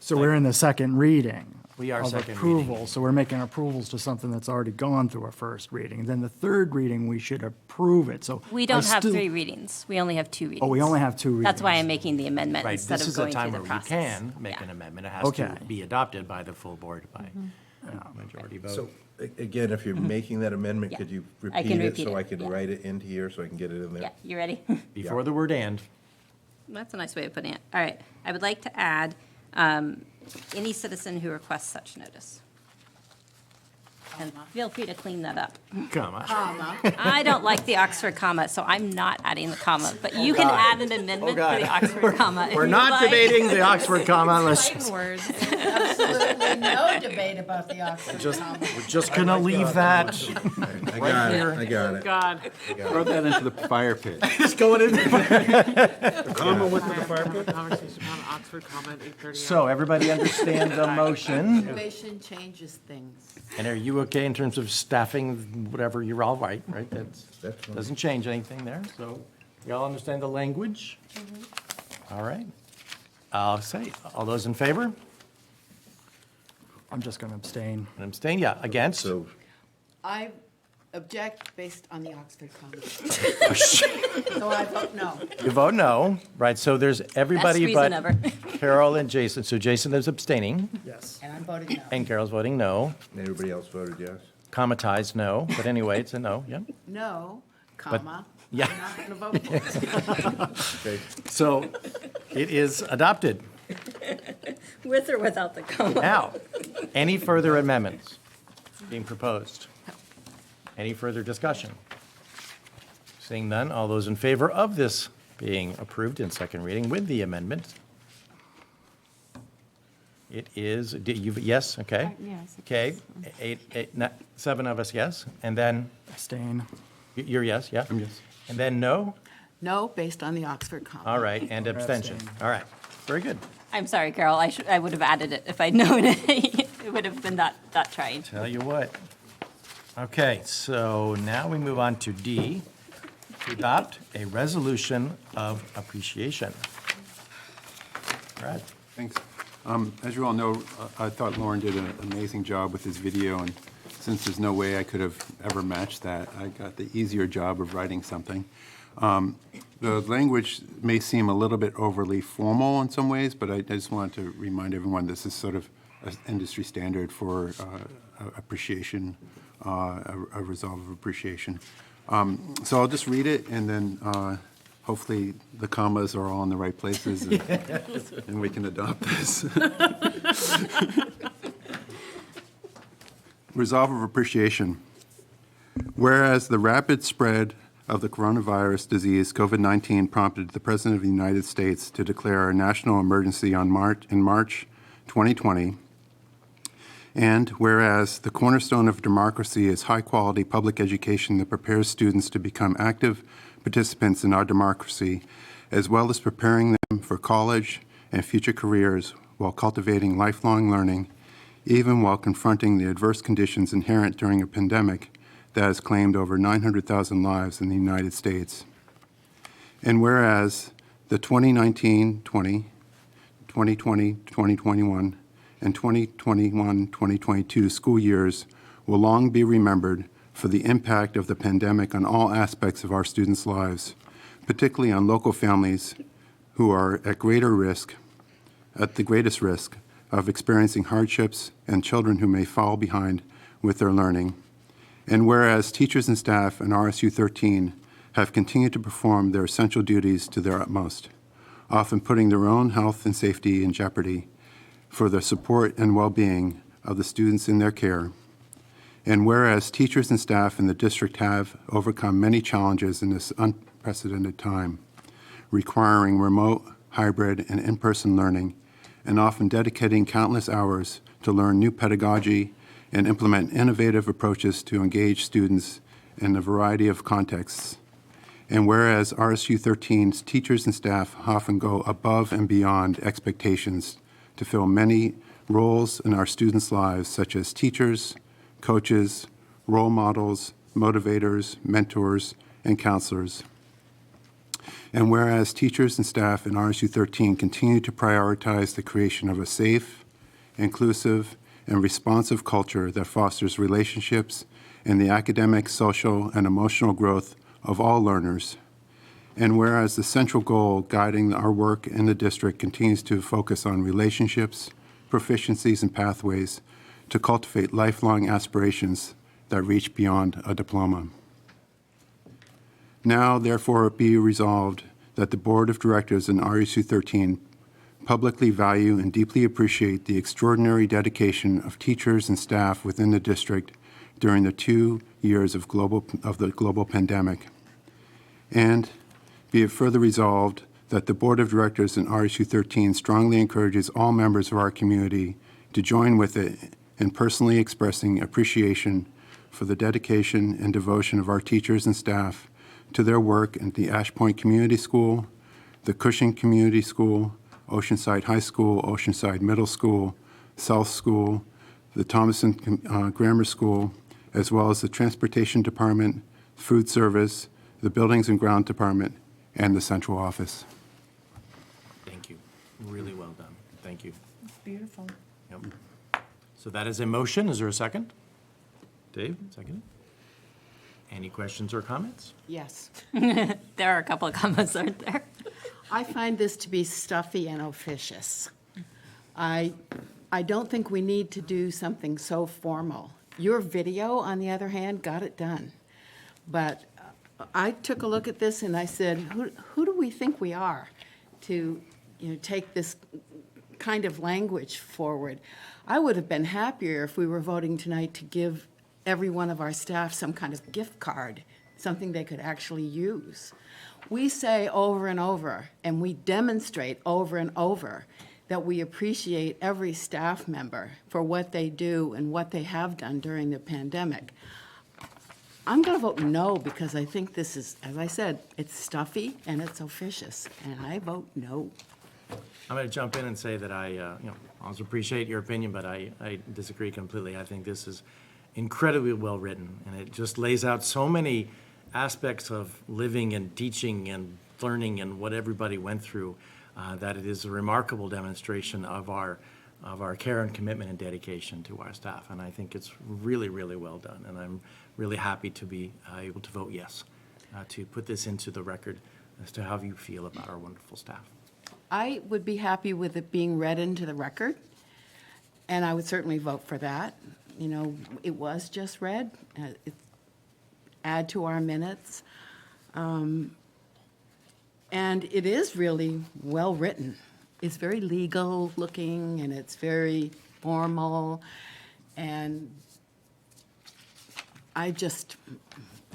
So we're in the second reading. We are of second approval, reading. so we're making approvals to something that's already gone through a first reading. Then the third reading, we should approve it, so. We I don't have still- 3 readings. We only have 2 readings. Oh, we only have 2 readings. That's why I'm making the amendment Right, instead this of is a going time through where the you process. can make Yeah. an amendment. It has to Okay. be adopted by the full board by majority So, vote. again, if you're making that amendment, Yeah. could you I can repeat it repeat so it, I can yeah. write it into here so I can get it in there? Yeah, you ready? Before the word "and," That's a nice way of putting it. All right, I would like to add, any citizen who requests such notice. And feel free to clean that up. Comma. I don't like the Oxford comma, so I'm not adding the comma, but you can God. add an amendment for the Oxford comma if We're you'd not like. debating the Oxford comma unless, Absolutely no debate about the Oxford comma. we're just gonna leave that. I got it, I got it. God, Throw that into the fire pit. Just going in. Comma went to the fire pit? conversation on Oxford comma at 8:30. So everybody understand the motion? Situation changes things. And are you okay in terms of staffing, whatever, you're all right? That's fine. Doesn't change anything there, so y'all understand the language? All right. I'll say, all those in favor? I'm just going to abstain. And abstain, yeah, against? So, I object based on the Oxford comma. So I vote no. You vote no, right, so there's Best everybody reason but ever. Carol and Jason. So Jason is abstaining, Yes. And I'm voting no. and Carol's voting no. everybody else voted yes? Commatized no, but anyway, it's a no, yeah. No, comma. yeah. I'm not going to vote for it. Okay, So it is adopted. With or without the comma. Now, any further amendments being proposed? Any further discussion? Seeing none, all those in favor of this being approved in second reading with the amendment? It is, yes, okay? Yes. Okay, seven of us, yes, and then, Abstain. you're yes, yeah? I'm yes. And then no? No, based on the Oxford comma. All right, and abstention. All right, very good. I'm sorry, Carol, I would have added it if I'd known it. It would have been that trying. Tell you what. Okay, so now we move on to D, to adopt a resolution of appreciation. Brad? Thanks. As you all know, I thought Lauren did an amazing job with his video, and since there's no way I could have ever matched that, I got the easier job of writing something. The language may seem a little bit overly formal in some ways, but I just wanted to remind everyone this is sort of an industry standard for appreciation, a resolve of appreciation. So I'll just read it, and then hopefully the commas are all in the right places, and we can adopt this. Resolve of appreciation. Whereas the rapid spread of the coronavirus disease, COVID-19, prompted the President of the United States to declare a national emergency in March 2020, and whereas the cornerstone of democracy is high-quality public education that prepares students to become active participants in our democracy, as well as preparing them for college and future careers while cultivating lifelong learning, even while confronting the adverse conditions inherent during a pandemic that has claimed over 900,000 lives in the United States. And whereas the 2019-20, 2020-2021, and 2021-2022 school years will long be remembered for the impact of the pandemic on all aspects of our students' lives, particularly on local families who are at the greatest risk of experiencing hardships, and children who may fall behind with their learning. And whereas teachers and staff in RSU 13 have continued to perform their essential duties to their utmost, often putting their own health and safety in jeopardy for the support and well-being of the students in their care. And whereas teachers and staff in the district have overcome many challenges in this unprecedented time, requiring remote, hybrid, and in-person learning, and often dedicating countless hours to learn new pedagogy and implement innovative approaches to engage students in a variety of contexts. And whereas RSU 13's teachers and staff often go above and beyond expectations to fill many roles in our students' lives, such as teachers, coaches, role models, motivators, mentors, and counselors. And whereas teachers and staff in RSU 13 continue to prioritize the creation of a safe, inclusive, and responsive culture that fosters relationships and the academic, social, and emotional growth of all learners. And whereas the central goal guiding our work in the district continues to focus on relationships, proficiencies, and pathways to cultivate lifelong aspirations that reach beyond a diploma. Now, therefore, it be resolved that the Board of Directors in RSU 13 publicly value and deeply appreciate the extraordinary dedication of teachers and staff within the district during the 2 years of the global pandemic. And be it further resolved that the Board of Directors in RSU 13 strongly encourages all members of our community to join with it in personally expressing appreciation for the dedication and devotion of our teachers and staff to their work at the Ash Point Community School, the Cushing Community School, Oceanside High School, Oceanside Middle School, South School, the Thomason Grammar School, as well as the Transportation Department, Food Service, the Buildings and Ground Department, and the Central Office. Thank you. Really well done. Thank you. Beautiful. Yep. So that is a motion. Is there a second? Dave, second. Any questions or comments? Yes. There are a couple of comments, aren't there? I find this to be stuffy and officious. I don't think we need to do something so formal. Your video, on the other hand, got it done. But I took a look at this and I said, who do we think we are to, take this kind of language forward? I would have been happier if we were voting tonight to give every one of our staff some kind of gift card, something they could actually use. We say over and over, and we demonstrate over and over, that we appreciate every staff member for what they do and what they have done during the pandemic. I'm going to vote no because I think this is, as I said, it's stuffy and it's officious, and I vote no. I'm going to jump in and say that I always appreciate your opinion, but I disagree completely. I think this is incredibly well-written, and it just lays out so many aspects of living and teaching and learning and what everybody went through, that it is a remarkable demonstration of our care and commitment and dedication to our staff. And I think it's really, really well done. And I'm really happy to be able to vote yes, to put this into the record as to how you feel about our wonderful staff. I would be happy with it being read into the record, and I would certainly vote for that. It was just read. Add to our minutes. And it is really well-written. It's very legal-looking, and it's very formal, and I just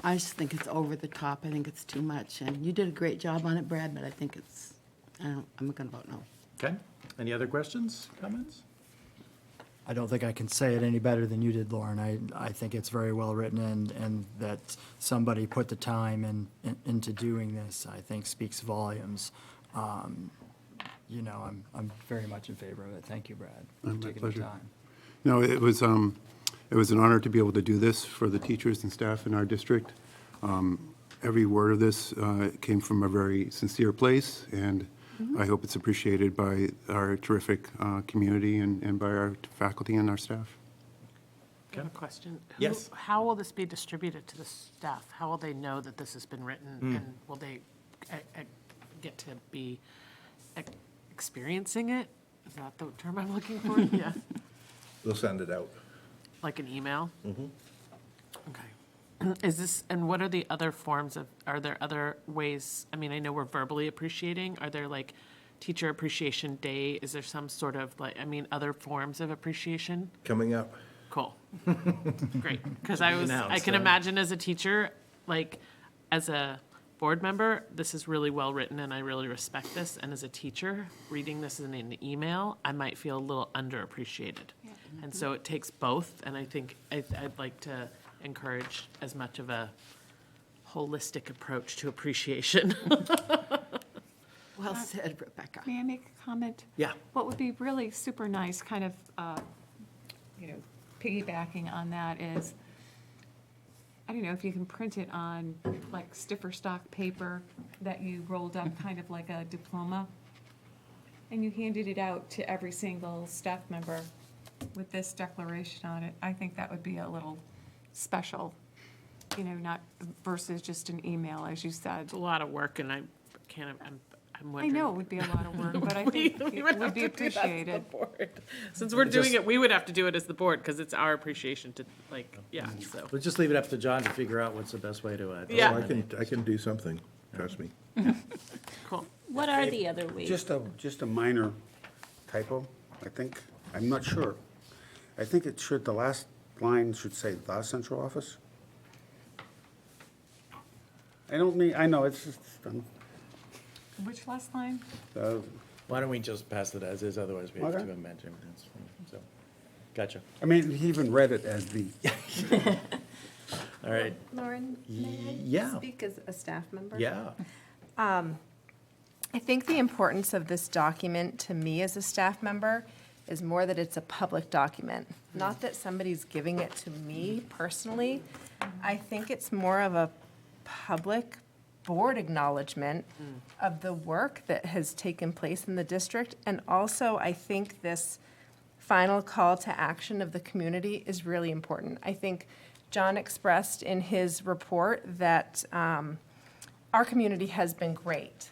think it's over the top. I think it's too much, and you did a great job on it, Brad, but I think I'm going to vote no. Okay. Any other questions, comments? I don't think I can say it any better than you did, Lauren. I think it's very well written, and that somebody put the time into doing this, I think speaks volumes. I'm very much in favor of it. Thank you, Brad, for My taking the pleasure. time. No, it was an honor to be able to do this for the teachers and staff in our district. Every word of this came from a very sincere place, and I hope it's appreciated by our terrific community and by our faculty and our staff. I have a question. Yes. How will this be distributed to the staff? How will they know that this has been written? And will they get to be experiencing it? Is that the term I'm looking for? Yeah. We'll send it out. Like an email? Okay. Is this, and what are the other forms of, are there other ways? I mean, I know we're verbally appreciating. Are there like Teacher Appreciation Day? Is there some sort of other forms of appreciation? Coming up. Cool. Great. Because I Announced, can right? imagine as a teacher, like as a board member, this is really well written and I really respect this. And as a teacher, reading this in an email, I might feel a little underappreciated. And so it takes both. And I think I'd like to encourage as much of a holistic approach to appreciation. Well said, Rebecca. May I make a comment? Yeah. What would be really super nice, kind of, piggybacking on that is, I don't know, if you can print it on like stiffer stock paper that you rolled up kind of like a diploma, and you handed it out to every single staff member with this declaration on it. I think that would be a little special, not versus just an email, as you said. It's a lot of work and I'm I wondering. know it would be a lot of work, but I think We it would would have be to do that as the appreciated. board. Since we're doing it, we would have to do it as the board because it's our appreciation to so. We'll just leave it up to John to figure out what's the best way to Yeah. Oh, I can do something, trust me. Cool. What are the other ways? Just a minor typo, I think. I'm not sure. I think it should, the last line should say the central office? I don't mean, I know, it's just, Which last line? Why don't we just pass it as is, otherwise we have Okay. to amend it. So, gotcha. I mean, he even read it as the, All right, Lauren, may yeah. I speak as a staff member? yeah. I think the importance of this document to me as a staff member is more that it's a public document. Not that somebody's giving it to me personally. I think it's more of a public board acknowledgement of the work that has taken place in the district. And also, I think this final call to action of the community is really important. I think John expressed in his report that our community has been great,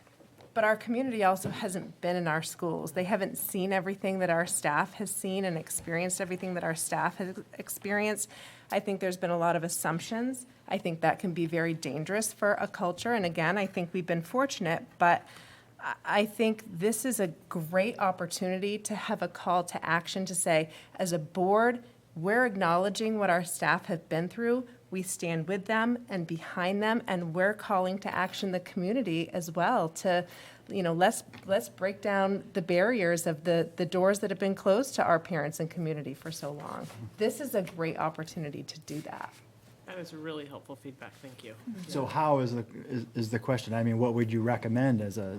but our community also hasn't been in our schools. They haven't seen everything that our staff has seen and experienced everything that our staff has experienced. I think there's been a lot of assumptions. I think that can be very dangerous for a culture. And again, I think we've been fortunate, but I think this is a great opportunity to have a call to action to say, as a board, we're acknowledging what our staff have been through. We stand with them and behind them, and we're calling to action the community as well to, let's break down the barriers of the doors that have been closed to our parents and community for so long. This is a great opportunity to do that. That is really helpful feedback, thank you. So how is the question? I mean, what would you recommend as a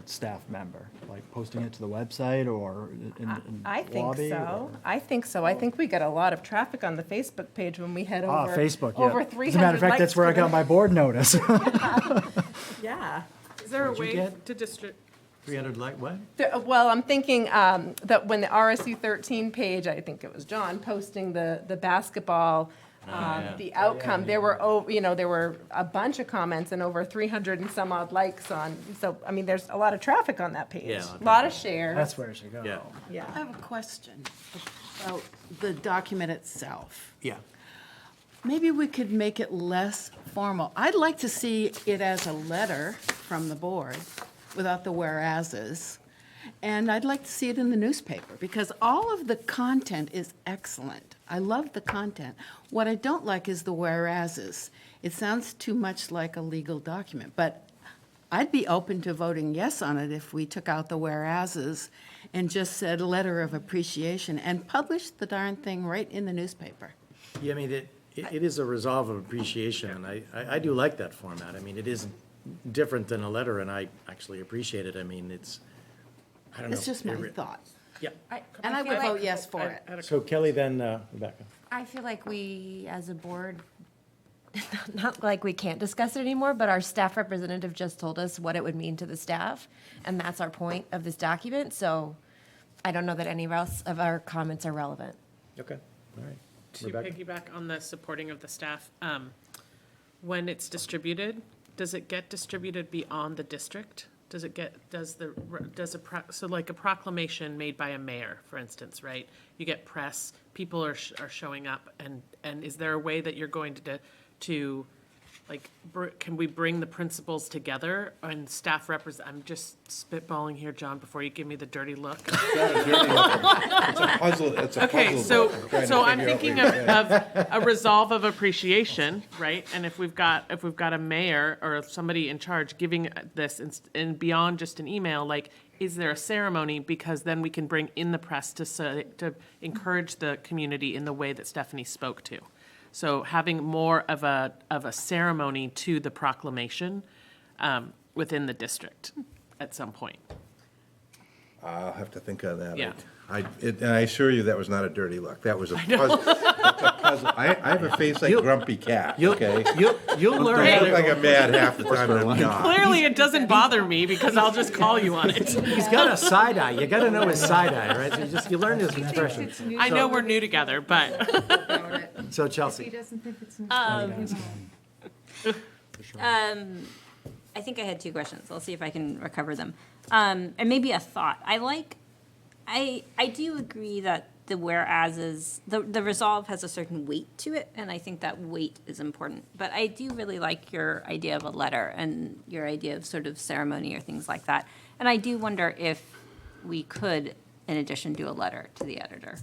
staff member? Like posting it to the website or in I think lobby, so. or- I think so. I think we got a lot of traffic on the Facebook page when we had Ah, over, Facebook, yeah. over 300 As a matter of fact, that's likes where I for got my board notice. Yeah. Is there a What'd you way get? to distribute? 300 like what? Well, I'm thinking that when the RSU 13 page, I think it was John, posting the basketball, the outcome, there were a bunch of comments and over 300 and some odd likes on, so, I mean, there's a lot of traffic on that page. Yeah, A lot of shares. That's where it should go. Yeah. I Yeah. have a question about the document itself. Yeah. Maybe we could make it less formal. I'd like to see it as a letter from the board without the whereases. And I'd like to see it in the newspaper, because all of the content is excellent. I love the content. What I don't like is the whereases. It sounds too much like a legal document, but I'd be open to voting yes on it if we took out the whereases and just said letter of appreciation and published the darn thing right in the newspaper. Yeah, I mean, it is a resolve of appreciation, and I do like that format. I mean, it is different than a letter, and I actually appreciate it. I mean, I don't know. It's just my thought. Yeah. And I would vote yes for it. So Kelly, then Rebecca. I feel like we, as a board, not like we can't discuss it anymore, but our staff representative just told us what it would mean to the staff, and that's our point of this document, so I don't know that any else of our comments are relevant. Okay, all right. To Rebecca? piggyback on the supporting of the staff, when it's distributed, does it get distributed beyond the district? Does it get, so like a proclamation made by a mayor, for instance, right? You get press, people are showing up, and is there a way that you're going to like, can we bring the principals together and staff I'm just spitballing here, John, before you give me the dirty look. It's a Okay, puzzle. so I'm thinking of a resolve of appreciation, right? And if we've got a mayor or somebody in charge giving this and beyond just an email, like, is there a ceremony? Because then we can bring in the press to encourage the community in the way that Stephanie spoke to. So having more of a ceremony to the proclamation within the district at some point. I'll have to think on that. Yeah. And I assure you, that was not a dirty look. That was a puzzle. That's a puzzle. I have a face like Grumpy Cat, okay? You'll learn. I how look to- like I'm mad half the time, and I'm not. Clearly, it doesn't bother me because I'll just call you on it. He's got a side eye. You gotta know his side eye, right? So you learn his expression. I know we're new together, but So He Chelsea. doesn't think it's. I think I had two questions. I'll see if I can recover them. And maybe a thought. I do agree that the whereases, the resolve has a certain weight to it, and I think that weight is important. But I do really like your idea of a letter and your idea of sort of ceremony or things like that. And I do wonder if we could in addition, do a letter to the editor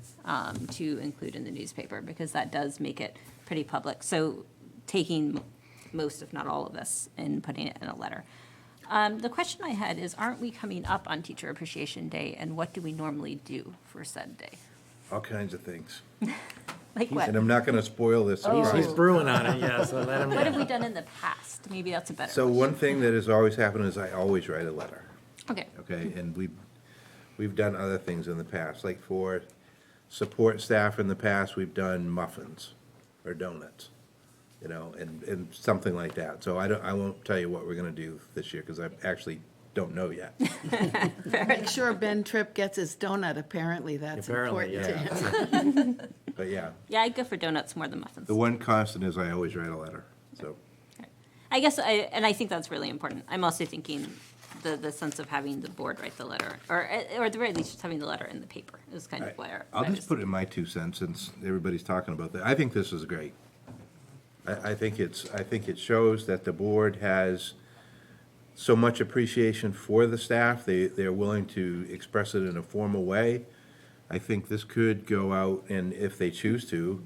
to include in the newspaper, because that does make it pretty public. So taking most, if not all of this, and putting it in a letter. The question I had is, aren't we coming up on Teacher Appreciation Day, and what do we normally do for said day? All kinds of things. Like what? And I'm not gonna spoil this He's surprise. brewing on it, yeah, so let him What have know. we done in the past? Maybe that's a better So question. one thing that has always happened is I always write a letter, Okay. okay? And we've done other things in the past, like for support staff in the past, we've done muffins or donuts, you know, and something like that. So I won't tell you what we're gonna do this year, because I actually don't know yet. Make sure Ben Tripp gets his donut, apparently that's Apparently, important to yeah. him. But yeah, Yeah, I'd go for donuts more than muffins. the one constant is I always write a letter, so. I guess, I think that's really important. I'm also thinking the sense of having the board write the letter, or at the very least, just having the letter in the paper is kind of where. I'll just put in my 2 cents, since everybody's talking about that. I think this is great. I think it shows that the board has so much appreciation for the staff. They're willing to express it in a formal way. I think this could go out, and if they choose to,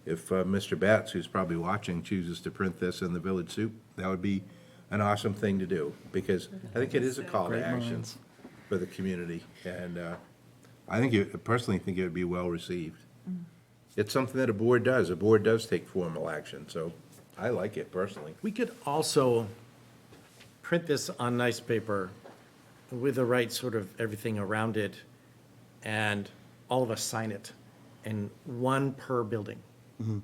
if Mr. Betts, who's probably watching, chooses to print this in the Village Soup, that would be an awesome thing to do, because I think it is a call to action for the community. And I personally think it would be well received. It's something that a board does. A board does take formal action, so I like it personally. We could also print this on nice paper with the right sort of everything around it, and all of us sign it, and one per building. And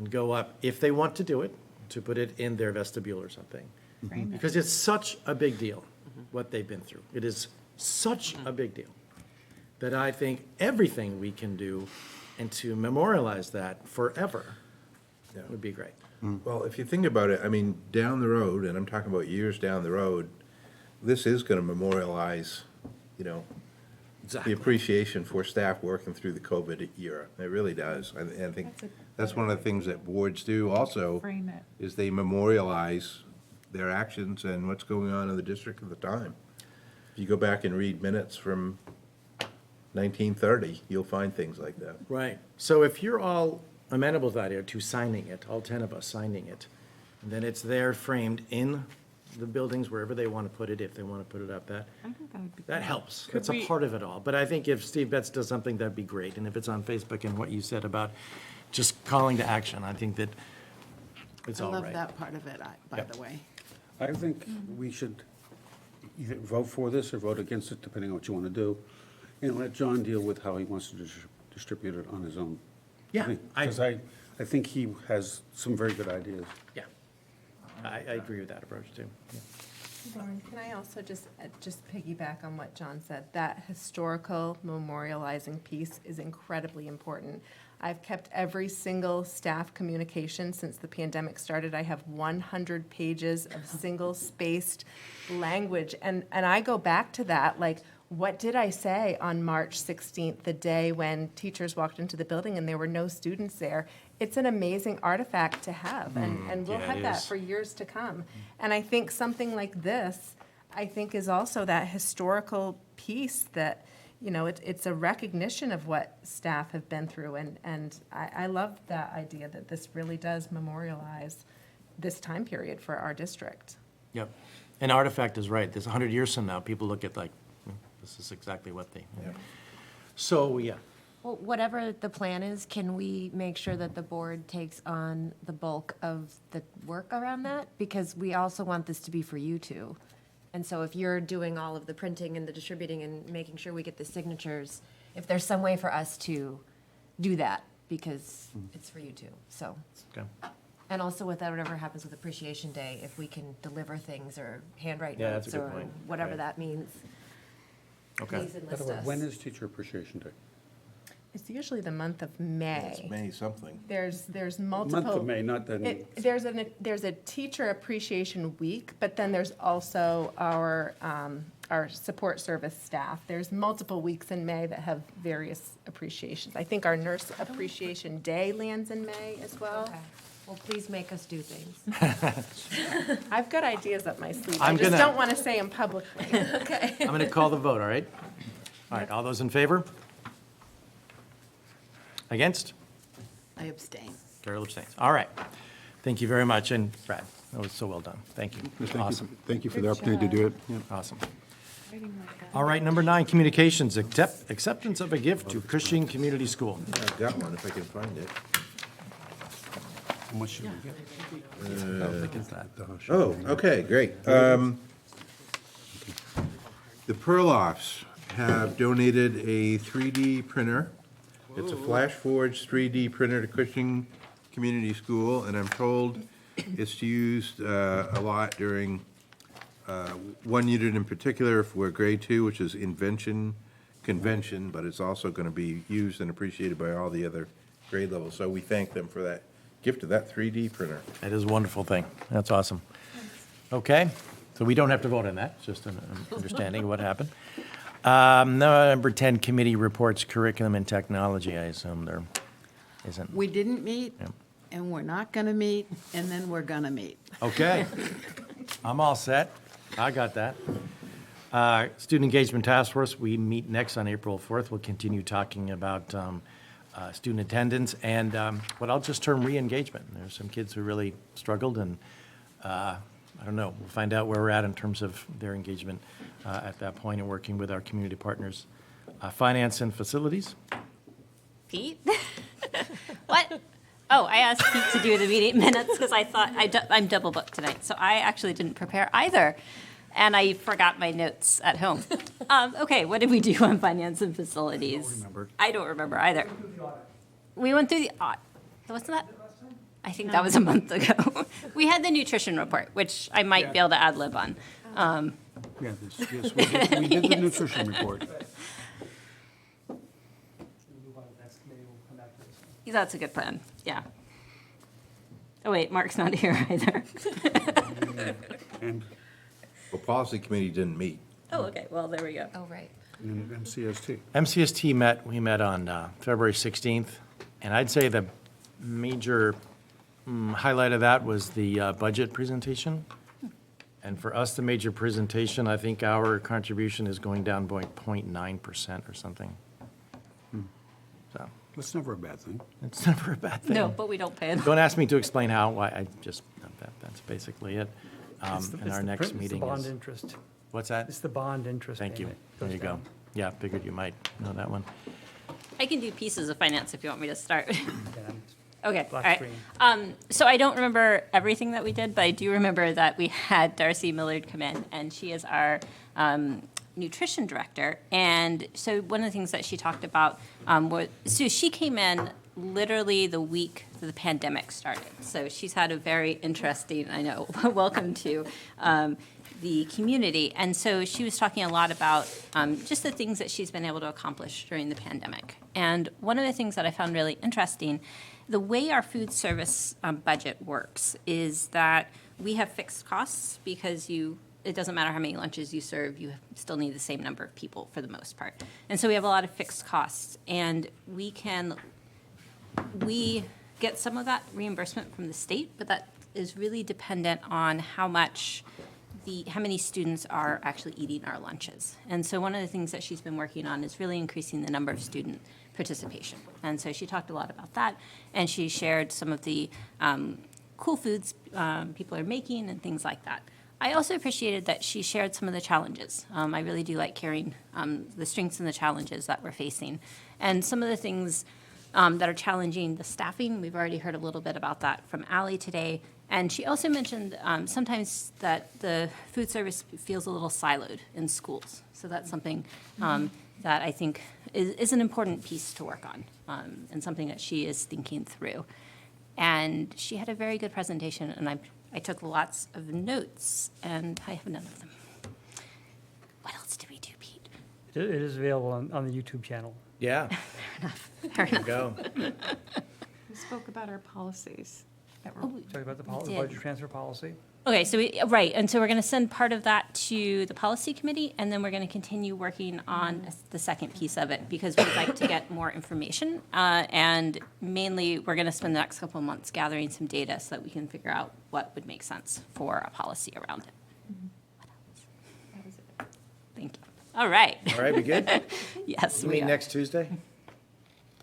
go up, if they want to do it, to put it in their vestibule or something. Because it's such a big deal, what they've been through. It is such a big deal, that I think everything we can do and to memorialize that forever would be great. Well, if you think about it, I mean, down the road, and I'm talking about years down the road, this is gonna memorialize, you know, the appreciation for staff working through the COVID era. It really does. I think that's one of the things that boards do also, Frame it. is they memorialize their actions and what's going on in the district at the time. If you go back and read minutes from 1930, you'll find things like that. Right. So if you're all amenable to that, or to signing it, all 10 of us signing it, and then it's there framed in the buildings wherever they want to put it, if they want to put it up, that I think that would be. that great. helps. Could That's a we- part of it all. But I think if Steve Betts does something, that'd be great. And if it's on Facebook and what you said about just calling to action, I think that it's I all love right. that part of it, by Yep. the way. I think we should either vote for this or vote against it, depending on what you want to do, and let John deal with how he wants to distribute it on his own. Yeah, Because I think he has some very good ideas. Yeah. I agree with that approach, too. Yeah. Lauren, can I also just piggyback on what John said? That historical memorializing piece is incredibly important. I've kept every single staff communication since the pandemic started. I have 100 pages of single-spaced language, and I go back to that, like, what did I say on March 16th, the day when teachers walked into the building and there were no students there? It's an amazing artifact to have, and we'll yeah, have it that is. for years to come. And I think something like this, I think, is also that historical piece that, you know, it's a recognition of what staff have been through, and I love that idea that this really does memorialize this time period for our district. Yep. And Artifact is right. There's 100 years from now, people look at like, this is exactly what they. So, yeah. Well, whatever the plan is, can we make sure that the board takes on the bulk of the work around that? Because we also want this to be for you two. And so if you're doing all of the printing and the distributing and making sure we get the signatures, if there's some way for us to do that, because it's for you two, so. Okay. And also with that, whatever happens with Appreciation Day, if we can deliver things or handwrite Yeah, that's notes a good or point. whatever Right. that means, Okay. please By the enlist way, us. when is Teacher Appreciation Day? It's usually the month of May. It's May something. There's multiple. Month of May, not the, There's a teacher appreciation week, but then there's also our support service staff. There's multiple weeks in May that have various appreciations. I think our nurse appreciation day lands in May as well. Okay. Well, please make us do things. I've got ideas up my sleeve. I I'm just gonna- don't want to say them publicly. Okay. I'm going to call the vote, all right? All right, all those in favor? Against? I abstain. Carol abstains. All right. Thank you very much. And Brad, that was so well done. Thank you. Awesome. Thank you for the opportunity to do it. Yeah. Awesome. All right, number 9, communications, acceptance of a gift to Cushing Community School. I've got one if I can find it. How much should we get? How thick is that? Oh, okay, great. The Perloffs have donated a 3D printer. It's a flash forged 3D printer to Cushing Community School, and I'm told it's used a lot during one unit in particular for grade 2, which is Invention Convention, but it's also going to be used and appreciated by all the other grade levels. So we thank them for that gift of that 3D printer. That is a wonderful thing. That's awesome. Okay, so we don't have to vote on that, just an understanding of what happened. Number 10, committee reports, curriculum and technology. I assume there isn't. We didn't meet, Yep. and we're not going to meet, and then we're going to meet. Okay, I'm all set. I got that. Student Engagement Task Force, we meet next on April 4th. We'll continue talking about student attendance and what I'll just term re-engagement. There's some kids who really struggled, and I don't know, we'll find out where we're at in terms of their engagement at that point and working with our community partners. Finance and facilities. Pete? What? Oh, I asked Pete to do the meeting minutes because I thought I'm double booked tonight, so I actually didn't prepare either. And I forgot my notes at home. Okay, what did we do on finance and facilities? I don't remember either. We went through the audit. Wasn't that? I think that was a month ago. We had the nutrition report, which I might be able to ad lib on. Yeah, yes, we did the nutrition report. That's a good plan, yeah. Oh, wait, Mark's not here either. And Well, policy committee didn't meet. Oh, okay, well, there we go. Oh, right. MCST. MCST we met on February 16th, and I'd say the major highlight of that was the budget presentation. And for us, the major presentation, I think our contribution is going down by 0.9% or something. So, That's never a bad thing. it's never a bad thing. No, but we don't pay them. Don't ask me to explain how, why, that's basically it. It's the- And it's our the next prin- it's the meeting bond is, interest. what's that? It's the bond interest Thank you. payment There goes you go. down. Yeah, figured you might know that one. I can do pieces of finance if you want me to start. And Okay, all Black right. screen. So I don't remember everything that we did, but I do remember that we had Darcy Millard come in, and she is our nutrition director. And so one of the things that she talked about so she came in literally the week that the pandemic started. So she's had a very interesting, I know, welcome to the community. And so she was talking a lot about just the things that she's been able to accomplish during the pandemic. And one of the things that I found really interesting, the way our food service budget works is that we have fixed costs because it doesn't matter how many lunches you serve, you still need the same number of people for the most part. And so we have a lot of fixed costs, and we get some of that reimbursement from the state, but that is really dependent on how many students are actually eating our lunches. And so one of the things that she's been working on is really increasing the number of student participation. And so she talked a lot about that, and she shared some of the cool foods people are making and things like that. I also appreciated that she shared some of the challenges. I really do like hearing the strengths and the challenges that we're facing. And some of the things that are challenging the staffing, we've already heard a little bit about that from Allie today. And she also mentioned sometimes that the food service feels a little siloed in schools. So that's something that I think is an important piece to work on and something that she is thinking through. And she had a very good presentation, and I took lots of notes, and I have none of them. What else did we do, Pete? It is available on the YouTube channel. Yeah, Fair there you enough. go. We spoke about our policies. Talk about the did. budget transfer policy. Okay, so right, and so we're going to send part of that to the policy committee, and then we're going to continue working on the second piece of it, because we'd like to get more information, and mainly, we're going to spend the next couple of months gathering some data so that we can figure out what would make sense for a policy around it. What else? That was it. Thank you. All right. All right, we good? Yes, We we meet are. next Tuesday?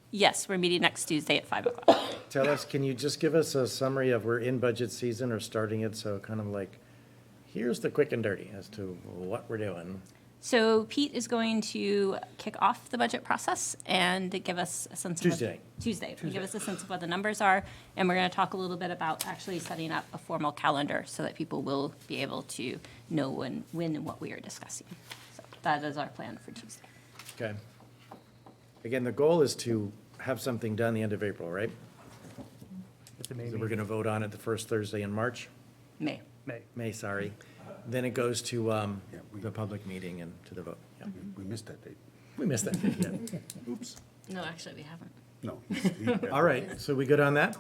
Yes, we're meeting next Tuesday at 5 o'clock. Tell us, can you just give us a summary of we're in budget season or starting it, so kind of like, here's the quick and dirty as to what we're doing. So Pete is going to kick off the budget process and give us a sense of. Tuesday. Tuesday. Give us a sense of what the numbers are, and we're going to talk a little bit about actually setting up a formal calendar so that people will be able to know when and what we are discussing. So that is our plan for Tuesday. Okay. Again, the goal is to have something done the end of April, right? So we're going to vote on it the first Thursday in March? May. May, sorry. Then it goes to the public meeting and to the vote. Yeah. We missed that date. We missed that, yeah. Oops. No, actually, we haven't. No. All right, so we good on that?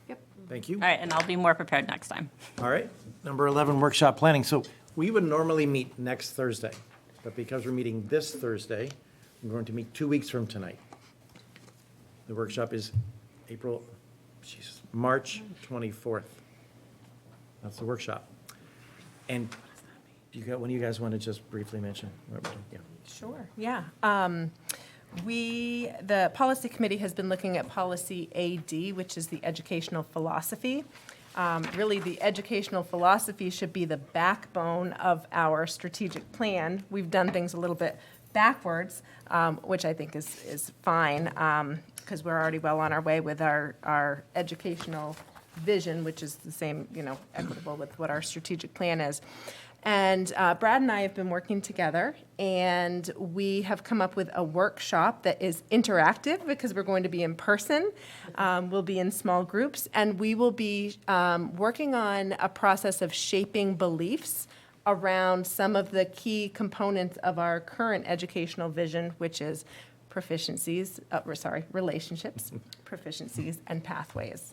Yep. Thank you. All right, and I'll be more prepared next time. All right, number 11, workshop planning. So we would normally meet next Thursday, but because we're meeting this Thursday, we're going to meet 2 weeks from tonight. The workshop is March 24th. That's the workshop. And one of you guys want to just briefly mention? Yeah. Sure, yeah. The policy committee has been looking at policy AD, which is the educational philosophy. Really, the educational philosophy should be the backbone of our strategic plan. We've done things a little bit backwards, which I think is fine, because we're already well on our way with our educational vision, which is the same, equitable with what our strategic plan is. And Brad and I have been working together, and we have come up with a workshop that is interactive because we're going to be in person. We'll be in small groups, and we will be working on a process of shaping beliefs around some of the key components of our current educational vision, which is relationships, proficiencies, and pathways.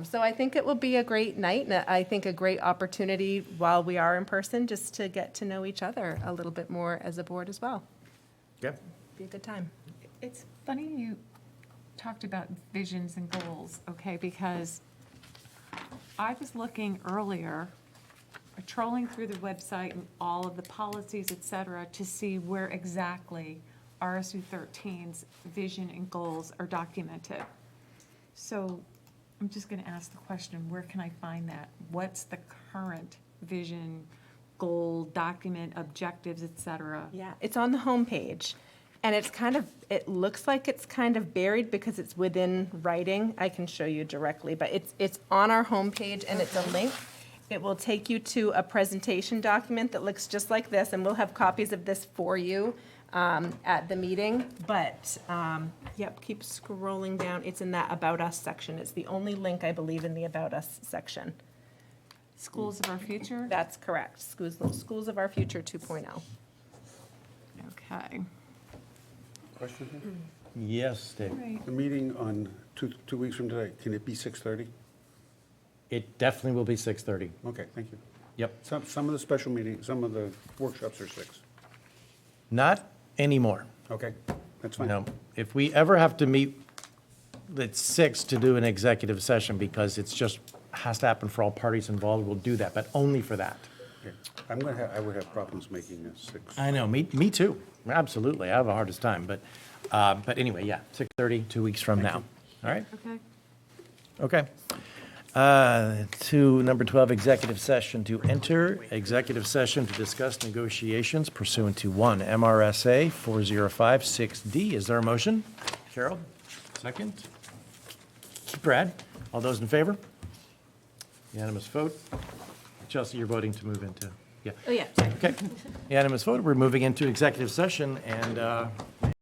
So I think it will be a great night, and I think a great opportunity while we are in person, just to get to know each other a little bit more as a board as well. Yeah. Be a good time. It's funny you talked about visions and goals, okay, because I was looking earlier, trolling through the website and all of the policies, et cetera, to see where exactly RSU 13's vision and goals are documented. So I'm just going to ask the question, where can I find that? What's the current vision, goal, document, objectives, et cetera? Yeah, it's on the homepage, and it looks like it's kind of buried because it's within writing. I can show you directly, but it's on our homepage, and it's a link. It will take you to a presentation document that looks just like this, and we'll have copies of this for you at the meeting. But, yep, keep scrolling down. It's in that About Us section. It's the only link, I believe, in the About Us section. Schools of Our Future? That's correct. Schools of Our Future 2.0. Okay. Question here? Yes, Dave. Right. The meeting on 2 weeks from today, can it be 6:30? It definitely will be 6:30. Okay, thank you. Yep. Some of the special meetings, some of the workshops are 6. Not anymore. Okay, that's fine. No, if we ever have to meet at 6 to do an executive session, because it's just, has to happen for all parties involved, we'll do that, but only for that. Okay. I would have problems making a 6. I know, me too, absolutely, I have the hardest time, but anyway, yeah, 6:30, 2 weeks from now, all right? Okay. Okay. To number 12, executive session, to enter executive session to discuss negotiations pursuant to 1 MRSA 4056D. Is there a motion? Carol, second. Brad, all those in favor? Unanimous vote. Chelsea, you're voting to move into, yeah. Oh, yeah, sorry. Okay. Unanimous vote. We're moving into executive session, and